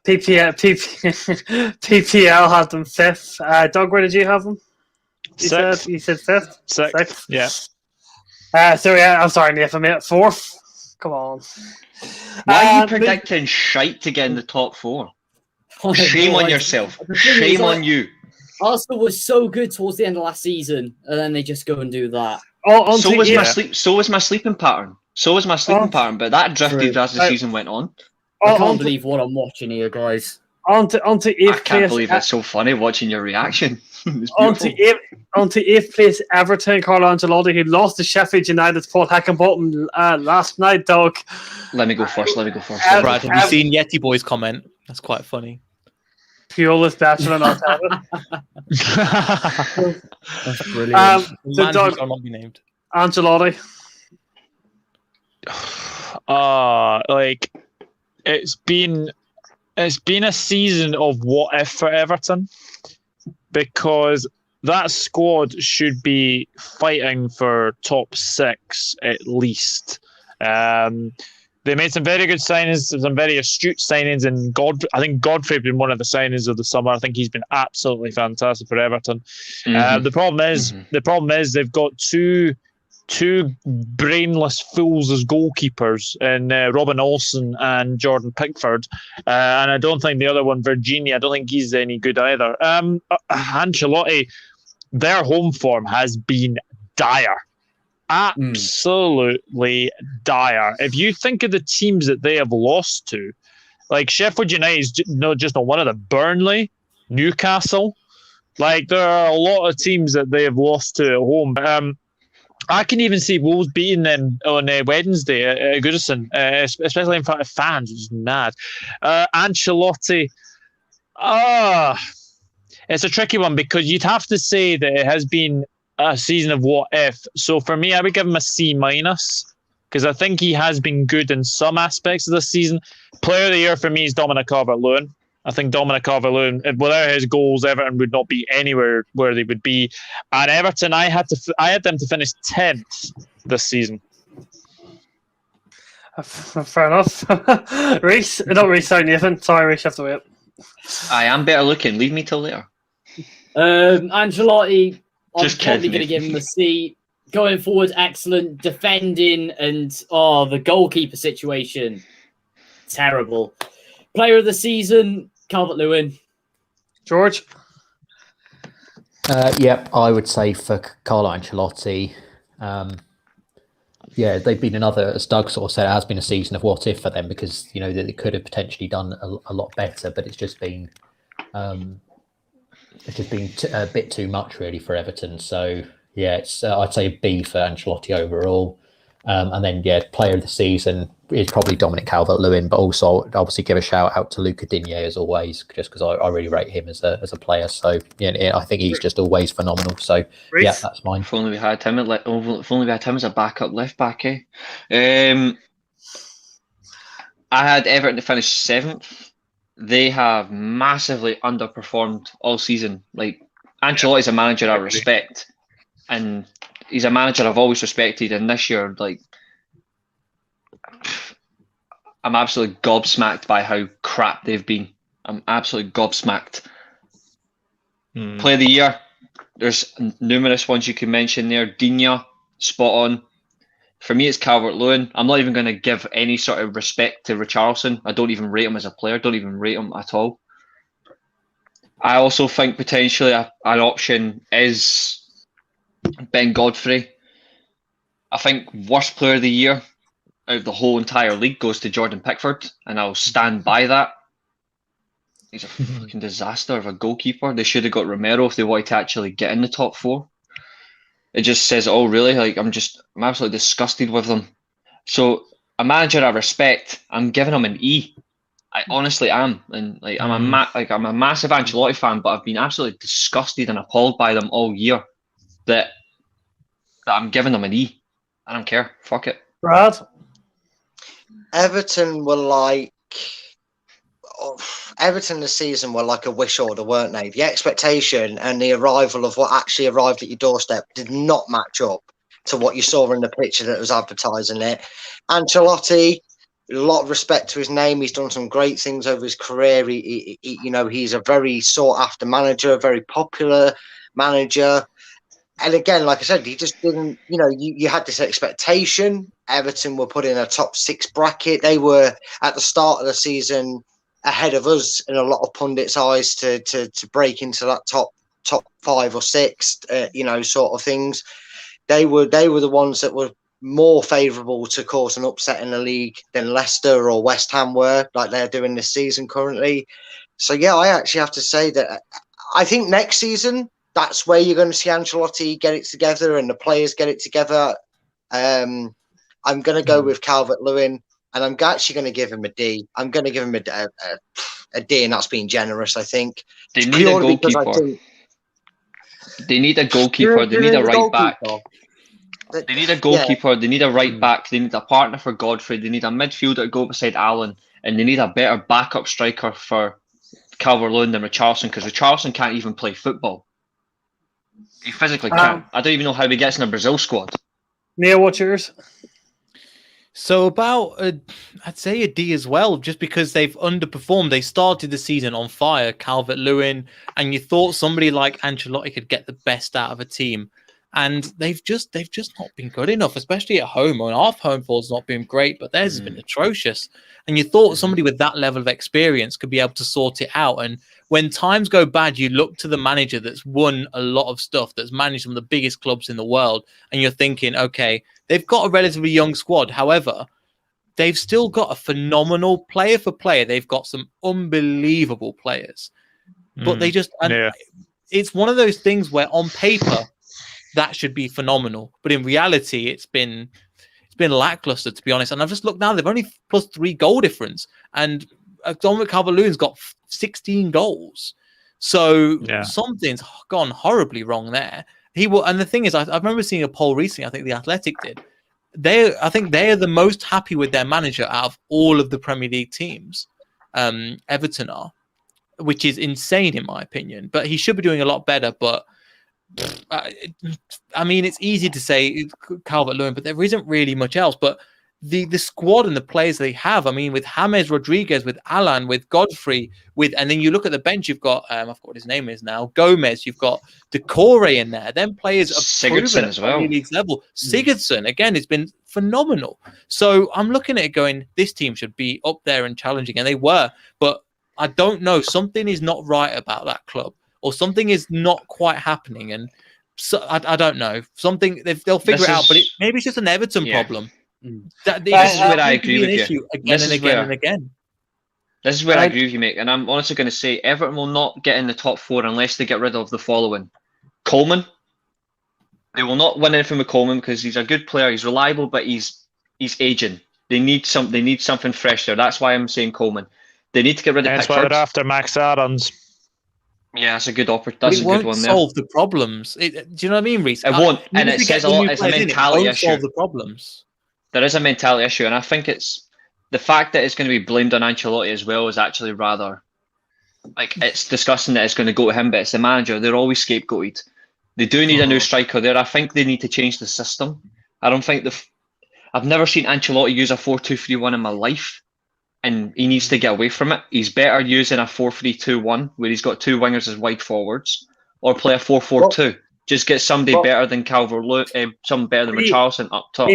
PPL had them 5th. Doug, where did you have them? You said 5th. 6th. Yeah. I'm sorry, Nathan. 4th. Come on. Why are you predicting shite to get in the top 4? Shame on yourself. Shame on you. Arsenal was so good towards the end of last season, and then they just go and do that. So was my sleeping pattern. But that drifted as the season went on. I can't believe what I'm watching here, guys. Onto 8th place. I can't believe it's so funny watching your reaction. Onto 8th place, Everton, Carlo Ancelotti, who lost to Sheffield United's Paul Heckingbottom last night, Doug. Let me go first. Brad, have you seen Yeti Boy's comment? That's quite funny. Pulis Bachelor not That's brilliant. So Doug, shall not be named. Ancelotti. It's been a season of what if for Everton, because that squad should be fighting for top 6 at least. They made some very good signings, some very astute signings, and I think Godfrey has been one of the signings of the summer. I think he's been absolutely fantastic for Everton. The problem is they've got two brainless fools as goalkeepers in Robin Olsen and Jordan Pickford, and I don't think the other one, Virginia, I don't think he's any good either. Ancelotti, their home form has been dire. Absolutely dire. If you think of the teams that they have lost to, like Sheffield United is just not one of them. Burnley, Newcastle, there are a lot of teams that they have lost to at home. I can even see Wolves beating them on Wednesday at Goodison, especially in front of fans, which is mad. Ancelotti, it's a tricky one because you'd have to say that it has been a season of what if. So for me, I would give him a C- because I think he has been good in some aspects of this season. Player of the year for me is Dominic Calvert-Lewin. I think Dominic Calvert-Lewin, without his goals, Everton would not be anywhere where they would be. And Everton, I had them to finish 10th this season. Fair enough. Nathan. Sorry, Reece, you have to wait. I am better looking. Leave me till later. Ancelotti, I'm Just probably going to give him a C. Going forward, excellent. Defending and the goalkeeper situation, terrible. Player of the season, Calvert-Lewin. George? I would say for Carlo Ancelotti, they've been another, as Doug sort of said, it has been a season of what if for them because, they could have potentially done a lot better, but it's just been a bit too much really for Everton. So, it's I'd say a B for Ancelotti overall. And then, player of the season is probably Dominic Calvert-Lewin, but also obviously give a shout out to Luca Digne as always, just because I really rate him as a player. So, I think he's just always phenomenal. So, that's mine. If only we had him as a backup left back, eh? I had Everton to finish 7th. They have massively underperformed all season. Ancelotti's a manager I respect, and he's a manager I've always respected, and this year, I'm absolutely gobsmacked by how crap they've been. I'm absolutely gobsmacked. Play of the year, there's numerous ones you can mention there. Digne, spot on. For me, it's Calvert-Lewin. I'm not even going to give any sort of respect to Richarlison. I don't even rate him as a player. Don't even rate him at all. I also think potentially an option is Ben Godfrey. I think worst player of the year out of the whole entire league goes to Jordan Pickford, and I'll stand by that. He's a fucking disaster of a goalkeeper. They should have got Romero if they wanted to actually get in the top 4. It just says, oh really? I'm absolutely disgusted with them. So a manager I respect, I'm giving him an E. I honestly am, and I'm a massive Ancelotti fan, but I've been absolutely disgusted and appalled by them all year. That I'm giving them an E. I don't care. Fuck it. Brad? Everton were Everton this season were like a wish order, weren't they? The expectation and the arrival of what actually arrived at your doorstep did not match up to what you saw in the picture that was advertising it. Ancelotti, a lot of respect to his name. He's done some great things over his career. He's a very sought after manager, a very popular manager. And again, like I said, he just didn't, you had this expectation. Everton were put in a top 6 bracket. They were at the start of the season ahead of us in a lot of pundits' eyes to break into that top 5 or 6, sort of things. They were the ones that were more favourable to cause an upset in the league than Leicester or West Ham were, like they're doing this season currently. So yeah, I actually have to say that I think next season, that's where you're going to see Ancelotti get it together and the players get it together. I'm going to go with Calvert-Lewin, and I'm actually going to give him a D. I'm going to give him a D, and that's being generous, I think. They need a goalkeeper. They need a goalkeeper. They need a right back. They need a goalkeeper. Yeah. They need a right back. They need a partner for Godfrey. They need a midfielder to go beside Allen, and they need a better backup striker for Calvert-Lewin than Richarlison, because Richarlison can't even play football. He physically can't. I don't even know how he gets in a Brazil squad. Neil, what's yours? So I'd say a D as well, just because they've underperformed. They started the season on fire, Calvert-Lewin, and you thought somebody like Ancelotti could get the best out of a team. And they've just not been good enough, especially at home. I mean, our home form's not been great, but theirs has been atrocious. And you thought somebody with that level of experience could be able to sort it out. And when times go bad, you look to the manager that's won a lot of stuff, that's managed some of the biggest clubs in the world, and you're thinking, okay, they've got a relatively young squad. However, they've still got a phenomenal player for player. They've got some unbelievable players. But they just... It's one of those things where on paper... that should be phenomenal, but in reality, it's been lackluster, to be honest. And I've just looked now; they've only plus 3 goal difference, and Dominic Calvert-Lewin's got 16 goals. So something's gone horribly wrong there. And the thing is, I remember seeing a poll recently. I think the Athletic did. I think they are the most happy with their manager out of all of the Premier League teams. Everton are, which is insane in my opinion. But he should be doing a lot better. But I mean, it's easy to say Calvert-Lewin, but there isn't really much else. But the squad and the players they have, I mean, with James Rodriguez, with Alan, with Godfrey, and then you look at the bench, you've got, I forgot what his name is now, Gomez, you've got Decore in there. Them players are Sigurdsson as well. League's level. Sigurdsson, again, has been phenomenal. So I'm looking at it going, this team should be up there and challenging, and they were. But I don't know, something is not right about that club. Or something is not quite happening, and so I don't know. Something they'll figure it out, but maybe it's just an Everton problem. This is where I agree with you. Again and again and again. This is where I agree with you, mate. And I'm honestly going to say Everton will not get in the top 4 unless they get rid of the following: Coleman. They will not win anything with Coleman because he's a good player. He's reliable, but he's aging. They need something fresh there. That's why I'm saying Coleman. They need to get rid of. That's why they're after Max Adams. Yeah, that's a good That's a good one there. It won't solve the problems. Do you know what I mean, Reece? It won't, and it says a lot. It's a mentality issue. Solve the problems. There is a mentality issue, and I think it's the fact that it's going to be blamed on Ancelotti as well is actually rather like it's disgusting that it's going to go to him, but it's the manager. They're always scapegoated. They do need a new striker there. I think they need to change the system. I don't think I've never seen Ancelotti use a 4-2-3-1 in my life. And he needs to get away from it. He's better using a 4-3-2-1 where he's got 2 wingers as wide forwards, or play a 4-4-2. Just get somebody better than Calvert-Lewin, some better than Richarlison up top.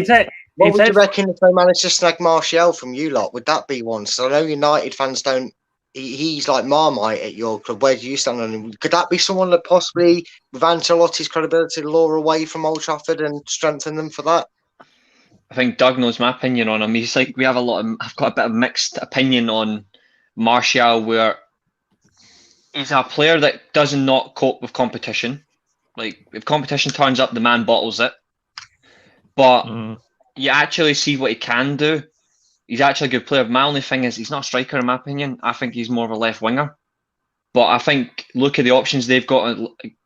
What would you reckon if they managed to snag Martial from you lot? Would that be one? So I know United fans don't. He's like Marmite at your club. Where do you stand on him? Could that be someone that possibly, with Ancelotti's credibility, lure away from Old Trafford and strengthen them for that? I think Doug knows my opinion on him. He's like, I've got a bit of mixed opinion on Martial, where he's a player that does not cope with competition. Like, if competition turns up, the man bottles it. But you actually see what he can do. He's actually a good player. My only thing is he's not a striker, in my opinion. I think he's more of a left winger. But I think, look at the options they've got.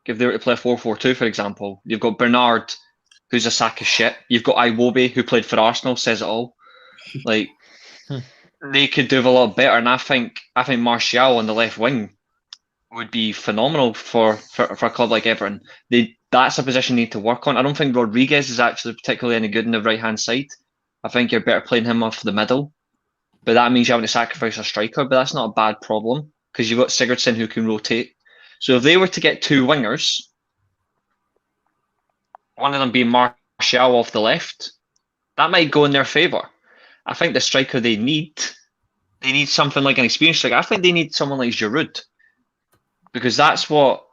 If they were to play a 4-4-2, for example, you've got Bernard, who's a sack of shit. You've got Iwobi, who played for Arsenal, says it all. Like, they could do a lot better. And I think Martial on the left wing would be phenomenal for a club like Everton. That's a position they need to work on. I don't think Rodriguez is actually particularly any good in the right-hand side. I think you're better playing him off the middle. But that means you're having to sacrifice a striker, but that's not a bad problem because you've got Sigurdsson who can rotate. So if they were to get two wingers, one of them being Martial off the left, that might go in their favour. I think the striker they need something like an experienced striker. I think they need someone like Giroud because that's what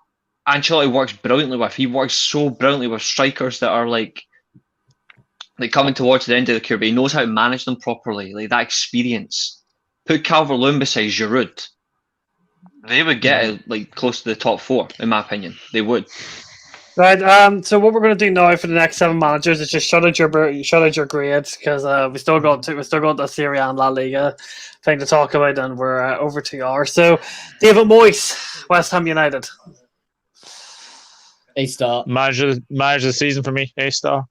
Ancelotti works brilliantly with. He works so brilliantly with strikers that are like coming towards the end of the career, but he knows how to manage them properly, like that experience. Put Calvert-Lewin beside Giroud, they would get like close to the top four, in my opinion. They would. Right. So what we're going to do now for the next 7 managers is just shout out your grades because we still got the Serie A and La Liga thing to talk about, and we're over 2 hours. So David Moyes, West Ham United. A-star. Manager of the season for me. A-star.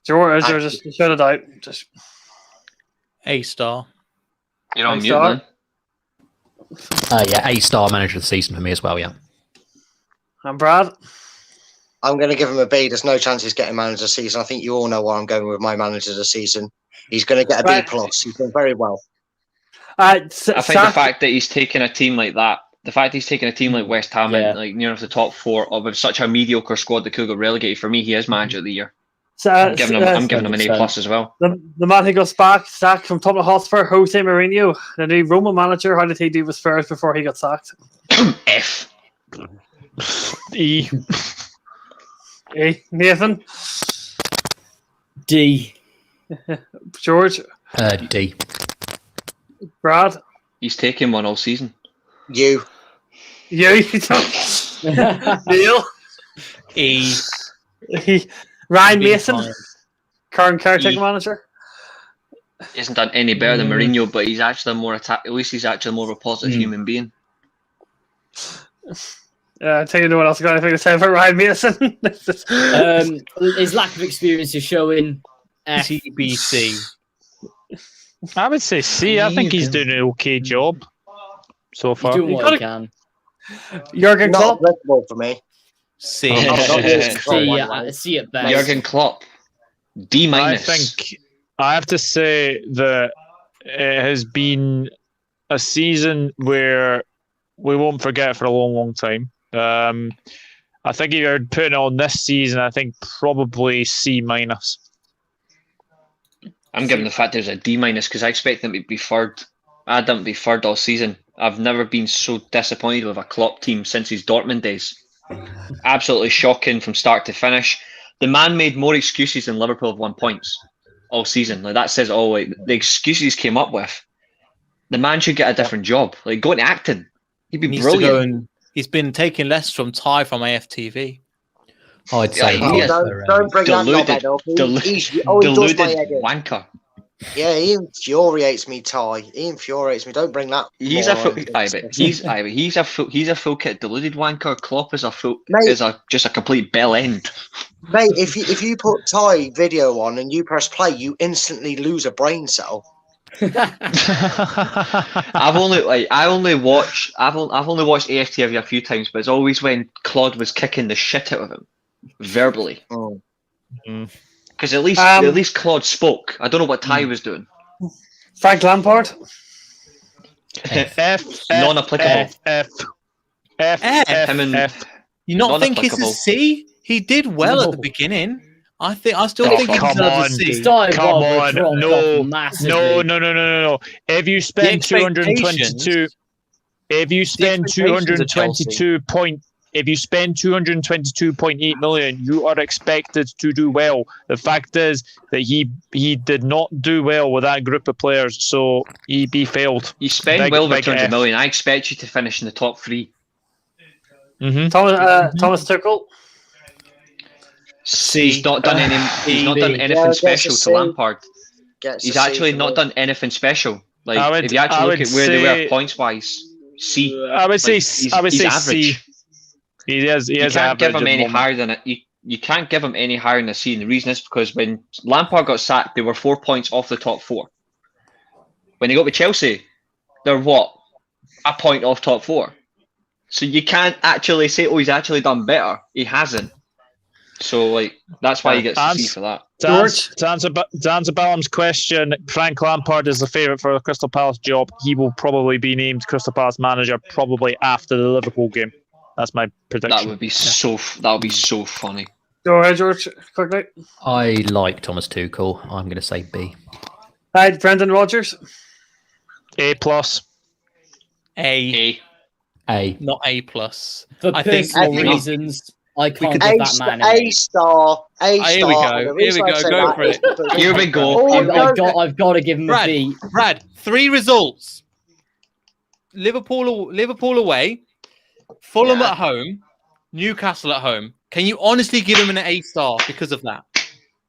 George, just shout it out. Just A-star. You're on mute, man. Yeah, A-star manager of the season for me as well, yeah. And Brad? I'm going to give him a B. There's no chance he's getting manager of the season. I think you all know where I'm going with my manager of the season. He's going to get a B+. He's done very well. I think the fact that he's taken a team like that, the fact he's taken a team like West Ham and like near enough the top 4 with such a mediocre squad that could go relegated, for me, he is manager of the year. I'm giving him an A+ as well. The man who goes back, sacked from Tottenham Hotspur, Jose Mourinho, the new Roman manager. How did he do with Spurs before he got sacked? F. E. Nathan? D. George? D. Brad? He's taken one all season. U. Neil? E. Ryan Mason, current caretaker manager. He hasn't done any better than Mourinho, but he's actually at least he's actually more of a positive human being. I tell you, no one else got anything to say about Ryan Mason. His lack of experience is showing. F. TBC. I would say C. I think he's doing an okay job so far. He's doing what he can. Jurgen Klopp? Not applicable for me. C. C at best. Jurgen Klopp. D-. I think I have to say that it has been a season where we won't forget for a long, long time. I think if you're putting it on this season, I think probably C-. I'm giving the fact there's a D- because I expect them to be third. I had them to be third all season. I've never been so disappointed with a Klopp team since his Dortmund days. Absolutely shocking from start to finish. The man made more excuses than Liverpool have won points all season. Like that says all. Like, the excuses he came up with. The man should get a different job. Like go into acting. He'd be brilliant. He's been taking lessons from Ty from AFTV. I'd say don't bring that up. Deluded wanker. Yeah, he infuriates me, Ty. He infuriates me. Don't bring that. He's a full kit deluded wanker. Klopp is just a complete bell end. Mate, if you put Ty video on and you press play, you instantly lose a brain cell. I've only watched AFTV a few times, but it's always when Claude was kicking the shit out of him verbally. Oh. Because at least Claude spoke. I don't know what Ty was doing. Frank Lampard. Non-applicable. F. You not think it's a C? He did well at the beginning. I still think he deserves a C. Come on, no. If you spend 222, if you spend 222.8 million, you are expected to do well. The fact is that he did not do well with that group of players, so he failed. You spend well with 200 million. I expect you to finish in the top 3. Mm-hmm. Thomas Tuchel. He's not done anything special to Lampard. He's actually not done anything special. Like if you actually look at where they were points wise, C. I would say average. C. He is you can't give him any higher than it. You can't give him any higher than a C, and the reason is because when Lampard got sacked, they were 4 points off the top 4. When he got with Chelsea, they're what? A point off top 4. So you can't actually say, oh, he's actually done better. He hasn't. So, like, that's why he gets the C for that. To answer Balaam's question, Frank Lampard is the favourite for the Crystal Palace job. He will probably be named Crystal Palace manager probably after the Liverpool game. That's my prediction. That would be so funny. Go ahead, George, quickly. I like Thomas Tuchel. I'm going to say B. Right, Brendan Rodgers. A+. A. Not A+. For personal reasons, I can't give that man A star. Here we go. Go for it. Here we go. I've got to give him a B. Brad, 3 results. Liverpool away, Fulham at home, Newcastle at home. Can you honestly give him an A star because of that?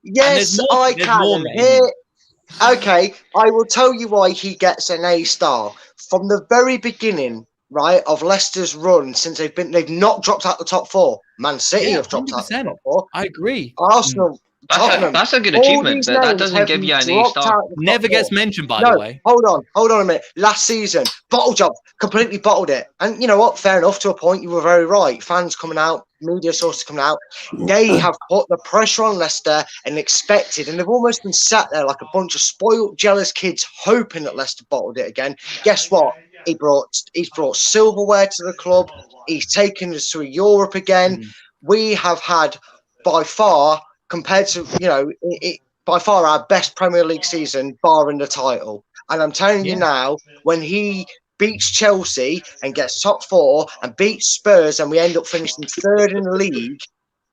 Yes, I can. Okay, I will tell you why he gets an A star. From the very beginning, right, of Leicester's run, since they've not dropped out the top 4. Man City have dropped 100%. Out the top 4. I agree. Arsenal. That's a good achievement, but that doesn't give you an A star. Never gets mentioned, by the way. Hold on a minute. Last season, bottle job, completely bottled it. And you know what? Fair enough to a point. You were very right. Fans coming out, media sources coming out. They have put the pressure on Leicester and expected, and they've almost been sat there like a bunch of spoiled, jealous kids, hoping that Leicester bottled it again. Guess what? He's brought silverware to the club. He's taken us to Europe again. We have had by far, compared to by far our best Premier League season, barring the title. And I'm telling you now, when he beats Chelsea and gets top 4 and beats Spurs, and we end up finishing 3rd in the league,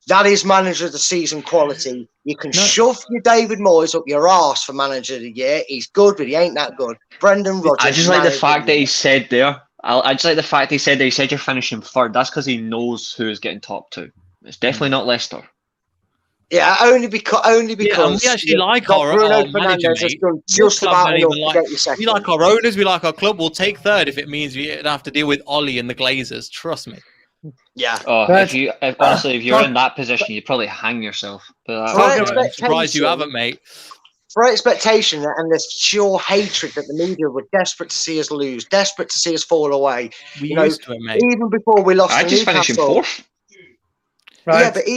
that is manager of the season quality. You can shove your David Moyes up your arse for manager of the year. He's good, but he ain't that good. Brendan Rodgers. I just like the fact that he said there. I just like the fact he said you're finishing 3rd. That's because he knows who is getting top 2. It's definitely not Leicester. Yeah, only because we actually like our manager, mate. Just about enough to get you second. We like our owners, we like our club. We'll take 3rd if it means we don't have to deal with Ollie and the Glazers. Trust me. Yeah. If you're in that position, you'd probably hang yourself. I'm surprised you haven't, mate. For expectation and this sheer hatred that the media were desperate to see us lose, desperate to see us fall away. We used to it, mate. Even before we lost, I just finished in 4th. Right. Yeah, but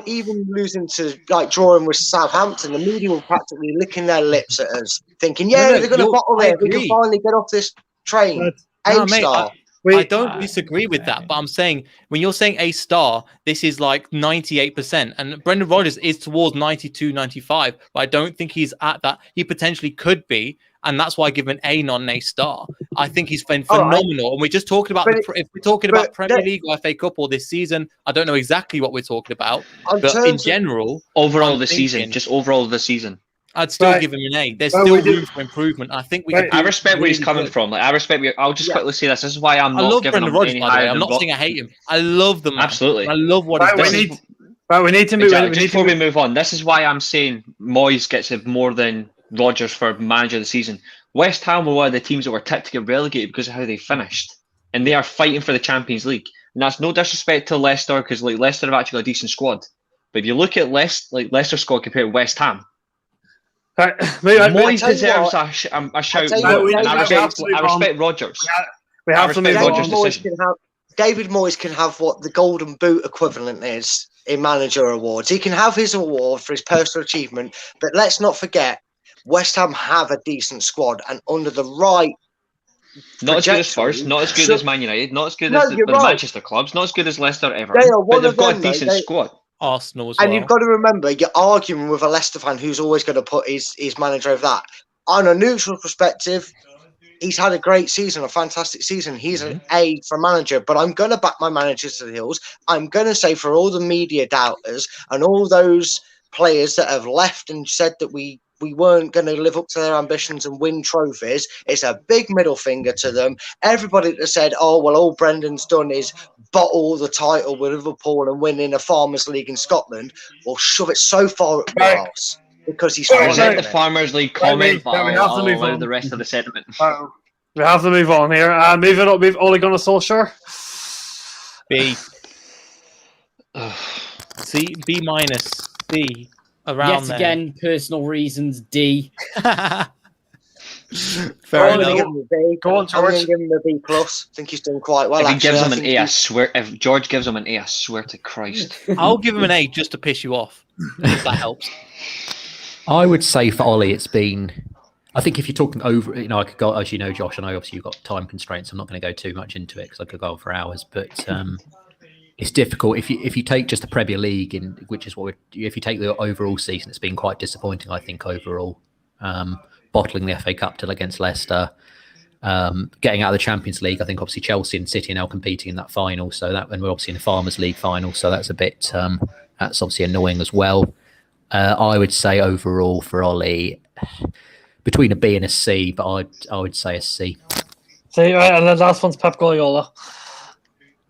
even losing to drawing with Southampton, the media were practically licking their lips at us, thinking, they're going to bottle it. We can finally get off this train. A-star. I don't disagree with that, but I'm saying when you're saying A star, this is like 98%, and Brendan Rodgers is towards 92, 95, but I don't think he's at that. He potentially could be, and that's why I give him an A, not an A star. I think he's been phenomenal, and we're just talking about if we're talking about Premier League or FA Cup or this season, I don't know exactly what we're talking about, but in general, overall the season. I'd still give him an A. There's still room for improvement. I think I respect where he's coming from. I respect. I'll just quickly say this. This is why I'm not giving him any higher. I'm not saying I hate him. I love the man. Absolutely. I love what he's doing. We need to move. Before we move on, this is why I'm saying Moyes gets it more than Rodgers for manager of the season. West Ham were one of the teams that were tipped to get relegated because of how they finished, and they are fighting for the Champions League. And that's no disrespect to Leicester, because Leicester have actually got a decent squad. But if you look at Leicester's squad compared to West Ham. Moyes deserves a shout. I respect Rodgers. We have to move on. David Moyes can have what the Golden Boot equivalent is in manager awards. He can have his award for his personal achievement, but let's not forget, West Ham have a decent squad, and under the right. Not as good as Spurs, not as good as Man United, not as good as the Manchester clubs, not as good as Leicester ever. But they've got a decent squad. Arsenal as well. And you've got to remember, you're arguing with a Leicester fan who's always going to put his manager over that. On a neutral perspective, he's had a great season, a fantastic season. He's an A for manager, but I'm going to back my manager to the hills. I'm going to say for all the media doubters and all those players that have left and said that we weren't going to live up to their ambitions and win trophies, it's a big middle finger to them. Everybody that said, all Brendan's done is bottle the title with Liverpool and win in a Farmers League in Scotland, will shove it so far up their arse because he's the Farmers League comment, but I'll allow the rest of the sentiment. We have to move on here. Moving up, we've Ole Gunnar Solskjaer. B. C, B minus, D. Around Yet again, personal reasons, D. Fair I'm going to enough. give him a B. Go on, I'm going George. to give him a B plus. I think he's done quite well. If he actually. gives I him an think A, I he's- swear. If George gives him an A, I swear to Christ. I'll give him an A just to piss you off, if that helps. I would say for Ollie, it's been. I think if you're talking over, I could go, as you know, Josh, and I obviously you've got time constraints. I'm not going to go too much into it because I could go on for hours. But it's difficult if you take just the Premier League, which is if you take the overall season, it's been quite disappointing. I think overall, bottling the FA Cup till against Leicester, getting out of the Champions League. I think obviously Chelsea and City are now competing in that final. So that, and we're obviously in the Farmers League final. So that's a bit that's obviously annoying as well. I would say overall for Ollie, between a B and a C, but I would say a C. See, right, and the last one's Pep Guardiola.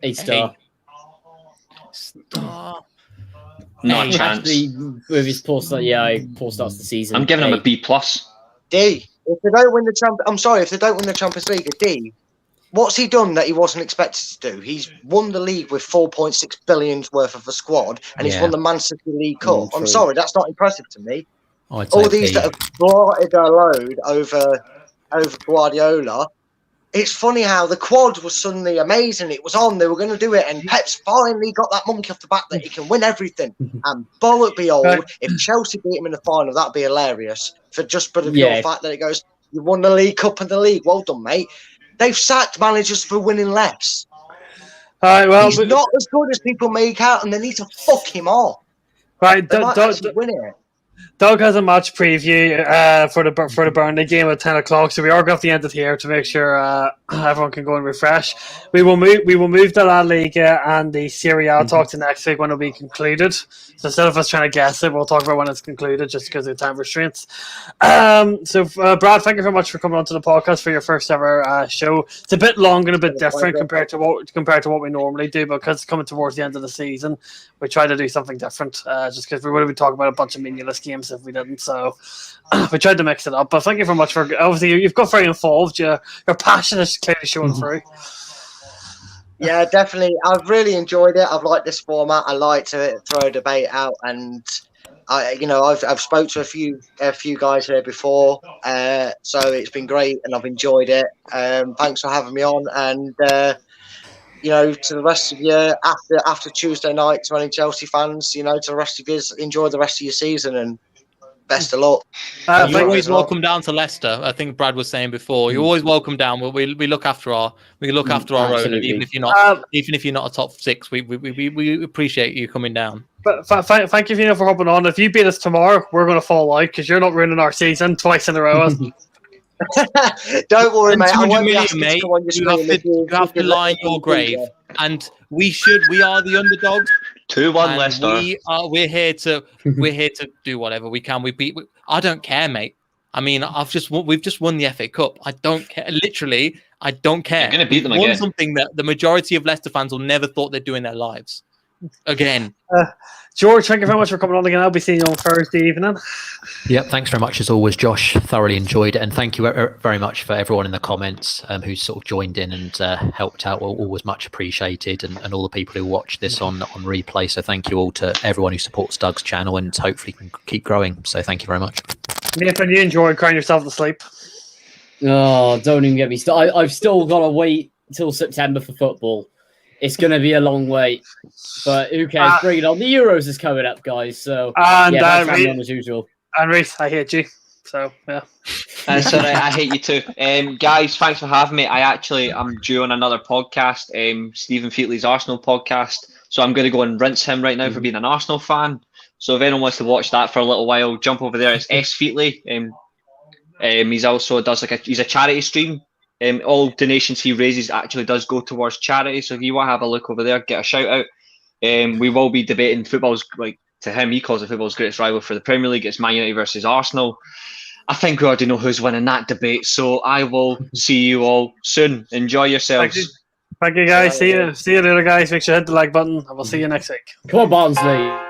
A-star. Star. Not a chance. Actually, with his poor start, poor starts to the season. I'm giving him a B plus. D. If they don't win the if they don't win the Champions League, a D. What's he done that he wasn't expected to do? He's won the league with 4.6 billion worth of a squad, and he's won the Man City League Cup. I'm sorry, that's not impressive to me. All these that have blotted their load over Guardiola. It's funny how the quad was suddenly amazing. It was on. They were going to do it, and Pep's finally got that monkey off the back that he can win everything. And bollock be old. If Chelsea beat him in the final, that'd be hilarious. For the pure fact that it goes, you won the League Cup and the league. Well done, mate. They've sacked managers for winning less. All right, well, he's not as good as people make out, and they need to fuck him off. Right, they might actually win it. Doug has a match preview for the Burnley game at 10 o'clock, so we are going to have to end it here to make sure everyone can go and refresh. We will move the La Liga and the Serie A talk to next week when it'll be concluded. So instead of us trying to guess it, we'll talk about when it's concluded, just because of time restraints. So Brad, thank you very much for coming onto the podcast for your first ever show. It's a bit long and a bit different compared to what we normally do, because it's coming towards the end of the season. We try to do something different, just because we would have been talking about a bunch of meaningless games if we didn't. So we tried to mix it up. But thank you very much for obviously you've got very involved. Your passion is clearly showing through. Yeah, definitely. I've really enjoyed it. I've liked this format. I like to throw a debate out, and I've spoke to a few guys here before, so it's been great, and I've enjoyed it. Thanks for having me on, and to the rest of you, after Tuesday night, to any Chelsea fans, to the rest of you, enjoy the rest of your season and best of luck. You're always welcome down to Leicester. I think Brad was saying before. You're always welcome down. We look after our own, and even if you're not a top six, we appreciate you coming down. But thank you, for hopping on. If you beat us tomorrow, we're going to fall out because you're not ruining our season twice in a row. Don't worry, mate. I won't be million, mate. You have to lie in your grave, and we are the underdogs. 2-1 Leicester. We're here to do whatever we can. I don't care, mate. I mean, we've just won the FA Cup. I don't care. Literally, I don't care. You're going to beat them again. Something that the majority of Leicester fans will never thought they'd do in their lives. Again. George, thank you very much for coming on again. I'll be seeing you on Thursday evening. Yep, thanks very much as always, Josh. Thoroughly enjoyed it, and thank you very much for everyone in the comments who's sort of joined in and helped out. Always much appreciated, and all the people who watch this on replay. So thank you all to everyone who supports Doug's channel, and hopefully can keep growing. So thank you very much. Nathan, you enjoyed crying yourself to sleep? Oh, don't even get me started. I've still got to wait till September for football. It's going to be a long wait, but who cares? Bring it on. The Euros is coming up, guys. So, that's on as usual. And Reece, I hate you. So, yeah. That's all right. I hate you too. Guys, thanks for having me. I'm due on another podcast, Stephen Featley's Arsenal podcast. So I'm going to go and rinse him right now for being an Arsenal fan. So if anyone wants to watch that for a little while, jump over there. It's S Featley. He's also does he's a charity stream. All donations he raises actually does go towards charity. So if you want to have a look over there, get a shout out. We will be debating football's, like, to him, he calls it football's greatest rival for the Premier League. It's Man United versus Arsenal. I think we already know who's winning that debate. So I will see you all soon. Enjoy yourselves. Thank you, guys. See you later, guys. Make sure you hit the like button, and we'll see you next week. Come on, Barnsley.